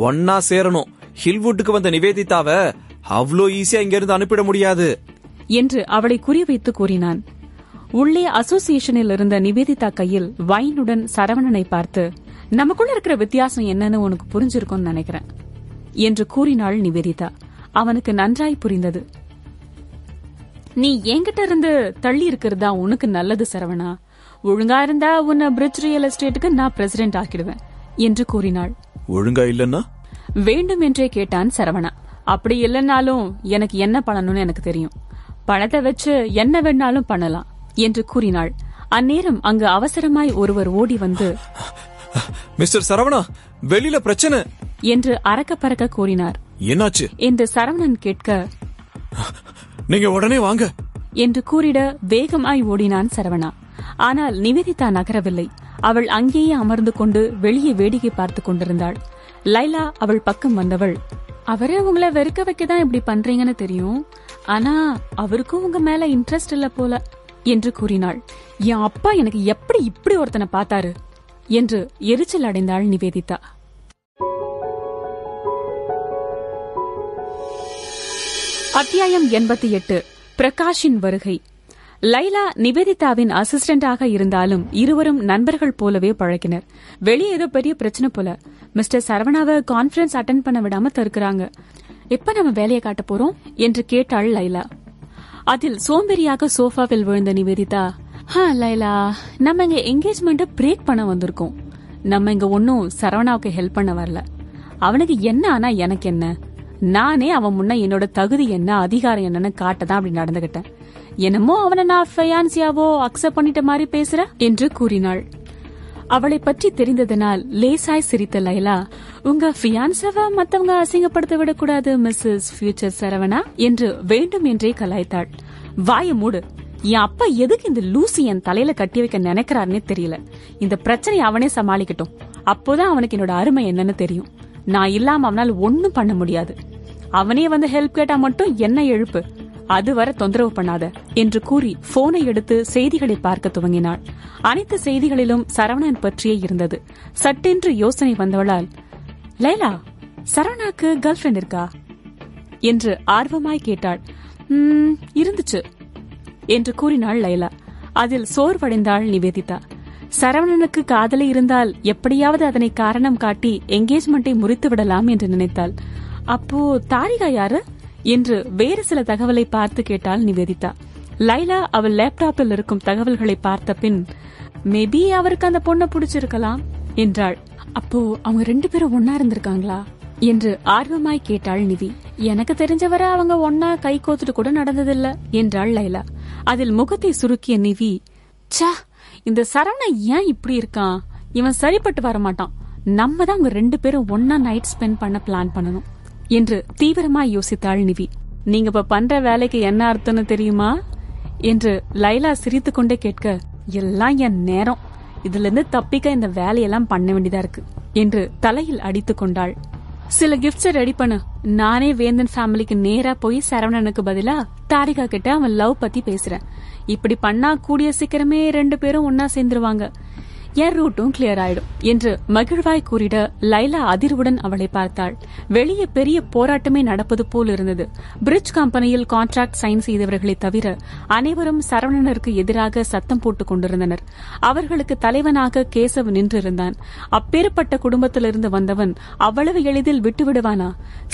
ஒன்னா சேரணும். ஹில்வுட்டுக்கு வந்த நிவேதிதாவ அவ்வளோ ஈஸியா இங்க இருந்து அனுப்பிட முடியாது என்று அவளை குறிவைத்து கூறினான். உள்ளே அசோசியேஷனில் இருந்த நிவேதிதா கையில் வைனுடன் சரவணனை பார்த்து, நமக்குள்ள இருக்கிற வித்தியாசம் என்னன்னு உனக்கு புரிஞ்சிருக்கும்னு நினைக்கிறேன் என்று கூறினாள் நிவேதிதா. அவனுக்கு நன்றாய் புரிந்தது. நீ என்கிட்ட இருந்து தள்ளி இருக்கிறதா உனக்கு நல்லது சரவணா. ஒழுங்கா இருந்தா உன்னை பிரிட்ஜ் ரியல் எஸ்டேட்டுக்கு நான் பிரசிடென்ட் ஆக்கிடுவேன் என்று கூறினாள். ஒழுங்கா இல்லன்னா? வேண்டும் என்றே கேட்டான் சரவணா. அப்படி இல்லைன்னாலும் எனக்கு என்ன பண்ணணும்னு எனக்கு தெரியும். பணத்தை வச்சு என்ன வேணாலும் பண்ணலாம் என்று கூறினாள். அந்நேரம் அங்கு அவசரமாய் ஒருவர் ஓடி வந்து, மிஸ்டர் சரவணா, வெளியில பிரச்சனை என்று அரக்க பறக்க கூறினார். என்னாச்சு என்று சரவணன் கேட்க, நீங்க உடனே வாங்க என்று கூறிட வேகமாய் ஓடினான் சரவணா. ஆனால் நிவேதிதா நகரவில்லை. அவள் அங்கேயே அமர்ந்து கொண்டு வெளியே வேடிக்கை பார்த்துக் கொண்டிருந்தாள். லைலா அவள் பக்கம் வந்தவள், அவரே உங்களை வெறுக்க வைக்கதான் இப்படி பண்றீங்கன்னு தெரியும். ஆனா அவருக்கும் உங்க மேல இன்ட்ரெஸ்ட் இல்ல போல என்று கூறினாள். என் அப்பா எனக்கு எப்படி இப்படி ஒருத்தனை பார்த்தாரு என்று எரிச்சல் அடைந்தாள் நிவேதிதா. அத்தியாயம் 88. பிரகாஷின் வருகை. லைலா நிவேதிதாவின் அசிஸ்டண்டாக இருந்தாலும் இருவரும் நண்பர்கள் போலவே பழகினர். வெளியே ஏதோ பெரிய பிரச்சனை போல. மிஸ்டர் சரவணாவை கான்ஃபரன்ஸ் அட்டென்ட் பண்ண விடாம தடுக்கிறாங்க. எப்ப நம்ம வேலையை காட்ட போறோம் என்று கேட்டாள் லைலா. அதில் சோம்பேறியாக சோஃபாவில் விழுந்த நிவேதிதா, லைலா, நம்ம இங்க என்கேஜ்மெண்ட பிரேக் பண்ண வந்திருக்கோம். நம்ம இங்க ஒன்னும் சரவணாவுக்கு ஹெல்ப் பண்ண வரல. அவனுக்கு என்ன ஆனா எனக்கு என்ன? நானே அவன் முன்ன என்னோட தகுதி என்ன, அதிகாரம் என்னன்னு காட்டதான் அப்படி நடந்துகிட்டேன். என்னமோ அவனை நான் ஃபையான்சியாவோ அக்செப்ட் பண்ணிட்ட மாதிரி பேசுற என்று கூறினாள். அவளை பற்றி தெரிந்ததனால் லேசாய் சிரித்த லைலா, உங்க ஃபியான்சாவ மத்தவங்க அசிங்கப்படுத்த விடக்கூடாது மிஸ்ஸஸ் ஃபியூச்சர் சரவணா என்று வேண்டும் என்றே கலாய்த்தாள். வாய மூடு. என் அப்பா எதுக்கு இந்த லூசி என் தலையில கட்டி வைக்க நினைக்கிறாருன்னே தெரியல. இந்த பிரச்சனையை அவனே சமாளிக்கட்டும். அப்போதான் அவனுக்கு என்னோட அருமை என்னன்னு தெரியும். நான் இல்லாம அவனால் ஒன்னும் பண்ண முடியாது. அவனே வந்து ஹெல்ப் கேட்டா மட்டும் என்ன எழுப்பு, அதுவரை தொந்தரவு பண்ணாத என்று கூறி போனை எடுத்து செய்திகளை பார்க்க துவங்கினாள். அனைத்து செய்திகளிலும் சரவணன் பற்றியே இருந்தது. சட்டென்று யோசனை வந்தவளால், லைலா, சரவணாக்கு கேர்ள் ஃபிரெண்ட் இருக்கா என்று ஆர்வமாய் கேட்டாள். இருந்துச்சு என்று கூறினாள் லைலா. அதில் சோர்வடைந்தாள் நிவேதிதா. சரவணனுக்கு காதலி இருந்தால் எப்படியாவது அதனை காரணம் காட்டி என்கேஜ்மெண்டை முறித்து விடலாம் என்று நினைத்தாள். அப்போ தாரிகா யாரு என்று வேறு சில தகவலை பார்த்து கேட்டாள் நிவேதிதா. லைலா அவள் லேப்டாப்பில் இருக்கும் தகவல்களை பார்த்த பின், மேபி அவருக்கு அந்த பொண்ணை பிடிச்சிருக்கலாம் என்றாள். அப்போ அவங்க 2 பேரும் ஒன்னா இருந்திருக்காங்களா என்று ஆர்வமாய் கேட்டாள் நிவி. எனக்கு தெரிஞ்சவரை அவங்க ஒன்னா கை கோத்துட்டு கூட நடந்ததில்ல என்றாள் லைலா. அதில் முகத்தை சுருக்கிய நிவி, சா, இந்த சரவணன் ஏன் இப்படி இருக்கான்? இவன் சரிப்பட்டு வரமாட்டான். நம்ம தான் அவங்க 2 பேரும் ஒன்னா நைட் ஸ்பெண்ட் பண்ண பிளான் பண்ணணும் என்று தீவிரமாய் யோசித்தாள் நிவி. நீங்க இப்ப பண்ற வேலைக்கு என்ன அர்த்தம்னு தெரியுமா என்று லைலா சிரித்துக் கொண்டே கேட்க, எல்லாம் என் நேரம், இதுல இருந்து தப்பிக்க இந்த வேலையெல்லாம் பண்ண வேண்டியதா இருக்கு என்று தலையில் அடித்துக் கொண்டாள். சில கிஃப்ட்ஸ் ரெடி பண்ணு, நானே வேந்தன் ஃபேமிலிக்கு நேரா போய் சரவணனுக்கு பதிலா தாரிகா கிட்ட அவன் லவ் பத்தி பேசுறேன். இப்படி பண்ணா கூடிய சீக்கிரமே 2 பேரும் ஒன்னா சேர்ந்துருவாங்க, என் ரூட்டும் கிளியர் ஆயிடும் என்று மகிழ்வாய் கூறிட லைலா அதிர்வுடன் அவளை பார்த்தாள். வெளியே பெரிய போராட்டமே நடப்பது போல் இருந்தது. பிரிட்ஜ் கம்பெனியில் கான்ட்ராக்ட் சைன் செய்தவர்களை தவிர அனைவரும் சரவணனுக்கு எதிராக சத்தம் போட்டுக் கொண்டிருந்தனர். அவர்களுக்கு தலைவனாக கேசவ் நின்றிருந்தான். அப்பேற்பட்ட குடும்பத்திலிருந்து வந்தவன் அவ்வளவு எளிதில் விட்டுவிடுவானா?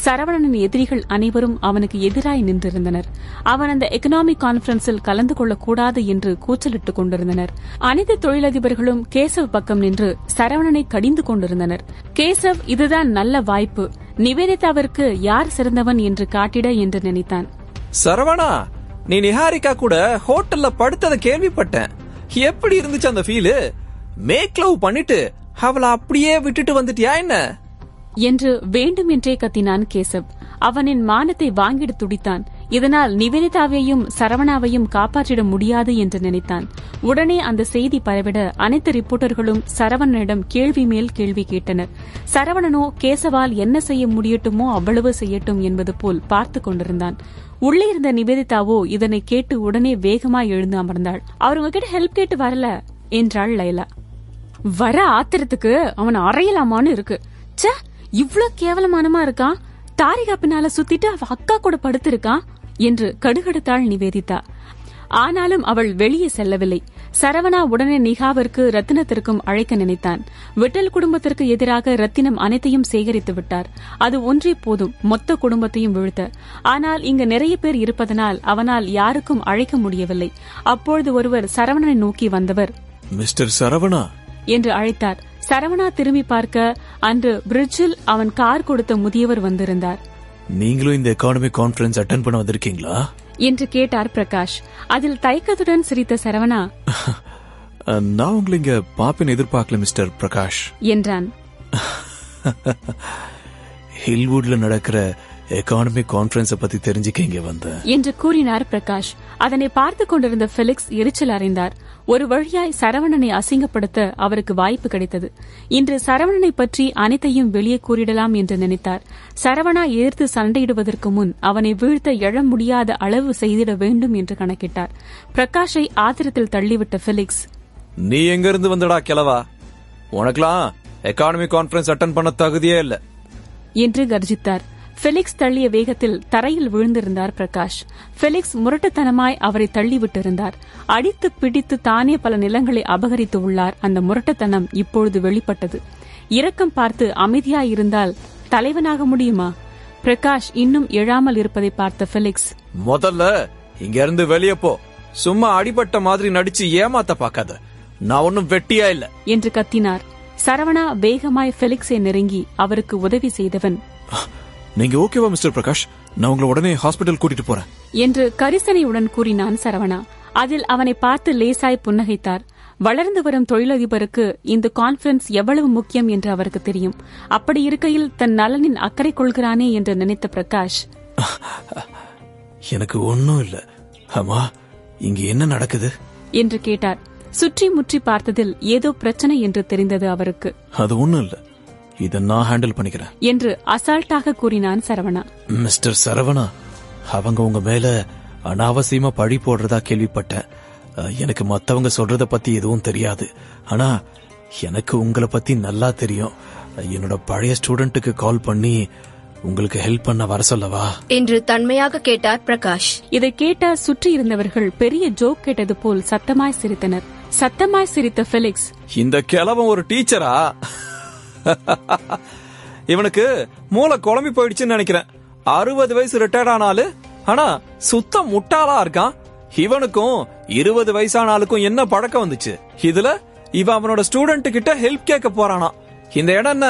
சரவணனின் எதிரிகள் அனைவரும் அவனுக்கு எதிராய் நின்றிருந்தனர். அவன் அந்த எக்கனாமிக் கான்பரன்ஸில் கலந்து கொள்ளக்கூடாது என்று கூச்சலிட்டுக் கொண்டிருந்தனர். அனைத்து தொழிலதிபர்களும் கேசவ் பக்கம் நின்று சரவணனை கடிந்து கொண்டிருந்தனர். கேசவ் இதுதான் நல்ல வாய்ப்பு, நிவேதிதாவிற்கு யார் சிறந்தவன் என்று காட்டிட என்று நினைத்தான். சரவணா, நீ நிஹாரிகா கூட ஹோட்டல்ல படுத்தத கேள்விப்பட்டேன். எப்படி இருந்துச்சு அந்த ஃபீல்? மேக் லவ் பண்ணிட்டு அவளை அப்படியே விட்டுட்டு வந்துட்டியா என்ன என்று வேண்டுமென்றே கத்தினான் கேசவ். அவனின் மானத்தை வாங்கிட துடித்தான். இதனால் நிவேதிதாவையும் சரவணாவையும் காப்பாற்றிட முடியாது என்று நினைத்தான். உடனே அந்த செய்தி பரவிட அனைத்து ரிப்போர்ட்டர்களும் சரவணனிடம் கேள்வி மேல் கேள்வி கேட்டனர். சரவணனோ கேசவால் என்ன செய்ய முடியட்டுமோ அவ்வளவு செய்யட்டும் என்பது போல் பார்த்துக் கொண்டிருந்தான். உள்ளே இருந்த நிவேதிதாவோ இதனை கேட்டு உடனே வேகமாய் எழுந்து அமர்ந்தாள். அவர் உங்ககிட்ட ஹெல்ப் கேட்டு வரல என்றாள் லைலா. வர ஆத்திரத்துக்கு அவன் அறையலாமான்னு இருக்கு. சே, இவ்ளோ கேவலமானமா இருக்கான். தாரிகா பின்னால சுத்திட்டு அவ அக்கா கூட படுத்திருக்கான் என்று கடுகடுத்தாள் நிவேதிதா. ஆனாலும் அவள் வெளியே செல்லவில்லை. சரவணா உடனே நிகாவிற்கு ரத்தினத்திற்கும் அழைக்க நினைத்தான். விட்டல் குடும்பத்திற்கு எதிராக ரத்தினம் அனைத்தையும் சேகரித்து விட்டார். அது ஒன்றே போதும் மொத்த குடும்பத்தையும் வீழ்த்த. ஆனால் இங்கு நிறைய பேர் இருப்பதனால் அவனால் யாருக்கும் அழைக்க முடியவில்லை. அப்பொழுது ஒருவர் சரவணனை நோக்கி வந்தவர், மிஸ்டர் சரவணா என்று அழைத்தார். சரவணா திரும்பி பார்க்க அன்று பிரிட்ஜில் அவன் கார் கொடுத்த முதியவர் வந்திருந்தார். நீங்களும் இந்த எக்கானமிக் கான்பரன்ஸ் அட்டெண்ட் பண்ண வந்திருக்கீங்களா என்று கேட்டார் பிரகாஷ். அதில் தயக்கத்துடன் சிரித்த சரவணா, நான் உங்களை இங்க பாப்பின் எதிர்பார்க்கல மிஸ்டர் பிரகாஷ் என்றான். ஹில்வுட்ல நடக்கிற எக்கானமிக் கான்பரன்ஸ் பத்தி தெரிஞ்சுக்க இங்க வந்தேன் என்று கூறினார் பிரகாஷ். அதனை பார்த்துக் கொண்டிருந்த பெலிக்ஸ் எரிச்சல் அறிந்தார். ஒரு வழியாய் சரவணனை அசிங்கப்படுத்த அவருக்கு வாய்ப்பு கிடைத்தது. இன்று சரவணனை பற்றி அனைத்தையும் வெளியே கூறிடலாம் என்று நினைத்தார். சரவணா எதிர்த்து சண்டையிடுவதற்கு முன் அவனை வீழ்த்த எழ முடியாத அளவு செய்திட வேண்டும் என்று கணக்கிட்டார். பிரகாஷை ஆத்திரத்தில் தள்ளிவிட்ட பெலிக்ஸ், நீ எங்க இருந்து வந்தடா கிழவா? உனக்கெல்லாம் எக்கானமிக் கான்பரன்ஸ் அட்டெண்ட் பண்ண தகுதியே இல்ல என்று கர்ஜித்தார். பெலிக்ஸ் தள்ளிய வேகத்தில் தரையில் விழுந்திருந்தார் பிரகாஷ். பெலிக்ஸ் முரட்டுத்தனமாய் அவரை தள்ளிவிட்டிருந்தார். அடித்து பிடித்து தானே பல நிலங்களை அபகரித்து உள்ளார். அந்த முரட்டுத்தனம் இப்பொழுது வெளிப்பட்டது. இரக்கம் பார்த்து அமைதியாயிருந்தால் தலைவனாக முடியுமா? பிரகாஷ் இன்னும் எழாமல் இருப்பதை பார்த்த பெலிக்ஸ், முதல்ல இங்க இருந்து வெளியே போ. சும்மா அடிபட்ட மாதிரி நடிச்சு ஏமாத்த பாக்காத. நான் ஒன்னும் வெட்டியா இல்ல என்று கத்தினார். சரவணா வேகமாய் பெலிக்ஸை நெருங்கி அவருக்கு உதவி செய்தவன், நீங்க ஓகேவா மிஸ்டர் பிரகாஷ்? நான் உங்களை உடனே ஹாஸ்பிட்டல் கூட்டிட்டு போறேன் என்று கரிசனையுடன் கூறினான் சரவணா. அதில் அவனை பார்த்து லேசாய் புன்னகைத்தார். வளர்ந்து வரும் தொழிலதிபருக்கு இந்த கான்பரன்ஸ் எவ்வளவு முக்கியம் என்று அவருக்கு தெரியும். அப்படி இருக்கையில் தன் நலனின் அக்கறை கொள்கிறானே என்று நினைத்த பிரகாஷ், எனக்கு ஒன்னும் இல்ல. அம்மா, இங்க என்ன நடக்குது என்று கேட்டார். சுற்றி முற்றி பார்த்ததில் ஏதோ பிரச்சனை என்று தெரிந்தது அவருக்கு. அது ஒண்ணும் இல்ல, இத நான் ஹேண்டில் பண்ணிக்கிறேன் என்று அசால்ட்டாக கூறினான் சரவணா. மிஸ்டர் சரவணா, அவங்க உங்க மேல அனாவசியமா பழி போடுறதா கேள்விப்பட்டேன். எனக்கு மத்தவங்க சொல்றத பத்தி எதுவும் தெரியாது. ஆனா எனக்கு உங்களை பத்தி நல்லா தெரியும். என்னோட பழைய ஸ்டூடெண்ட்டுக்கு கால் பண்ணி உங்களுக்கு ஹெல்ப் பண்ண வர சொல்லவா என்று தன்மையாக கேட்டார் பிரகாஷ். இதை கேட்ட சுற்றி இருந்தவர்கள் பெரிய ஜோக் கேட்டது போல் சத்தமாய் சிரித்தனர். சத்தமாய் சிரித்த பெலிக்ஸ், இந்த கிழவன் ஒரு டீச்சரா? இவனுக்கு மூளை குழம்பி போயிடுச்சுன்னு நினைக்கிறேன். 60 வயசு ரிட்டையர்ட் ஆனாலு, ஆனா சுத்த முட்டாளா இருக்கான். இவனுக்கும் 20 வயசான ஆளுக்கும் என்ன பழக்கம் வந்துச்சு? இதுல இவன் அவனோட ஸ்டூடெண்ட் கிட்ட ஹெல்ப் கேட்க போறானா? இந்த இடம் என்ன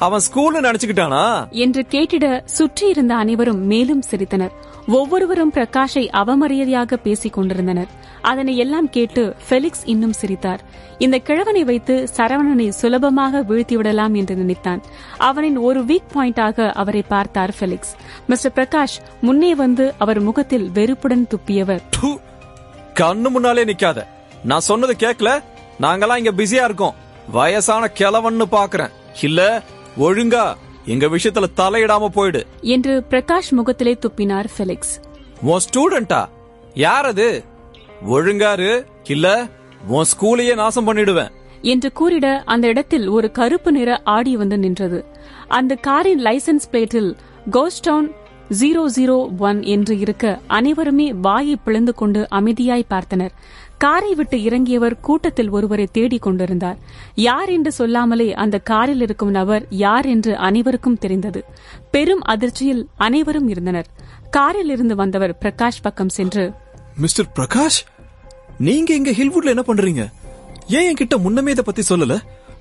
அவன் ஸ்கூல்னு நினைச்சுக்கிட்டானா என்று கேட்டிட சுற்றி இருந்த அனைவரும் மேலும் சிரித்தனர். ஒவ்வொருவரும் பிரகாஷை அவமரியாதையாக பேசிக் கொண்டிருந்தனர். அதனை எல்லாம் கேட்டு பெலிக்ஸ் இன்னும் சிரித்தார். இந்த கிழவனை வைத்து சரவணனை சுலபமாக வீழ்த்திவிடலாம் என்று நினைத்தான். அவனின் ஒரு வீக் பாயிண்டாக அவரை பார்த்தார் பெலிக்ஸ். மிஸ்டர் பிரகாஷ் முன்னே வந்து அவர் முகத்தில் வெறுப்புடன் துப்பியவர், கண்ணு முன்னாலே நிக்காத. நான் சொன்னது கேக்கல? நாங்கெல்லாம் இங்க பிஸியா இருக்கோம். வயசான கிழவன்னு பாக்குறேன். இல்ல ஒழுங்கா எங்க விஷயத்துல தலையிடாம போயிடு என்று பிரகாஷ் முகத்திலே துப்பினார் ஃபெலிக்ஸ். உன் ஸ்டூடெண்டா? யார் அது? ஒழுங்காரு, இல்ல உன் ஸ்கூலையே நாசம் பண்ணிடுவேன் என்று கூறிட அந்த இடத்தில் ஒரு கருப்பு நிற ஆடி வந்து நின்றது. அந்த காரின் லைசென்ஸ் பிளேட்டில் கோஸ்டவுன் 001 என்று இருக்க அனைவருமே வாயை பிளந்து கொண்டு அமைதியாய் பார்த்தனர். காரை விட்டு இறங்கியவர் கூட்டத்தில் ஒருவரை தேடிக் கொண்டிருந்தார். யார் என்று சொல்லாமலே அந்த காரில் இருக்கும் நபர் யார் என்று அனைவருக்கும் தெரிந்தது. பெரும் அதிர்ச்சியில் அனைவரும் இருந்தனர். காரில் இருந்து வந்தவர் பிரகாஷ் பக்கம் சென்று, மிஸ்டர் பிரகாஷ், நீங்க இங்க ஹில்வுட்ல என்ன பண்றீங்க? ஏன் என்கிட்ட முன்னமே இதை பத்தி சொல்லல?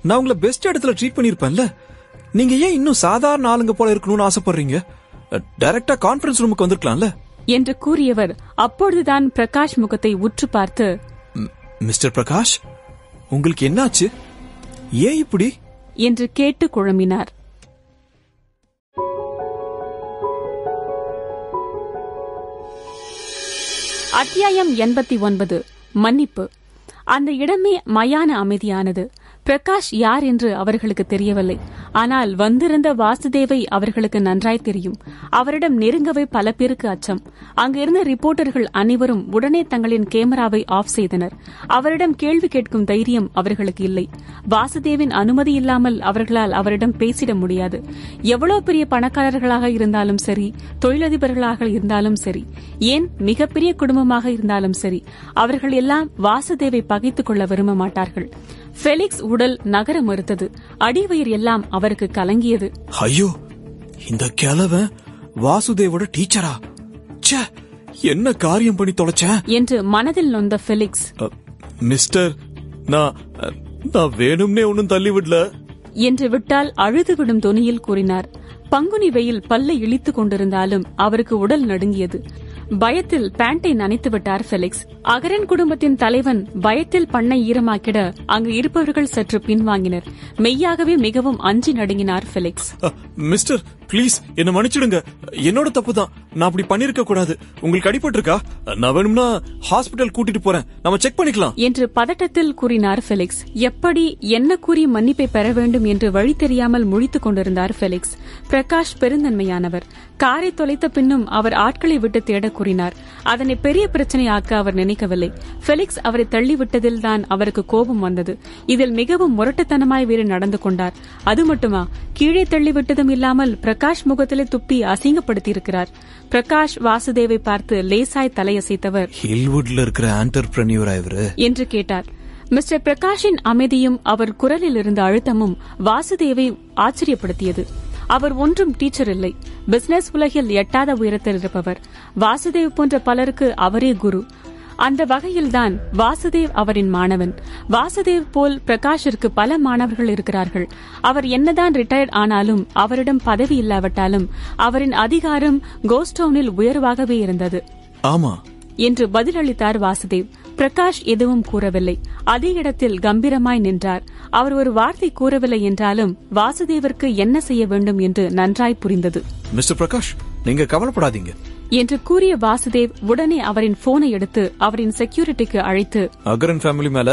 நான் உங்களை பெஸ்ட் இடத்துல ட்ரீட் பண்ணிருப்பேன்ல. நீங்க ஏன் இன்னும் சாதாரண ஆளுங்க போல இருக்கணும்னு ஆசைப்படுறீங்க? டைரக்டா கான்ஃபரன்ஸ் ரூமுக்கு வந்திருக்கலாம்ல என்று கூறியவர் அப்பொழுதுதான் பிரகாஷ் முகத்தை உற்று பார்த்து, மிஸ்டர் பிரகாஷ், உங்களுக்கு என்னாச்சு? ஏன் இப்படி என்று கேட்டு குழம்பினார். அத்தியாயம் 89. மன்னிப்பு. அந்த இடமே மயான அமைதியானது. பிரகாஷ் யார் என்று அவர்களுக்கு தெரியவில்லை. ஆனால் வந்திருந்த வாசுதேவை அவர்களுக்கு நன்றாய் தெரியும். அவரிடம் நெருங்கவே பல பேருக்கு அச்சம். அங்கிருந்த ரிப்போர்ட்டர்கள் அனைவரும் உடனே தங்களின் கேமராவை ஆஃப் செய்தனர். அவரிடம் கேள்வி கேட்கும் தைரியம் அவர்களுக்கு இல்லை. வாசுதேவின் அனுமதி இல்லாமல் அவர்களால் அவரிடம் பேசிட முடியாது. எவ்வளவு பெரிய பணக்காரர்களாக இருந்தாலும் சரி, தொழிலதிபர்களாக இருந்தாலும் சரி, ஏன் மிகப்பெரிய குடும்பமாக இருந்தாலும் சரி, அவர்கள் எல்லாம் வாசுதேவை பகைத்துக் கொள்ள விரும்ப மாட்டார்கள். ஃபெலிக்ஸ் உடல் நகர மறுத்தது. அடிவயிறு எல்லாம் அவருக்கு கலங்கியது. ஐயோ, இந்த கிழவன் வாசுதேவோட டீச்சரா? என்ன காரியம் பண்ணி தொலைச்சேன் என்று மனதில் நொந்த ஃபெலிக்ஸ், மிஸ்டர், நான் வேணும்னே ஒன்னும் தள்ளி விடல என்று விட்டால் அழுதுவிடும் தொனியில் கூறினார். பங்குனி வெயில் பல்லை இழித்துக் கொண்டிருந்தாலும் அவருக்கு உடல் நடுங்கியது. பயத்தில் பேண்டை நனைத்து விட்டார் ஃபெலிக்ஸ். அகரன் குடும்பத்தின் தலைவன் பயத்தில் பண்ணை ஈரமாக்கிட அங்கு இருப்பவர்கள் சற்று பின்வாங்கினர். மெய்யாகவே மிகவும் அஞ்சி நடுங்கினார் ஃபெலிக்ஸ். மிஸ்டர், பிளீஸ் என்ன மன்னிச்சிடுங்க. என்னோட தப்புதான். நான் அப்படி பண்ணிருக்க கூடாது. உங்களுக்கு அடிபட்டிருக்கா? நான் வேணும்னா ஹாஸ்பிட்டல் கூட்டிட்டு போறேன். நம்ம செக் பண்ணிக்கலாம் என்று பதட்டத்தில் கூறினார் ஃபெலிக்ஸ். எப்படி என்ன கூறி மன்னிப்பை பெற வேண்டும் என்று வழி தெரியாமல் முழித்துக் கொண்டிருந்தார் ஃபெலிக்ஸ். பிரகாஷ் பெருந்தன்மையானவர். காரை தொலைத்த பின்னும் அவர் ஆட்களை விட்டு தேட கூறினார். அதனை பெரிய பிரச்சனையாக்க அவர் நினைக்கவில்லை. ஃபெலிக்ஸ் அவரை தள்ளிவிட்டதில் தான் அவருக்கு கோபம் வந்தது. இதில் மிகவும் முரட்டுத்தனமாய் வேறு நடந்து கொண்டார். அது மட்டுமா, கீழே தள்ளிவிட்டதும் இல்லாமல் பிரகாஷ் முகத்திலே துப்பி அசிங்கப்படுத்தியிருக்கிறார். பிரகாஷ் வாசுதேவை பார்த்து லேசாய் தலையசைத்தவர், ஹில்வுட்ல இருக்கிற ஆண்டர்பிரனியூரா இவரு என்று கேட்டார். மிஸ்டர் பிரகாஷின் அமைதியும் அவர் குரலில் இருந்த அழுத்தமும் வாசுதேவை ஆச்சரியப்படுத்தியது. அவர் ஒன்றும் டீச்சர் இல்லை. பிசினஸ் உலகில் எட்டாத உயரத்தில் இருப்பவர். வாசுதேவ் போன்ற பலருக்கு அவரே குரு. அந்த வகையில்தான் வாசுதேவ் அவரின் மாணவன். வாசுதேவ் போல் பிரகாஷிற்கு பல மாணவர்கள் இருக்கிறார்கள். அவர் என்னதான் ரிட்டையர்ட் ஆனாலும், அவரிடம் பதவி இல்லாவிட்டாலும் அவரின் அதிகாரம் கோஸ்டவுனில் உயர்வாகவே இருந்தது. ஆமா என்று பதிலளித்தார் வாசுதேவ். பிரகாஷ் எதுவும் கூறவில்லை. அதே இடத்தில் கம்பீரமாய் நின்றார். அவர் ஒரு வார்த்தை கூறவில்லை என்றாலும் வாசுதேவிற்கு என்ன செய்ய வேண்டும் என்று நன்றாய் புரிந்தது. மிஸ்டர் பிரகாஷ், நீங்க கவலைப்படாதீங்க என்று கூறிய வாசுதேவ் உடனே அவரின் போனை எடுத்து அவரின் செக்யூரிட்டிக்கு அழைத்து, அகரன் ஃபேமிலி மேல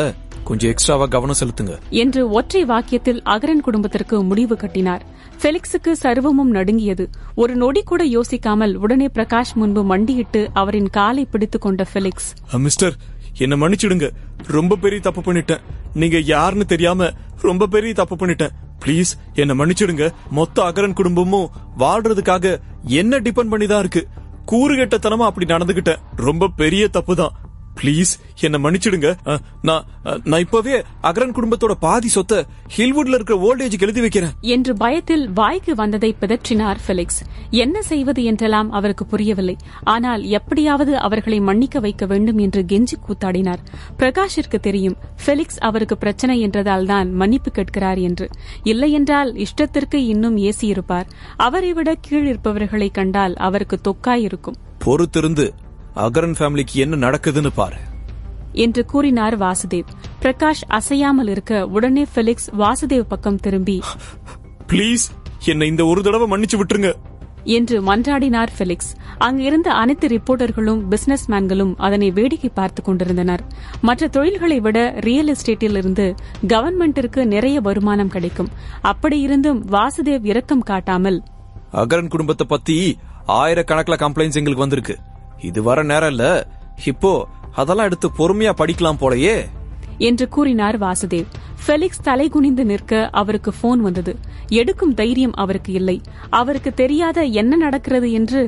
கொஞ்சம் எக்ஸ்ட்ராவா கவனம் செலுத்துங்க என்று ஒற்றை வாக்கியத்தில் அகரன் குடும்பத்திற்கு முடிவு கட்டினார். ஃபெலிக்ஸுக்கு சர்வமும் நடுங்கியது. ஒரு நொடி கூட யோசிக்காமல் உடனே பிரகாஷ் முன்பு மண்டியிட்டு அவரின் காலை பிடித்துக் கொண்ட ஃபெலிக்ஸ், மிஸ்டர், என்ன மன்னிச்சிடுங்க. ரொம்ப பெரிய தப்பு பண்ணிட்டேன். நீங்க யாருன்னு தெரியாம ரொம்ப பெரிய தப்பு பண்ணிட்டேன். பிளீஸ் என்ன மன்னிச்சிடுங்க. மொத்த அகரன் குடும்பமும் வாழ்றதுக்காக என்ன டிபெண்ட் பண்ணிதான் இருக்கு. கூறுகெட்டத்தனமா அப்படி நடந்துகிட்டேன். ரொம்ப பெரிய தப்பு தான். பிளீஸ் என்ன மன்னிச்சிடுங்க. நான் இப்பவே அகரன் குடும்பத்தோட பாதி சொத்தை ஹில்வுட்ல இருக்கிற ஓல்டேஜுக்கு எழுதி வைக்கிறேன் என்று பயத்தில் வாய்க்கு வந்ததை பிதற்றினார் ஃபெலிக்ஸ். என்ன செய்வது என்றெல்லாம் அவருக்கு புரியவில்லை. ஆனால் எப்படியாவது அவர்களை மன்னிக்க வைக்க வேண்டும் என்று கெஞ்சி கூத்தாடினார். பிரகாஷிற்கு தெரியும் ஃபெலிக்ஸ் அவருக்கு பிரச்சனை என்றதால் தான் மன்னிப்பு கேட்கிறார் என்று. இல்லையென்றால் இஷ்டத்திற்கு இன்னும் ஏசியிருப்பார். அவரை விட கீழ் இருப்பவர்களை கண்டால் அவருக்கு தொக்காயிருக்கும். பொறுத்திருந்து அகரன் ஃபேமிலிக்கு என்ன நடக்குதுன்னு பாரு என்று கூறினார் வாசுதேவ். பிரகாஷ் அசையாமல் இருக்க உடனே ஃபெலிக்ஸ் வாசுதேவ் பக்கம் திரும்பி, பிளீஸ் என்ன இந்த ஒரு தடவை மன்னிச்சு விட்டுருங்க. என்று மன்றாடினார் பெலிக்ஸ். அங்கிருந்த அனைத்து ரிப்போர்ட்டர்களும் பிசினஸ் மேன்களும் அதனை வேடிக்கை பார்த்துக் கொண்டிருந்தனர். மற்ற தொழில்களை விட ரியல் எஸ்டேட்டில் இருந்து கவர்மெண்டிற்கு நிறைய வருமானம் கிடைக்கும். அப்படியிருந்தும் வாசுதேவ் இரக்கம் காட்டாமல், அகரன் குடும்பத்தை பத்தி ஆயிரக்கணக்கில் கம்ப்ளைண்ட்ஸ் எங்களுக்கு வந்திருக்கு. இது வர நேரம் இல்ல, இப்போ அதெல்லாம் எடுத்து பொறுமையா படிக்கலாம் போலயே என்று கூறினார் வாசுதேவ். பெலிக்ஸ் தலை குனிந்து நிற்க அவருக்கு போன் வந்தது. எடுக்கும் தைரியம் அவருக்கு இல்லை. அவருக்கு தெரியாத என்ன நடக்கிறது என்று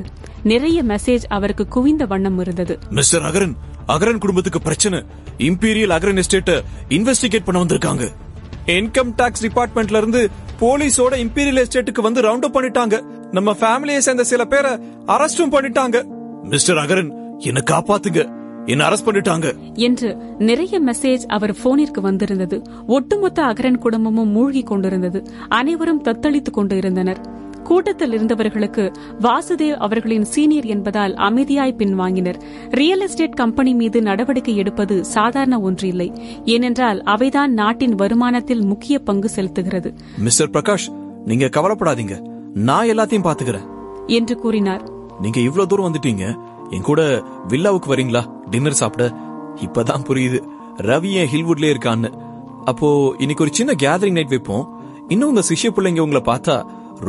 நிறைய மெசேஜ் அவருக்கு குவிந்த வண்ணம் இருந்தது. மிஸ்டர் அகரன், அகரன் குடும்பத்துக்கு பிரச்சனை. இம்பீரியல் அகரன் எஸ்டேட் இன்வெஸ்டிகேட் பண்ண வந்திருக்காங்க. இன்கம் டாக்ஸ் டிபார்ட்மெண்ட்ல இருந்து போலீஸோட இம்பீரியல் எஸ்டேட்டுக்கு வந்து ரவுண்ட் அப் பண்ணிட்டாங்க. நம்ம ஃபேமிலியை சேர்ந்த சில பேரை அரெஸ்டும் பண்ணிட்டாங்க. மிஸ்டர் அகரன், என்ன காப்பாத்துங்க, என்ன அரெஸ்ட் பண்ணிட்டாங்க என்று நிறைய மெசேஜ் அவர் போனிற்கு வந்திருந்தது. ஒட்டுமொத்த அகரன் குடும்பமும் மூழ்கி கொண்டிருந்தது. அனைவரும் தத்தளித்துக் கொண்டு இருந்தனர். கூட்டத்தில் இருந்தவர்களுக்கு வாசுதேவ் அவர்களின் சீனியர் என்பதால் அமைதியாய் பின்வாங்கினர். ரியல் எஸ்டேட் கம்பெனி மீது நடவடிக்கை எடுப்பது சாதாரண ஒன்று இல்லை. ஏனென்றால் அவைதான் நாட்டின் வருமானத்தில் முக்கிய பங்கு செலுத்துகிறது. மிஸ்டர் பிரகாஷ், நீங்க கவலைப்படாதீங்க, நான் எல்லாத்தையும் பாத்துக்கிறேன் என்று கூறினார். நீங்க இவ்ளோ தூரம் வந்துட்டீங்க, என் கூட வில்லாவுக்கு வரீங்களா டின்னர் சாப்பிட? இப்பதான் புரியுது ரவி ஏன் ஹில்வுட்லயே இருக்கான்னு. அப்போ இன்னைக்கு ஒரு சின்ன கேதரிங் நைட் வைப்போம். இன்னும் உங்க சிஷ்ய பிள்ளைங்க உங்களை பார்த்தா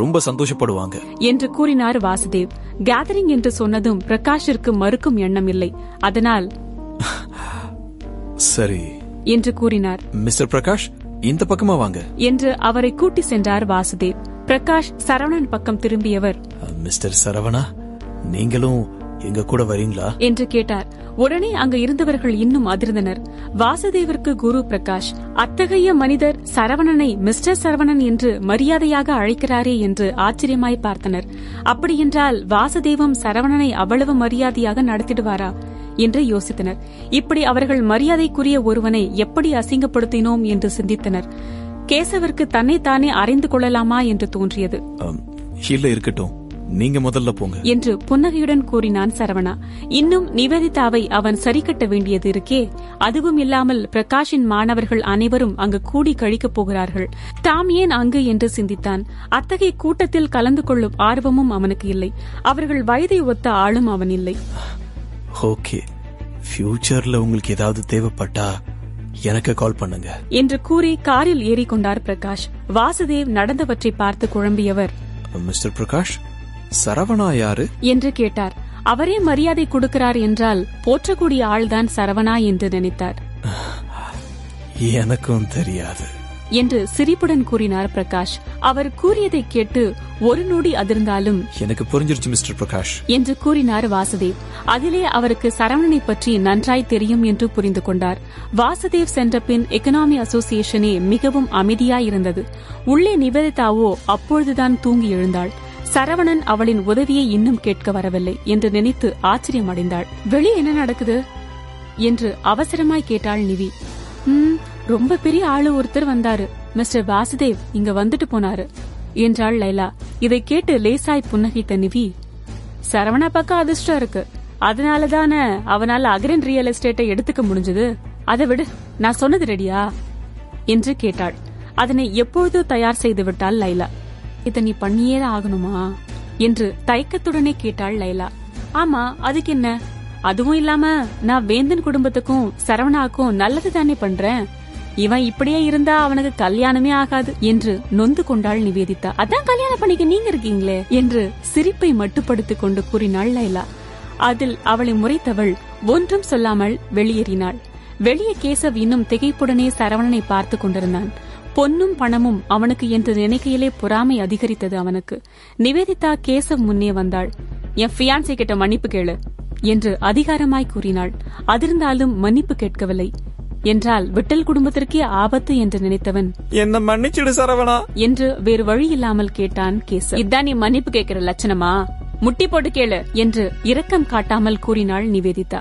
ரொம்ப சந்தோஷப்படுவாங்க என்று கூறினார் வாசுதேவ். கேதரிங் என்று சொன்னதும் பிரகாஷிற்கு மறுக்கும் எண்ணம் இல்லை. அதனால் சரி என்று கூறினார். மிஸ்டர் பிரகாஷ், இந்த பக்கமா வாங்க என்று அவரை கூட்டி சென்றார் வாசுதேவ். பிரகாஷ் சரவணன் பக்கம் திரும்பியவர், மிஸ்டர் சரவணா, நீங்களும் எங்க கூட வரீங்களா என்று கேட்டார். உடனே அங்கு இருந்தவர்கள் இன்னும் அதிர்ந்தனர். வாசுதேவிற்கு குரு பிரகாஷ் அத்தகைய மனிதர் சரவணனை மிஸ்டர் சரவணன் என்று மரியாதையாக அழைக்கிறாரே என்று ஆச்சரியமாய் பார்த்தனர். அப்படியென்றால் வாசுதேவும் சரவணனை அவ்வளவு மரியாதையாக நடத்திடுவாரா என்று யோசித்தனர். இப்படி அவர்கள் மரியாதைக்குரிய ஒருவனை எப்படி அசிங்கப்படுத்தினோம் என்று சிந்தித்தனர். கேசவிற்கு தன்னைத்தானே அறிந்து கொள்ளலாமா என்று தோன்றியது. இல்ல, இருக்கட்டும், நீங்க முதல்ல போங்க என்று புன்னகையுடன் கூறினான் சரவணா. இன்னும் நிவேதிதாவை அவன் சரிக்கட்ட வேண்டியது இருக்கே. அதுவும் இல்லாமல் பிரகாஷின் மாணவர்கள் அனைவரும் அங்கு கூடி கழிக்கப் போகிறார்கள். தாம் ஏன் அங்கு என்று சிந்தித்தான். அத்தகைய கூட்டத்தில் கலந்து கொள்ளும் ஆர்வமும் அவனுக்கு இல்லை. அவர்கள் வயதை ஒத்த ஆளும் அவன் இல்லை. ஓகே, ஃபியூச்சர்ல உங்களுக்கு ஏதாவது தேவைப்பட்டா எனக்கு கால் பண்ணுங்க என்று கூறி காரில் ஏறிக்கொண்டார் பிரகாஷ். வாசுதேவ் நடந்தவற்றை பார்த்து குழம்பியவர், மிஸ்டர் பிரகாஷ், சரவணா யாரு என்று கேட்டார். அவரே மரியாதை கொடுக்கிறார் என்றால் போற்றக்கூடிய ஆள்தான் சரவணா என்று நினைத்தார். எனக்கும் தெரியாது என்று சிரிப்புடன் கூறினார் பிரகாஷ். அவர் கூறியதை கேட்டு ஒரு நொடி அதிர்ந்தாலும் எனக்கு புரிஞ்சிருச்சு மிஸ்டர் பிரகாஷ் என்று கூறினார் வாசுதேவ். அதிலே அவருக்கு சரவணனை பற்றி நன்றாய் தெரியும் என்று புரிந்து கொண்டார். வாசுதேவ் சென்ற பின் எக்கனாமி அசோசியேஷனே மிகவும் அமைதியாயிருந்தது. உள்ளே நிவேதிதாவோ அப்பொழுதுதான் தூங்கி எழுந்தாள். சரவணன் அவளின் உதவியை இன்னும் கேட்க வரவில்லை என்று நினைத்து ஆச்சரியமடைந்தாள். வெளியே என்ன நடக்குது என்று அவசரமாய் கேட்டாள் நிவி. ரொம்ப பெரிய ஆளு ஒருத்தர் வந்தாரு, மிஸ்டர் வாசுதேவ் இங்க வந்துட்டு போனாரு என்றாள் லைலா. இதை கேட்டு லேசாய் புன்னகைத்த நிவி, சரவணா பக்கம் அதிர்ஷ்டம் இருக்கு, அதனாலதானே அவனால அகரன் ரியல் எஸ்டேட்டை எடுத்துக்க முடிஞ்சது. அதை விடு, நான் சொன்னது ரெடியா என்று கேட்டாள். அதனை எப்பொழுது தயார் செய்து விட்டாள் லைலா. இதை நீ பண்ணியே ஆகணுமா என்று தயக்கத்துடனே கேட்டாள் லைலா. ஆமா, அதுக்கு என்ன? அதுவும் இல்லாம நான் வேந்தன் குடும்பத்துக்கும் சரவணாக்கும் நல்லது தானே பண்றேன். இவன் இப்படியே இருந்தா அவனுக்கு கல்யாணமே ஆகாது என்று நொந்து கொண்டாள் நிவேதிதா. அதான் கல்யாணம் பண்ணிக்க நீங்க இருக்கீங்களே என்று சிரிப்பை மட்டுப்படுத்திக் கொண்டு கூறினாள் லைலா. அதில் அவளை முறைத்தவள் ஒன்றும் சொல்லாமல் வெளியேறினாள். வெளியே கேசவ் இன்னும் திகைப்புடனே சரவணனை பார்த்து கொண்டிருந்தான். பொன்னும் பணமும் அவனுக்கு என்று நினைக்கையிலே பொறாமை அதிகரித்தது அவனுக்கு. நிவேதிதா கேசவ் முன்னே வந்தாள். என் ஃபியான்சே கிட்ட மன்னிப்பு கேளு என்று அதிகாரமாய் கூறினாள். அதிர்ந்தாலும் மன்னிப்பு கேட்கவில்லை. என்றால் விட்டல் குடும்பத்திற்கே ஆபத்து என்று நினைத்தவன், என்ன மன்னிச்சிடு சரவணா என்று வேறு வழி இல்லாமல் கேட்டான் கேசவ். இதான் நீ மன்னிப்பு கேட்கிற லட்சணமா? முட்டி போட்டு கேளு என்று இரக்கம் காட்டாமல் கூறினாள் நிவேதிதா.